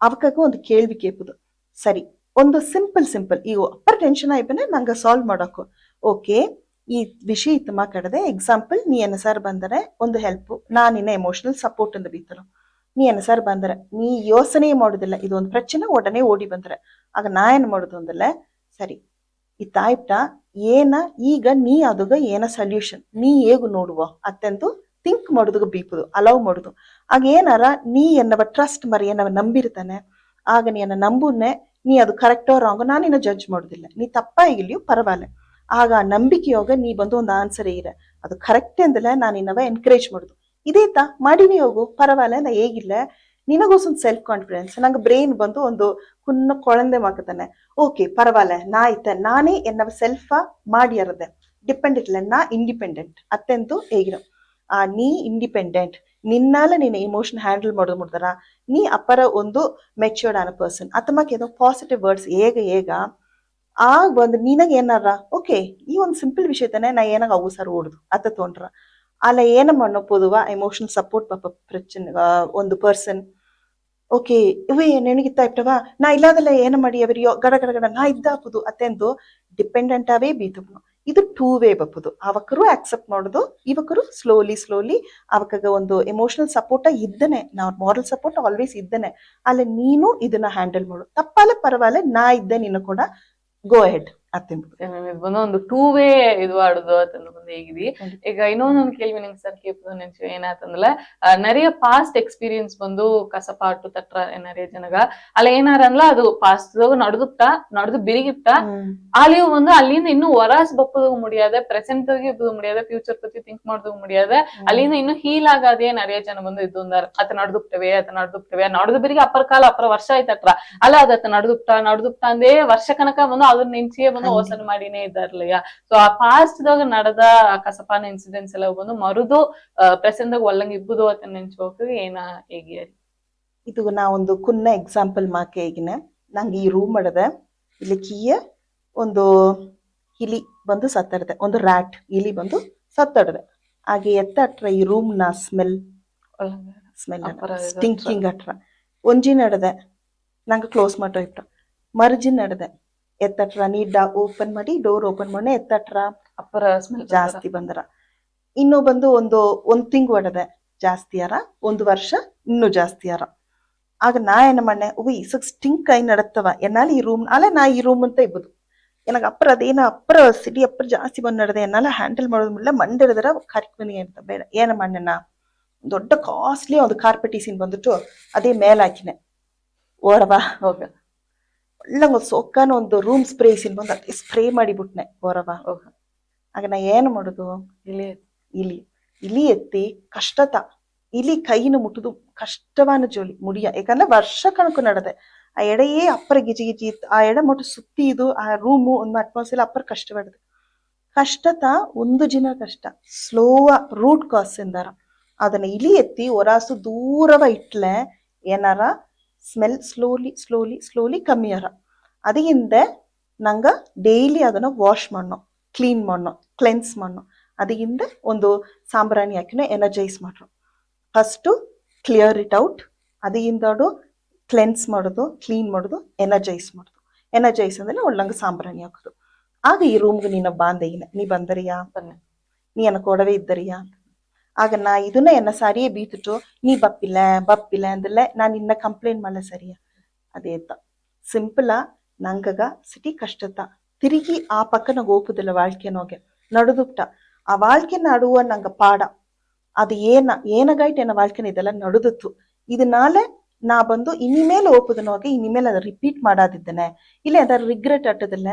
ಅವಕಾಗ ಒಂದು ಕೇಳ್ವಿ ಕೇಪುದು ಸರಿ ಒಂದು ಸಿಂಪಲ್ ಈಗ ಅಪ್ಪರ್ ಟೆನ್ಷನ್ ಆಯ್ಪನೆ ನಂಗೆ ಸಾಲ್ವ್ ಮಾಡೋಕು ಓಕೆ ಈ ವಿಷಯ ಇತ್ತು ಮಾತಾಡದೆ ಎಕ್ಸಾಂಪಲ್ ನೀ ಎನ್ನ ಸರ್ ಬಂದರೆ ಒಂದು ಹೆಲ್ಪ್ ನಾನಿನ್ನ ಎಮೋಷನಲ್ ಸಪೋರ್ಟ್ ಅಂತ ಬೀತರು ನೀ ಎನ್ನ ಸರ್ ಬಂದರೆ ನೀ ಯೋಚನೆ ಮಾಡೋದಿಲ್ಲ ಇದೊಂದು ಪ್ರಚನೆ ಒಡನೆ ಓಡಿ ಬಂದರೆ ಆಗ ನಾ ಏನ್ ಮಾಡೋದು ಅಂದಲ್ಲ ಸರಿ ಇತ್ತಾಯ್ತ ಏನ ಈಗ ನೀ ಅದುಗ ಏನ ಸೊಲ್ಯೂಷನ್ ನೀ ಹೇಗು ನೋಡುವ ಅತ್ತೆಂದು ಥಿಂಕ್ ಮಾಡೋದಕ್ಕೆ ಬೀಪುದು ಅಲವ್ ಮಾಡುದು ಆಗ ಏನಾರ ನೀ ಎನ್ನವ ಟ್ರಸ್ಟ್ ಮರಿ ಏನವ ನಂಬಿರ್ತಾನೆ ಆಗ ನೀ ಎನ್ನ ನಂಬುನ್ನೆ ನೀ ಅದು ಕರೆಕ್ಟೋ ರಾಂಗೋ ನಾನಿನ್ನ ಜಡ್ಜ್ ಮಾಡೋದಿಲ್ಲ ನೀ ತಪ್ಪಾಗಿಲಿಯೋ ಪರವಾಗಿಲ್ಲ ಆಗ ಆ ನಂಬಿಕೆಯೋಗ ನೀ ಬಂದು ಒಂದು ಆನ್ಸರ್ ಇರ ಅದು ಕರೆಕ್ಟ್ ಅಂದಲ್ಲ ನಾನು ಇನ್ನವ ಎನ್ಕರೇಜ್ ಮಾಡುದು ಇದೇತಾ ಮಾಡಿನಿ ಹೋಗು ಪರವಾಗಿಲ್ಲ ನಾ ಹೇಗಿಲ್ಲ ನಿನಗೋಸೊಂದು ಸೆಲ್ಫ್ ಕಾನ್ಫಿಡೆನ್ಸ್ ನಂಗೆ ಬ್ರೈನ್ ಬಂದು ಒಂದು ಕುನ್ನ ಕೊಳಂದೆ ಮಾಕತಾನೆ ಓಕೆ ಪರವಾಗಿಲ್ಲ ನಾ ಇತ್ತ ನಾನೇ ಎನ್ನವ ಸೆಲ್ಫ ಮಾಡಿಯರದೆ ಡಿಪೆಂಡೆಂಟ್ ಇಲ್ಲ ನಾ ಇಂಡಿಪೆಂಡೆಂಟ್ ಅತ್ತೆಂದು ಹೇಗಿರೋ ನೀ ಇಂಡಿಪೆಂಡೆಂಟ್ ನಿನ್ನಾಲ ನೀನು ಇಮೋಷನ್ ಹ್ಯಾಂಡಲ್ ಮಾಡೋದು ಮುಡ್ದಾರ ನೀ ಅಪ್ಪರ ಒಂದು ಮೆಚ್ಯೂರ್ಡ್ ಆನ ಪರ್ಸನ್ ಅತ್ತಮಕ್ಕೆ ಏನೋ ಪಾಸಿಟಿವ್ ವರ್ಡ್ಸ್ ಹೇಗ ಆಗ ಬಂದು ನಿನಗೆ ಏನಾರ ಓಕೆ ಈ ಒಂದು ಸಿಂಪಲ್ ವಿಷಯ ತಾನೆ ನಾ ಏನಾಗ ಅವು ಸರ್ ಓಡುದು ಅತ್ತ ತೊಂಡ್ರ ಅಲ್ಲ ಏನ ಮಾಡೋ ಪೊದುವ ಎಮೋಷನಲ್ ಸಪೋರ್ಟ್ ಪಾಪ ಪ್ರಚನೆ ಒಂದು ಪರ್ಸನ್ ಓಕೆ ಇವೇ ನೆನಗಿತ್ತಾ ಇಟ್ಟವ ನಾ ಇಲ್ಲಾದಲ್ಲ ಏನ ಮಾಡಿ ಅವರಿಯೋ ಗಡ ನಾ ಇದ್ದಾಪುದು ಅತ್ತೆಂದು ಡಿಪೆಂಡೆಂಟ್ ಅವೇ ಬೀತುನು ಇದು ಟೂ ವೇ ಬಪ್ಪುದು ಅವಕರು ಆಕ್ಸೆಪ್ಟ್ ಮಾಡೋದು ಇವಕರು ಸ್ಲೋಲಿ ಅವಕಾಗ ಒಂದು ಎಮೋಷನಲ್ ಸಪೋರ್ಟ್ ಇದ್ದನೆ ನಾವು ಮಾರಲ್ ಸಪೋರ್ಟ್ ಆಲ್ವೇಸ್ ಇದ್ದನೆ ಅಲ್ಲ ನೀನು ಇದನ್ನ ಹ್ಯಾಂಡಲ್ ಮಾಡು ತಪ್ಪಾಲೆ ಪರವಾಗಿಲ್ಲ ನಾ ಇದ್ದೆ ನೀನು ಕೂಡ ಗೋ ಹೆಡ್ ಅತ್ತೆಂಬುದು ಇದು ಬಂದು ಒಂದು ಟೂ ವೇ ಇದು ಆಡುದು ಅಂತಂದು ಬಂದು ಹೇಗಿದಿ ಈಗ ಇನ್ನೊಂದೊಂದು ಕೇಳ್ವಿ ನಂಗೆ ಸರ್ ಕೇಳ್ಬೋದು ನೆನ್ಸು ಏನಾತಂದಲ್ಲ நிறைய ಪಾಸ್ಟ್ ಎಕ್ಸ್ಪೀರಿಯನ್ಸ್ ಬಂದು ಕಸಪಾಟು ತಟ್ರ நிறைய ಜನಗ ಅಲ್ಲ ಏನಾರಲ್ಲ ಅದು ಪಾಸ್ಟ್ ನಡೆದು ಬಿರಿಗಿಪ್ಟ ಅಲ್ಲಿಯೂ ಬಂದು ಅಲ್ಲಿಂದ ಇನ್ನು ಹೊರಾಸ್ ಬಪ್ಪದು ಮುಡಿಯಾದೆ ಪ್ರೆಸೆಂಟ್ ಇಪ್ಪದು ಮುಡಿಯಾದೆ ಫ್ಯೂಚರ್ ಪತಿ ಥಿಂಕ್ ಮಾಡೋದು ಮುಡಿಯಾದೆ ಅಲ್ಲಿಂದ ಇನ್ನು ಹೀಲ್ ಆಗಾದೇ நிறைய ಜನ ಬಂದು ಇದು ಅತ್ತ ನಡೆದುಪ್ತವೆ ನಡೆದು ಬಿರಿಗೆ ಅಪ್ಪರ ಕಾಲ ಅಪ್ಪರ ವರ್ಷ ಆಯ್ತಟ್ರ ಅಲ್ಲ ಅದತ್ತ ನಡೆದುಪ್ಟ ಅಂದೇ ವರ್ಷ ಕನಕ ಬಂದು ಅದನ್ನ ನೆನ್ಸಿಯೇ ಬಂದು ಓಸನ್ ಮಾಡಿನೇ ಇದ್ದಾರಲ್ಲಯ್ಯ ಸೊ ಆ ಪಾಸ್ಟ್ ದಾಗ ನಡೆದ ಕಸಪಾನ ಇನ್ಸಿಡೆಂಟ್ಸ್ ಎಲ್ಲ ಬಂದು ಮರುದು ಪ್ರೆಸೆಂಟ್ ದಾಗ ಒಳ್ಳಂಗ್ ಇಬ್ಬುದು ಅಂತ ನೆನ್ಸೋಕೆ ಏನ ಹೇಗೆ ಇದು ನಾ ಒಂದು ಕುನ್ನ ಎಕ್ಸಾಂಪಲ್ ಮಾಕೆ ಈಗಿನ ನಂಗೆ ಈ ರೂಮ್ ಮಾಡದೆ ಇಲ್ಲಿ ಕೀಯ ಒಂದು ಇಲಿ ಬಂದು ಸತ್ತಡದೆ ಒಂದು ರ್ಯಾಟ್ ಇಲಿ ಬಂದು ಸತ್ತಡದೆ ಹಾಗೆ ಎತ್ತಟ್ರ ಈ ರೂಮ್ ನ ಸ್ಮೆಲ್ ಸ್ಟಿಂಕಿಂಗ್ ಅಟ್ರ ಒಂಜಿ ನಡೆದೆ ನಂಗೆ ಕ್ಲೋಸ್ ಮಾಡೋ ಇಟ್ಟ ಮರ್ಜಿ ನಡೆದೆ ಎತ್ತಟ್ರ ನೀ ಓಪನ್ ಮಾಡಿ ಡೋರ್ ಓಪನ್ ಮಾಡಿ ಎತ್ತಟ್ರ ಅಪ್ಪರ ಸ್ಮೆಲ್ ಜಾಸ್ತಿ ಬಂದರ ಇನ್ನು ಬಂದು ಒಂದ್ ತಿಂಗ್ ಹೊಡೆದೆ ಜಾಸ್ತಿ ಯಾರ ಒಂದು ವರ್ಷ ಇನ್ನೂ ಜಾಸ್ತಿ ಯಾರ ಆಗ ನಾ ಏನ ಮಣ್ಣೆ ಇಸಕ್ ಸ್ಟಿಂಕ್ ಕೈ ನಡತ್ತವ ಎನ್ನಾಲ ಈ ರೂಮ್ ಅಲ್ಲ ನಾ ಈ ರೂಮ್ ಅಂತ ಇಬ್ಬದು ನನಗೆ ಅಪ್ಪರ ಅದೇನ ಅಪ್ಪರ ಸಿಡಿ ಅಪ್ಪರ ಜಾಸ್ತಿ ಬಂದ್ ನಡೆದೆ ಎನ್ನಾಲ ಹ್ಯಾಂಡಲ್ ಮಾಡೋದು ಮುಡ್ಲ ಮಂಡಿಡಿದ್ರ ಕರಿಕ್ ಮನೆಗೆ ಅಂತ ಬೇಡ ಏನ ಮಣ್ಣೆನ ದೊಡ್ಡ ಕಾಸ್ಟ್ಲಿ ಒಂದು ಕಾರ್ಪೆಟ್ ಈಸಿನ್ ಬಂದ್ಬಿಟ್ಟು ಅದೇ ಮೇಲ್ ಹಾಕಿನೆ ಓರವಾ ಹೋಗ ಒಳ್ಳೆ ಸೊಕ್ಕನ ಒಂದು ರೂಮ್ ಸ್ಪ್ರೇ ಇಸಿನ್ ಬಂದು ಅದೇ ಸ್ಪ್ರೇ ಮಾಡಿಬಿಟ್ನೆ ಓರವಾ ಆಗ ನಾ ಏನು ಮಾಡುದು ಇಲಿ ಎತ್ತಿ ಕಷ್ಟತ ಇಲಿ ಕೈನ ಮುಟ್ಟುದು ಕಷ್ಟವಾನ ಜೋಲಿ ಮುಡಿಯ ಯಾಕಂದ್ರೆ ವರ್ಷ ಕಣಕು ನಡೆದೆ ಆ ಎಡೆಯೇ ಅಪ್ಪರ ಗಿಜಿ ಇತ್ತು ಆ ಎಡೆ ಮೊಟ್ಟು ಸುತ್ತಿ ಇದು ಆ ರೂಮು ಒಂದು ಅಟ್ಮಾಸ್ಫಿಯರ್ ಅಪ್ಪರ ಕಷ್ಟಪಡದೆ ಕಷ್ಟತ ಒಂದು ಜಿನ ಕಷ್ಟ ಸ್ಲೋವ ರೂಟ್ ಕಾಸ್ ಎಂದಾರ ಅದನ್ನ ಇಲಿ ಎತ್ತಿ ಒರಾಸು ದೂರವ ಇಟ್ಲೆ ಏನಾರ ಸ್ಮೆಲ್ ಸ್ಲೋಲಿ ಕಮ್ಮಿಯಾರ ಅದಿಂದ ನಂಗ ಡೈಲಿ ಅದನ್ನ ವಾಶ್ ಮಾಡೋ ಕ್ಲೀನ್ ಮಾಡೋ ಕ್ಲೆನ್ಸ್ ಮಾಡೋ ಅದಿಂದ ಒಂದು ಸಾಂಬ್ರಾಣಿ ಹಾಕಿನ ಎನರ್ಜೈಸ್ ಮಾಡ್ರು ಫಸ್ಟು ಕ್ಲಿಯರ್ ಇಟ್ ಔಟ್ ಅದಿಂದಾಡು ಕ್ಲೆನ್ಸ್ ಮಾಡೋದು ಕ್ಲೀನ್ ಮಾಡೋದು ಎನರ್ಜೈಸ್ ಅಂದ್ರೆ ಒಳ್ಳಂಗ ಸಾಂಬ್ರಾಣಿ ಹಾಕೋದು ಆಗ ಈ ರೂಮ್ಗೆ ನೀನು ಬಾಂದೆಯಿನ ನೀ ಬಂದರಿಯಾ ಬನ್ನಿ. ನೀ ಎನ್ನ ಕೊಡವೆ ಇದ್ದರಿಯಾ ಆಗ ನಾ ಇದನ್ನ ಎನ್ನ ಸರಿಯೇ ಬೀತಿಟ್ಟು ನೀ ಬಪ್ಪಿಲ್ಲ ಅಂದಲ್ಲ ನಾನು ಇನ್ನ ಕಂಪ್ಲೇಂಟ್ ಮಾಡಲ ಸರಿಯಾ ಅದೇತ ಸಿಂಪಲಾ ನಂಗಗ ಸಿಟಿ ಕಷ್ಟತ ತಿರುಗಿ ಆ ಪಕ್ಕನ ಹೋಗುದಿಲ್ಲ வாழ்க்கைನೋಗೆ ನಡುದುಪ್ಟ ಆ வாழ்க்கை நடுவ ನಂಗ ಪಾಡ ಅದು ಏನಗಾಯ್ತು ಎನ್ನ வாழ்க்கைನ ಇದೆಲ್ಲ ನಡುದಿತ್ತು ಇದನಾಲ ನಾ ಬಂದು ಇನಿಮೇಲೆ ಓಪುದನೋಗೆ ಇನಿಮೇಲೆ ಅದ ರಿಪೀಟ್ ಮಾಡಾದಿದ್ದೇನೆ ಇಲ್ಲ ಅದರ ರಿಗ್ರೆಟ್ ಅಟ್ಟದಿಲ್ಲ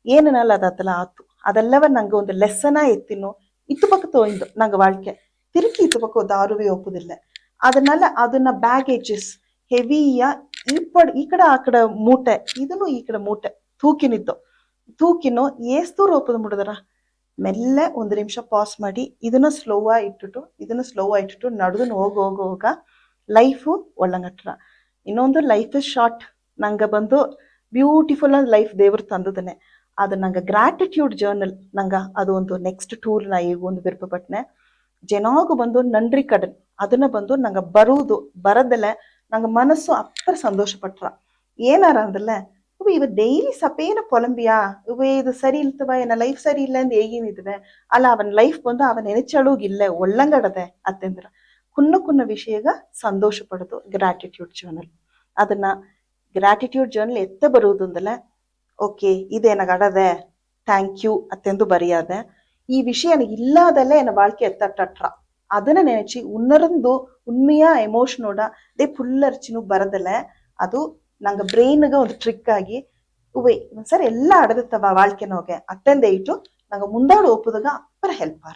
ಏನಲ್ಲ ಅದಲ್ಲ ಆತು ಅದೆಲ್ಲವ ನಂಗೆ ಒಂದು ಲೆಸನ ಎತ್ತಿನು ಇತ್ತು ಪಕ್ಕ ತೋಯ್ದು ನಂಗೆ வாழ்க்கை ತಿರುಗಿ ಇತ್ತು ಪಕ್ಕ ದಾರುವೆ ಒಪ್ಪುದಿಲ್ಲ ಅದನ್ನ ಬ್ಯಾಗೇಜಸ್ ಹೆವಿಯ ಈ ಕಡೆ ಆ ಕಡೆ ಮೂಟೆ ಇದನ್ನು ಈ ಕಡೆ ಮೂಟೆ ತೂಕಿನು ಏಸ್ತೂರು ಒಪ್ಪದು ಮುಡಿದರ ಮೆಲ್ಲೆ ಒಂದು ನಿಮಿಷ ಪಾಸ್ ಮಾಡಿ ಇದನ್ನ ಸ್ಲೋ ಇಟ್ಟಿಟ್ಟು ನಡ್ದು ಹೋಗ ಲೈಫು ಒಳ್ಳಂಗಟ್ರ ಇನ್ನೊಂದು ಲೈಫ್ ಇಸ್ ಶಾರ್ಟ್ ನಂಗೆ ಬಂದು ಬ್ಯೂಟಿಫುಲ್ ಆದ ಲೈಫ್ ದೇವರು ತಂದದನೆ ಅದು ನಂಗೆ ಗ್ರಾಟಿಟ್ಯೂಡ್ ಜರ್ನಲ್ ನಂಗೆ ಅದು ಒಂದು ನೆಕ್ಸ್ಟ್ ಟೂಲ್ ನಾ ಈಗ ಒಂದು ವಿರುಪಪಟ್ಟನೆ ಜನಾಗು ಬಂದು ನನ್ರಿ ಕಡನ್ ಅದನ್ನ ಬಂದು ನಂಗೆ ಬರದಲ್ಲ ನಂಗೆ ಮನಸ್ಸು ಅಪ್ಪರ ಸಂತೋಷ ಪಟ್ರ ಏನಾರ ಅಂದಲ್ಲ ಇವ ಡೈಲಿ ಸಪೇನ ಪೊಲಂಬಿಯಾ ಇದು ಸರಿ ಇಲ್ತವ ಏನ ಲೈಫ್ ಸರಿ ಇಲ್ಲ ಅಂದ್ ಹೇಗೇನಿದ್ವೆ ಅಲ್ಲ ಅವನ್ ಲೈಫ್ ಬಂದು ಅವನ್ ನೆನೆಚಳುಗಿಲ್ಲ ಒಳ್ಳಂಗಡದೆ ಅತ್ತೆಂದ್ರ ಕುನ್ನ ವಿಷಯಗ ಸಂತೋಷ ಪಡೋದು ಗ್ರಾಟಿಟ್ಯೂಡ್ ಜರ್ನಲ್ ಅದನ್ನ ಗ್ರಾಟಿಟ್ಯೂಡ್ ಜರ್ನಲ್ ಎತ್ತ ಬರುವುದು ಅಂದಲ್ಲ ಓಕೆ ಇದೇನಾಗ ಅಡದೆ ಥ್ಯಾಂಕ್ ಯು ಅತ್ತೆಂದು ಬರೆಯಾದೆ ಈ ವಿಷಯ ಇಲ್ಲಾದಲ್ಲೇ ಎನ್ನ வாழ்க்கை ಎತ್ತಟ್ಟ ಅದನ್ನ ನೆನಚಿ ಉನ್ನರಂದು ಉண்மைಯ ಎಮೋಷನೋಡ ದೇ ಪುಲ್ಲರ್ಚಿನು ಬರದಲ್ಲ ಅದು ನಂಗೆ ಬ್ರೈನ್ಗ ಒಂದು ಟ್ರಿಕ್ ಆಗಿ ಒಂದ್ಸರಿ ಎಲ್ಲ ಅಡದತ್ತವ வாழ்க்கைನೋಗೆ ಅತ್ತೆಂದೇ ಇಟ್ಟು ನಂಗೆ ಮುಂದಾಡು ಒಪ್ಪುದಾಗ ಅಪ್ಪರ ಹೆಲ್ಪ್ ಆರ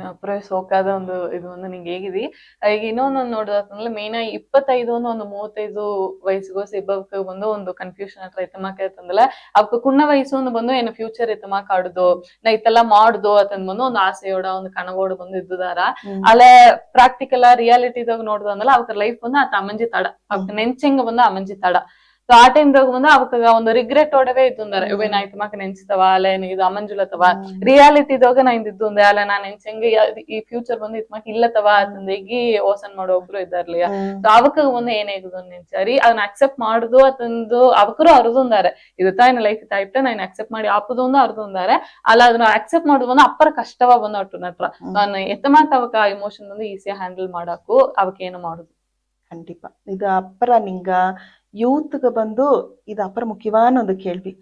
ಅப்புறம் ಸೋಕಾದ ಒಂದು ಇದು ಒಂದು ನಿಂಗೆ ಹೇಗಿದಿ ಈಗ ಇನ್ನೊಂದು ನೋಡೋದಂದ್ರೆ ಮೇನ್ ಆಗಿ 25 ಒಂದು 35 ವಯಸ್ಸಿಗೋ ಸಿಬ್ಬಕ್ಕೆ ಬಂದು ಒಂದು ಕನ್ಫ್ಯೂಷನ್ ಹತ್ರ ಐತಮಾಕಂದಲ್ಲ ಅವಕ್ಕೆ ಕುಣ್ಣ ವಯಸ್ಸು ಒಂದು ಬಂದು ಏನು ಫ್ಯೂಚರ್ ಐತಮಾಕ ಆಡುದು ನಾ ಇತ್ತೆಲ್ಲ ಮಾಡುದು ಅಂತಂದ್ ಬಂದು ಒಂದು ಆಸೆಯೋಡ ಒಂದು ಕನಗೋಡು ಬಂದು ಇದ್ದುದಾರ ಅಲ್ಲೇ ಪ್ರಾಕ್ಟಿಕಲ್ ರಿಯಾಲಿಟಿದಾಗ ನೋಡುದಂದಲ್ಲ ಅವಕ್ಕ ಲೈಫ್ ಬಂದು ಆತ ಅಮಂಜಿ ತಡ ಅವಕ್ಕೆ ನೆಂಚಂಗ ಬಂದು ಅಮಂಜಿ ತಡ ಸೊ ಆ ಟೈಮ್ದಾಗ ಬಂದು ಅವಕ್ಕ ಒಂದು ರಿಗ್ರೆಟ್ ಓಡವೇ ಇದ್ದುಂದಾರೆ ಇವೇ ನಾ ಇತ್ತಮಾಕ ನೆನ್ಸಿತವ ಅಲ್ಲ ಇದು ಅಮಂಜುಲತವ ರಿಯಾಲಿಟಿದಾಗ ನಾ ಇಂದಿದ್ದು ಅಲ್ಲ ನಾ ನೆನ್ಸಂಗ ಈ ಫ್ಯೂಚರ್ ಬಂದು ಇತ್ಮಾಕ ಇಲ್ಲತವ ಅಂತಂದ ಈಗ ಓಸನ್ ಮಾಡೋ ಒಬ್ರು ಇದ್ದಾರ್ಲಿಯ ಸೊ ಅವಕ್ಕ ಒಂದು ಏನೇಗುದು ನೆನ್ಸಾರಿ ಅದನ್ನ ಅಕ್ಸೆಪ್ಟ್ ಮಾಡುದು ಅಂತಂದು ಅವಕರು ಅರ್ದುಂದಾರೆ ಇದು ತಾಯಿನ ಲೈಫ್ ಇತ್ತ ನಾನು ಅಕ್ಸೆಪ್ಟ್ ಮಾಡಿ ಆಪುದು ಒಂದು ಅರ್ದುಂದಾರೆ ಅಲ್ಲ ಅದನ್ನ ಅಕ್ಸೆಪ್ಟ್ ಮಾಡುದು ಬಂದು ಅಪ್ಪರ ಕಷ್ಟವ ಬಂದು ಅಟ್ಟು ನಟ್ರ ನಾನು ಎತ್ತಮಾಕ ಅವಕ್ಕ ಇಮೋಷನ್ ಬಂದು ಈಸಿಯಾಗಿ ಹ್ಯಾಂಡಲ್ ಮಾಡಾಕು ಅವಕ್ಕೆ ಏನು ಮಾಡುದು ಖಂಡಿತ ಇದು ಅಪ್ಪರ ನಿಂಗ ಯೂತ್ಗೆ ಬಂದು ಇದು ಅಪ್ಪರ ಮುಖ್ಯವಾನ ಒಂದು ಕೇಳ್ವಿ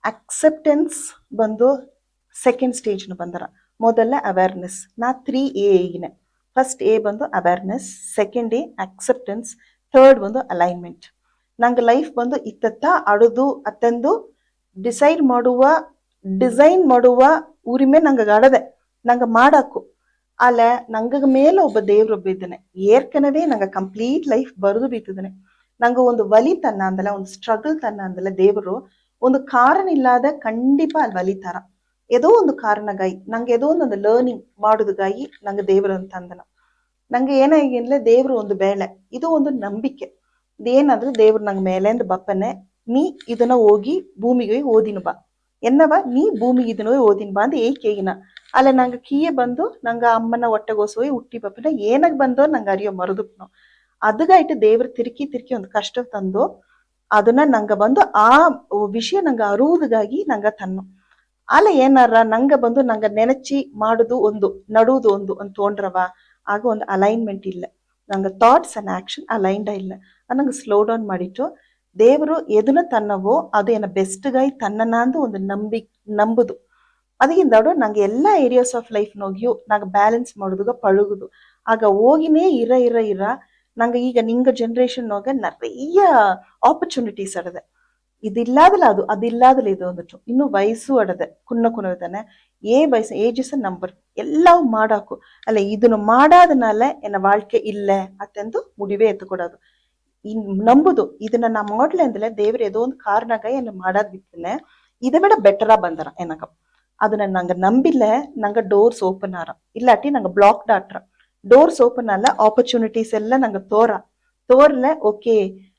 ಅಕ್ಸೆಪ್ಟೆನ್ಸ್ ಬಂದು ಸೆಕೆಂಡ್ ಸ್ಟೇಜ್ನು ಬಂದರ ಮೊದಲ ಅವೇರ್ನೆಸ್ ನಾ 3A ಈಗಿನ ಫಸ್ಟ್ ಎ ಬಂದು awareness second A acceptance third ಬಂದು ಅಲೈನ್ಮೆಂಟ್ ನಂಗೆ ಲೈಫ್ ಬಂದು ಇತ್ತ ಅಡುದು ಅತ್ತಂದು ಡಿಸೈನ್ ಮಾಡುವ ಊರಿಮೇ ನಂಗೆ ಅಡದೆ ನಂಗೆ ಮಾಡಾಕು ಅಲ್ಲ ನಂಗ ಮೇಲೆ ಒಬ್ಬ ದೇವ್ರೊಬ್ಬ ಇದ್ದಾನೆ ಏರ್ಕನವೇ ನಂಗೆ ಕಂಪ್ಲೀಟ್ ಲೈಫ್ ಬರುದು ಬೀತಿದ್ದಾನೆ ನಂಗೆ ಒಂದು ವಲಿ ತನ್ನ ಅಂದಲ್ಲ ಒಂದು ಸ್ಟ್ರಗಲ್ ತನ್ನ ಅಂದಲ್ಲ ದೇವರು ಒಂದು ಕಾರಣ ಇಲ್ಲದ ಖಂಡಿತ ಅಲ್ಲಿ ವಲಿತಾರ ಏದೋ ಒಂದು ಕಾರಣಗಾಯಿ ನಂಗೆ ಏದೋ ಒಂದು ಲರ್ನಿಂಗ್ ಮಾಡುದುಗಾಯಿ ನಂಗೆ ದೇವರು ಅಂತ ಅಂದನ ನಂಗೆ ಏನಾಗಿಲ್ಲ ದೇವ್ರು ಒಂದು ಬೇಳೆ ಇದು ಒಂದು ನಂಬಿಕೆ ಇದೇನಾದ್ರೂ ದೇವ್ರು ನಂಗೆ ಮೇಲೆ ಅಂದ್ ಬಪ್ಪನೆ ನೀ ಇದನ್ನ ಹೋಗಿ ಭೂಮಿಗೆ ಓದಿನ ಬಾ ಎನ್ನವ ನೀ ಭೂಮಿಗೆ ಇದನ್ನ ಓದಿನ ಬಾ ಅಂದ್ ಏಕೇಗಿನ ಅಲ್ಲ ನಂಗೆ ಕೀಯೆ ಬಂದು ನಂಗೆ ಅಮ್ಮನ ಹೊಟ್ಟೆಗೋಸೋಯ್ ಹುಟ್ಟಿ ಬಪ್ಪನ ಏನಾಗ ಬಂದೋ ನಂಗೆ ಅರಿಯೋ ಮರುದುಪ್ನು ಅದಗಾಯ್ತು ದೇವ್ರು ತಿರುಕಿ ಒಂದು ಕಷ್ಟ ತಂದು ಅದನ್ನ ನಂಗೆ ಬಂದು ಆ ವಿಷಯ ನಂಗೆ ಅರುವುದಾಗಿ ನಂಗೆ ತನ್ನು ಅಲ್ಲ ಏನಾರ ನಂಗೆ ಬಂದು ನಂಗೆ ನೆನಚಿ ಮಾಡುದು ಒಂದು ನಡುವುದು ಒಂದು ಅಂತ ತೊಗೊಂಡ್ರವ ಆಗ ಒಂದು ಅಲೈನ್ಮೆಂಟ್ ಇಲ್ಲ ನಂಗೆ ಥಾಟ್ಸ್ ಅಂಡ್ ಆಕ್ಷನ್ ಅಲೈನ್ಡ ಇಲ್ಲ ನಂಗೆ ಸ್ಲೋ ಡೌನ್ ಮಾಡಿಟ್ಟು ದೇವರು ಎದನ್ನ ತನ್ನವೋ ಅದು ಏನ ಬೆಸ್ಟ್ಗಾಯಿ ತನ್ನನ ಅಂದು ಒಂದು ನಂಬುದು ಅದಕ್ಕಿಂತ ನಂಗೆ ಎಲ್ಲಾ ಏರಿಯಾಸ್ ಆಫ್ ಲೈಫ್ ನೋಗಿಯೂ ನಂಗೆ ಬ್ಯಾಲೆನ್ಸ್ ಮಾಡುದುಗ ಪಳುಗುದು ಆಗ ಹೋಗಿನೇ ಇರ ನಂಗೆ ಈಗ ನಿಂಗ ಜನರೇಷನ್ ನೋಗ நிறைய ಆಪರ್ಚುನಿಟೀಸ್ ಅಡದೆ ಇದಿಲ್ಲಾದಲ್ಲ ಅದಿಲ್ಲಾದಲ್ಲ ಇದು ಅಂದ್ಬಿಟ್ಟು ಇನ್ನು ವಯಸ್ಸು ಅಡದೆ ಕುನ್ನತಾನೆ ವಯಸ್ಸು ಏಜ್ ಇಸ್ ಅ ನಂಬರ್ ಎಲ್ಲವೂ ಮಾಡಾಕು ಅಲ್ಲ ಇದನ್ನು ಮಾಡಾದನಾಲ ಎನ್ನ வாழ்க்கை ಇಲ್ಲ ಅತ್ತೆಂದು ಮುಡಿವೇ ಎತ್ತುಕೊಡೋದು ನಂಬುದು ಇದನ್ನ ನಾ ಮಾಡ್ಲೆ ಅಂದಲೆ ದೇವ್ರ ಏದೋ ಒಂದು ಕಾರಣಗ ಏನು ಮಾಡಾದ್ ಬಿತ್ತನೆ ಇதை விட பெட்டரா ಬಂದರ ಏನಕ ಅದನ್ನ ನಂಗೆ ನಂಬಿಲ್ಲ ನಂಗೆ ಡೋರ್ಸ್ ಓಪನ್ ಆರ ಇಲ್ಲಾಟಿ ನಂಗೆ ಬ್ಲಾಕ್ಡ್ ಆಟ್ರ ಡೋರ್ಸ್ ಓಪನ್ ಅಲ್ಲ, ಆಪರ್ಚುನಿಟೀಸ್ ಎಲ್ಲ ನಂಗೆ ತೋರ್ಲೆ ಓಕೆ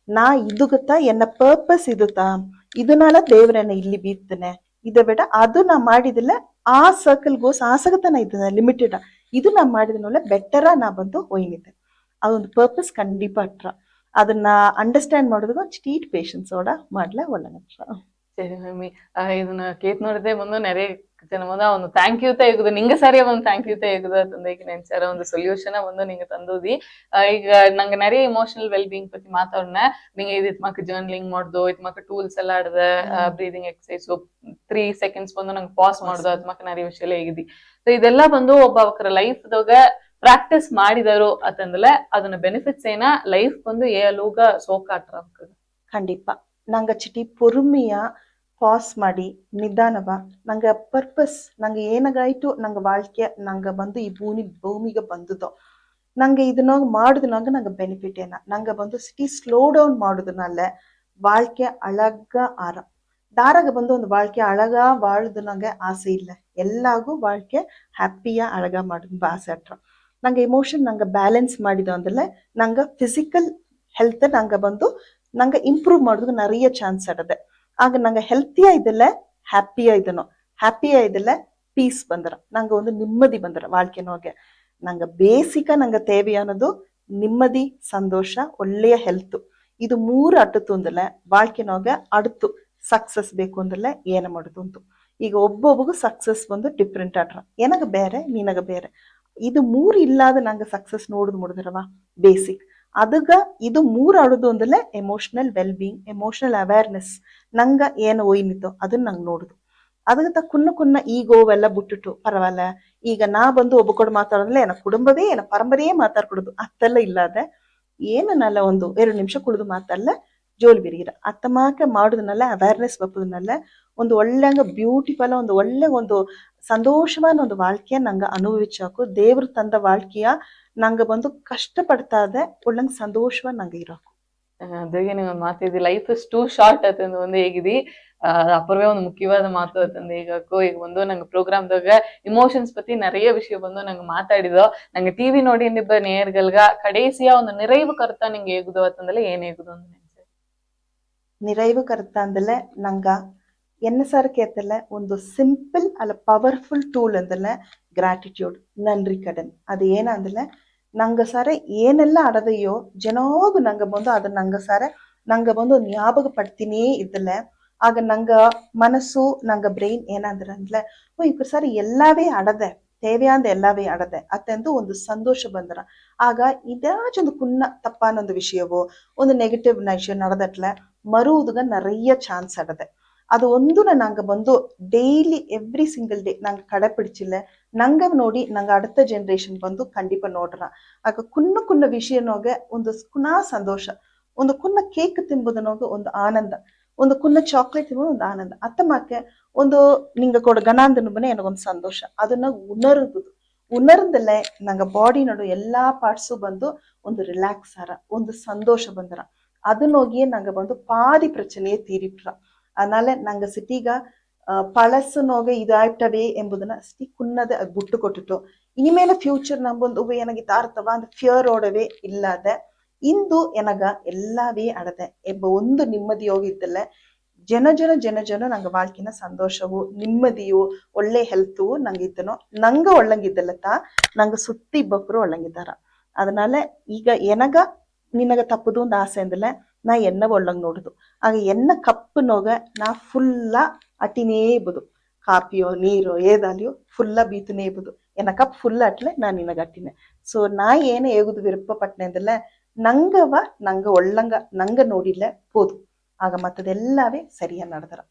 ನಾ ಇದು ಗೊತ್ತಾ ಎನ್ನ ಪರ್ಪಸ್ ಇದುತ್ತಾ ಇದನ್ನಾಲ ದೇವ್ರನ್ನ ಇಲ್ಲಿ ಬೀರ್ತಾನೆ ಇದ ಬೇಡ ಅದು ನಾ ಮಾಡಿದಿಲ್ಲ ಆ ಸರ್ಕಲ್ ಗೋಸ್ ಆಸಗತನ ಇದ್ದಾನೆ ಲಿಮಿಟೆಡ್ ಇದು ನಾ ಮಾಡಿದನಲ್ಲ ಬೆಟರ ನಾ ಬಂದು ಒಯ್ನಿದ್ದೆ ಅದೊಂದು ಪರ್ಪಸ್ ಕಂಡಿಪ ಅಟ್ರ ಅದನ್ನ ಅಂಡರ್ಸ್ಟ್ಯಾಂಡ್ ಮಾಡೋದಕ್ಕೆ ಸ್ಟೀಟ್ ಪೇಷನ್ಸ್ ಓಡ ಮಾಡ್ಲೆ ಒಳ್ಳೆ சரி மம்மி ಇದನ್ನ ಕೇತ್ ನೋಡಿದೆ ಮುಂದೆ ನೆರೆ ಜನ ಮುಂದೆ ಒಂದು ಥ್ಯಾಂಕ್ ಯು ತೆಗೆದು ನಿಂಗೆ ಸರಿಯ ಒಂದು ಥ್ಯಾಂಕ್ ಯು ತೆಗೆದು ಅಂತಂದ ಈಗ ನೆನ್ಸಾರ ಒಂದು ಸೊಲ್ಯೂಷನ್ ಒಂದು ನಿಂಗೆ ತಂದೋದಿ ಈಗ ನಂಗೆ ನೆರೆ ಇಮೋಷನಲ್ ವೆಲ್ ಬೀಯಿಂಗ್ ಪತಿ ಮಾತಾಡೋಣ ನಿಂಗೆ ಇದು ಮಕ್ಕ ಜರ್ನಲಿಂಗ್ ಮಾಡ್ದು ಇದು ಮಕ್ಕ ಟೂಲ್ಸ್ ಎಲ್ಲ ಆಡ್ದ ಬ್ರೀದಿಂಗ್ ಎಕ್ಸಸೈಸ್ 3 seconds ಬಂದು ನಂಗೆ ಪಾಸ್ ಮಾಡ್ದು ಅದ್ ಮಕ್ಕ ನೆರೆ ವಿಷಯ ಹೇಗಿದಿ ಸೊ ಇದೆಲ್ಲ ಬಂದು ಒಬ್ಬ ಅವರ ಲೈಫ್ದಾಗ ಪ್ರಾಕ್ಟೀಸ್ ಮಾಡಿದರು ಅಂತಂದ್ರೆ ಅದನ್ನ ಬೆನಿಫಿಟ್ಸ್ ಏನ ಲೈಫ್ ಬಂದು ಏಲೂಗ ಸೋಕಾಟ್ರ ಖಂಡಿತ ನಂಗೆ ಚಿಟಿ ಪೊರುಮೆಯ ಪಾಸ್ ಮಾಡಿ ನಿಧಾನವ ನಂಗೆ ಪರ್ಪಸ್ ನಂಗೆ ಏನಾಗಾಯ್ತು ನಂಗೆ வாழ்க்கை ನಂಗೆ ಬಂದು ಈ ಭೂಮಿಗೆ ಬಂದದೋ ನಂಗೆ ಇದನ್ನಾಗ ಮಾಡುದನಾಗ ನಂಗೆ ಬೆನಿಫಿಟ್ ಏನ ನಂಗೆ ಬಂದು ಸಿಟಿ ಸ್ಲೋ ಡೌನ್ ಮಾಡುದನಲ್ಲ வாழ்க்கை ಅಳಗ ದಾರಾಗ ಬಂದು ಒಂದು வாழ்க்கை ಅಳಗ ವಾಳುದು ನಂಗೆ ಆಸೆ ಇಲ್ಲ ಎಲ್ಲಾಗೂ வாழ்க்கை ಹ್ಯಾಪಿಯ ಅಳಗ ಮಾಡುದು ಆಸೆ ಅಟ್ರ ನಂಗೆ ಎಮೋಷನ್ ನಂಗೆ ಬ್ಯಾಲೆನ್ಸ್ ಮಾಡಿದ ಅಂದ್ರೆ ನಂಗೆ ಫಿಸಿಕಲ್ ಹೆಲ್ತ್ ನಂಗೆ ಬಂದು ನಂಗೆ ಇಂಪ್ರೂವ್ ಮಾಡೋದಕ್ಕೆ நிறைய ಚಾನ್ಸ್ ಆಡದೆ ಆಗ ನಂಗೆ ಹೆಲ್ತಿಯಾ ಇದ್ದಲ್ಲ ಹ್ಯಾಪಿಯಾ ಇದನ್ನು ಹ್ಯಾಪಿಯಾ ಇದ್ದಲ್ಲ ಪೀಸ್ ಬಂದರ ನಂಗೆ ಒಂದು ನಿಮ್ಮದಿ ಬಂದರ வாழ்க்கைನೋಗೆ ನಂಗೆ ಬೇಸಿಕ ನಂಗೆ தேவையானது ನಿಮ್ಮದಿ ಸಂತೋಷ ಒಳ್ಳೆಯ ಹೆಲ್ತ್ ಇದು 3 ಅಟ್ಟತು ಅಂದಲ್ಲ வாழ்க்கைನೋಗೆ ಅಡ್ತು ಸಕ್ಸಸ್ ಬೇಕು ಅಂದಲ್ಲ ಏನ ಮಾಡುದು ಅಂತ ಈಗ ಒಬ್ಬೊಬ್ಬಗೂ ಸಕ್ಸಸ್ ಬಂದು ಡಿಫ್ರೆಂಟ್ ಆಟ್ರ ಏನಾಗ ಬೇರೆ ನೀನಾಗ ಬೇರೆ ಇದು 3 ಇಲ್ಲಾದ ನಂಗೆ ಸಕ್ಸಸ್ ನೋಡುದು ಮುಡಿದ್ರವ ಬೇಸಿಕ್ ಅದಗ ಇದು 3 ಆಡುದು ಅಂದಲ್ಲ emotional well being emotional awareness ನಂಗ ಏನು ಒಯ್ನಿತ್ತು ಅದನ್ನ ನಂಗೆ ನೋಡುದು ಅದಕ್ಕೆ ಕುನ್ನ ಈಗೋವೆಲ್ಲ ಬಿಟ್ಟುಟ್ಟು ಪರವಾಗಿಲ್ಲ ಈಗ ನಾ ಬಂದು ಒಬ್ಬ ಕೂಡ ಮಾತಾಡೋದಿಲ್ಲ ಏನ ಕುಟುಂಬವೇ ಏನ ಪರಂಪರೆಯೇ ಮಾತಾಡ್ಕೊಡುದು ಅತ್ತೆಲ್ಲ ಇಲ್ಲದೆ ಏನನ್ನಲ್ಲ ಒಂದು 2 ನಿಮಿಷ ಕುಡಿದು ಮಾತಲ್ಲ ಜೋಲಿ ಬಿರಿಗಿರ ಅತ್ತಮಾಕ ಮಾಡುದನ್ನಲ್ಲ ಅವೇರ್ನೆಸ್ ಬಪ್ಪದನ್ನಲ್ಲ ಒಂದು ಒಳ್ಳೆಂಗ ಬ್ಯೂಟಿಫುಲ್ ಒಂದು ಒಳ್ಳೆ ಒಂದು ಸಂತೋಷವಾದ ಒಂದು வாழ்க்கைಯ ನಂಗೆ ಅನುಭವಿಸಾಕು ದೇವ್ರು ತಂದ வாழ்க்கைಯ ನಂಗೆ ಬಂದು ಕಷ್ಟಪಡ್ತಾದೆ ಒಳ್ಳಂಗೆ ಸಂತೋಷವಾಗಿ ನಂಗೆ ಇರೋಕು ಅದಾಗೆ ನೀವು ಮಾತಿದ್ದಿ ಲೈಫ್ ಇಸ್ ಟೂ ಶಾರ್ಟ್ ಅಂತಂದು ಒಂದು ಹೇಗಿದಿ ಅಪರವೇ ಒಂದು ಮುಖ್ಯವಾದ ಮಾತು ಅಂತಂದು ಈಗ ಒಂದು ನಂಗೆ ಪ್ರೋಗ್ರಾಮ್ದಾಗ ಇಮೋಷನ್ಸ್ ಪತಿ நிறைய ವಿಷಯ ಬಂದು ನಂಗೆ ಮಾತಾಡಿದೋ ನಂಗೆ ಟಿವಿ ನೋಡಿ ನಿಬ್ಬ ನೇರ್ಗಲ್ಗ ಕಡೇಸಿಯ ಒಂದು நிறைவு ಕರ್ತ ನಿಂಗೆ ಹೇಗುದು ಅಂತಂದ್ರೆ ಏನ್ ಹೇಗುದು ಅಂತ நிறைவு கருத்த ಅಂದಲೆ ನಂಗ என்ன சார் கேத்தல ಒಂದು ಸಿಂಪಲ್ ಅಲ್ಲ ಪವರ್ಫುಲ್ ಟೂಲ್ ಅಂದಲೆ ಗ್ರಾಟಿಟ್ಯೂಡ್ ನನ್ರಿ ಕடன் ಅದು ಏನ ಅಂದಲೆ ನಂಗೆ ಸಾರೆ ಏನೆಲ್ಲ ಅಡದೆಯೋ ಜನೋಗು ನಂಗೆ ಬಂದು ಅದನ್ನ ನಂಗೆ ಬಂದು ஞாபக ಪಡ್ತೀನಿ ಇದ್ದಲೆ ಆಗ ನಂಗ ಮನಸ್ಸು ನಂಗ ಬ್ರೈನ್ ಏನಂದ್ರೆ ಅಂದ್ರೆ ಓ ಇಪ್ಪ ಸಾರಿ ಎಲ್ಲವೇ ಅಡದೆ தேவையானது ಎಲ್ಲವೇ ಅಡದೆ ಅತ್ತೆಂದು ಒಂದು ಸಂತೋಷ ಬಂದರ ಆಗ ಇದಾಚೊಂದು ಕುನ್ನ ತಪ್ಪಾನೊಂದು ವಿಷಯವೋ ಒಂದು ನೆಗೆಟಿವ್ ವಿಷಯ ನಡೆದಟ್ಲೆ ಮರುವುದಗ நிறைய ಚಾನ್ಸ್ ಅಡದೆ ಅದು ಒಂದು ನಂಗೆ ಬಂದು ಡೈಲಿ ಎವ್ರಿ ಸಿಂಗಲ್ ಡೇ ನಂಗೆ ಕಡೆಪಿಡಿಚಿಲ್ಲ ನಂಗೆ ನೋಡಿ ನಂಗೆ அடுத்த ಜನರೇಷನ್ ಬಂದು ಕಂಡಿಪ ನೋಡ್ರ ಆಗ ಕುನ್ನ ವಿಷಯನೋಗೆ ಒಂದು ಕುನಾ ಸಂತೋಷ ಒಂದು ಕುನ್ನ ಕೇಕ್ ತಿಂಬುದನೋಗೆ ಒಂದು ಆನಂದ ಒಂದು ಕುನ್ನ ಚಾಕ್ಲೇಟ್ ತಿಂಬುದು ಒಂದು ಆನಂದ ಅತ್ತಮಾಕೆ ಒಂದು ನಿಂಗೆ ಕೊಡ ಗಣಾಂದನುಬನೆ ನನಗೊಂದು ಸಂತೋಷ ಅದನ್ನ ಉಣರ್ದಲ್ಲೇ ನಂಗೆ ಬಾಡಿ ನೋಡು ಎಲ್ಲಾ ಪಾರ್ಟ್ಸು ಬಂದು ಒಂದು ರಿಲ್ಯಾಕ್ಸ್ ಆರ ಒಂದು ಸಂತೋಷ ಬಂದರ ಅದನ್ನೋಗಿಯೇ ನಂಗೆ ಬಂದು ಪಾದಿ ಪ್ರಚನೆಯೇ ತೀರಿಟ್ರ அதனால நாங்க சிட்டிகா பழசு நோக இதாயிட்டவே ಎಂಬುದನ್ನ ಸಿಟಿ ಕುನ್ನದೆ ಅದು ಬಿಟ್ಟು ಕೊಟ್ಟಿಟ್ಟು ಇನಿಮೇಲೆ ಫ್ಯೂಚರ್ ನಂಬೊಂದು ನನಗೆ ತಾರ್ತವ ಅಂತ ಫಿಯರೋಡವೇ ಇಲ್ಲದೆ ಇಂದು ಎನಗ ಎಲ್ಲವೇ ಅಡದೆ ಎಂಬ ಒಂದು ನಿಮ್ಮದಿಯೋಗಿದ್ದಲ್ಲ ಜನ ನಂಗೆ வாழ்க்கைನ ಸಂತೋಷವು ನಿಮ್ಮದಿಯು ಒಳ್ಳೆ ಹೆಲ್ತು ನಂಗೆ ಇದ್ದನೋ ನಂಗೆ ಒಳ್ಳಂಗಿದ್ದಲ್ಲತ್ತ ನಂಗೆ ಸುತ್ತಿ ಇಬ್ಬೊಬ್ಬರು ಒಳ್ಳಂಗಿದ್ದಾರ ಅದனால ಈಗ ಎನಗ ನಿನಗ ತಪ್ಪದು ಒಂದು ಆಸೆ ಅಂದಲ್ಲ ನಾ ಎನ್ನ ಒಳ್ಳಂಗ್ ನೋಡುದು ಆಗ ಎನ್ನ ಕಪ್ಪು ನೋಗ ನಾ ಫುಲ್ಲಾ ಅಟಿನೇ ಇಬ್ಬುದು ಕಾಪಿಯೋ ನೀರೋ ಏದಾಲಿಯೋ ಫುಲ್ಲಾ ಬೀತನೇ ಇಬ್ಬುದು ಎನ್ನ ಕಪ್ ಫುಲ್ ಅಟ್ಲೆ ನಾ ನಿನಗ ಅಟ್ಟಿನೆ ಸೊ ನಾ ಏನ ಹೇಗುದು ವಿರುಪ್ಪ ಪಟ್ನೆ ಅಂದಲ್ಲ ನಂಗ ಒಳ್ಳಂಗ ನಂಗ ನೋಡಿಲ್ಲ போது ಆಗ ಮತ್ತದೆಲ್ಲವೇ ಸರಿಯಾ ನಡೆದರ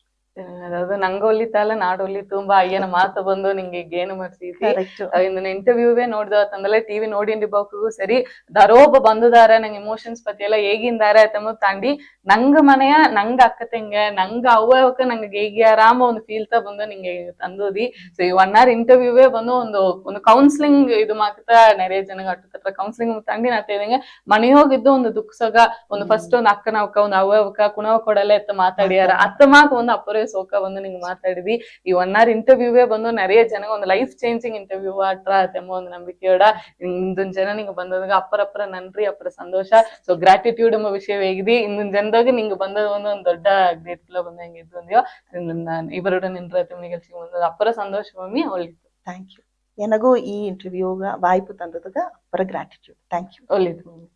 ಅದಾவது ನಂಗೆ ಒಲಿತಾಲ ನಾಡು ಒಲಿತು ತುಂಬಾ ಅಯ್ಯನ ಮಾತು ಬಂದು ನಿಂಗೆ ಗೇನು ಮಾಡ್ಸಿದ್ವಿ ಇಂದಿನ ಇಂಟರ್ವ್ಯೂವೇ ನೋಡ್ದವತ್ತಂದಲ್ಲ ಟಿವಿ ನೋಡಿಂಡಿಬ್ಬಕ್ಕೂ ಸರಿ ದರೋಬ್ಬ ಬಂದುದಾರ ನಂಗೆ ಇಮೋಷನ್ಸ್ ಪತಿ ಎಲ್ಲ ಹೇಗಿಂದಾರ ಅಂತಂಬ ತಾಂಡಿ ನಂಗ ಮನೆಯ ನಂಗ ಅಕ್ಕ ತಂಗ ನಂಗ ಅವ್ವಕ್ಕ ನಂಗೆ ಹೇಗೆ ಆರಾಮ ಒಂದು ಫೀಲ್ತಾ ಬಂದು ನಿಂಗೆ ತಂದೋದಿ ಸೊ ಈ 1 hour ಇಂಟರ್ವ್ಯೂವೇ ಬಂದು ಒಂದು ಕೌನ್ಸಿಲಿಂಗ್ ಇದು ಮಾತ್ರ ನೆರೆಯ ಜನಗ ಅಟ್ಟುತ್ತ ಕೌನ್ಸಿಲಿಂಗ್ ತಾಂಡಿ ನಾ ತೇದಂಗೆ ಮನೆಯೋಗಿದ್ದು ಒಂದು ದುಃಖಸಗ ಒಂದು ಫಸ್ಟ್ ಒಂದು ಅಕ್ಕನ ಅವಕ್ಕ ಒಂದು ಅವ್ವಕ್ಕ ಕುಣವ ಕೊಡಲ್ಲ ಎತ್ತ ಮಾತಾಡಿಯಾರ ಅತ್ತ ಮಾಕ ಒಂದು ಅಪ್ಪರೇ ಸೋಕ ಬಂದು ನಿಂಗೆ ಮಾತಾಡಿದಿ ಈ 1 hour ಇಂಟರ್ವ್ಯೂವೇ ಬಂದು நிறைய ಜನ ಒಂದು ಲೈಫ್ ಚೇಂಜಿಂಗ್ ಇಂಟರ್ವ್ಯೂ ಆಟ್ರಾ ಎಂಬ ಒಂದು ನಂಬಿಕೆಯೋಡ ಇಂದೊಂದು ಜನ ನಿಂಗೆ ಬಂದದಾಗ ಅಪ್ಪರ ನನ್ರಿ ಅಪ್ಪರ ಸಂತೋಷ. ಸೊ ಗ್ರಾಟಿಟ್ಯೂಡ್ ಎಂಬ ವಿಷಯ ಹೇಗಿದೆ ಇಂದೊಂದು ಜನದಾಗ ನಿಂಗೆ ಬಂದದ ಒಂದು ದೊಡ್ಡ ಗ್ರೇಟ್ಫುಲ್ ಬಂದ ಹೆಂಗೆ ಇದ್ದಿಯೋ ಇವರುಡ ನಿன்ற ನಿಗழ்ச்சி ಬಂದದ ಅಪ್ಪರ ಸಂತೋಷ ಮಮ್ಮಿ ಒಳ್ಳಿತ್ತು. Thank you. ಎನಗೂ ಈ ಇಂಟರ್ವ್ಯೂಗ ವಾಯ್ಪು ತಂದದಗ ಅಪ್ಪರ ಗ್ರಾಟಿಟ್ಯೂಡ್. Thank you. ಒಳ್ಳಿತ್ತು ಮಮ್ಮಿ.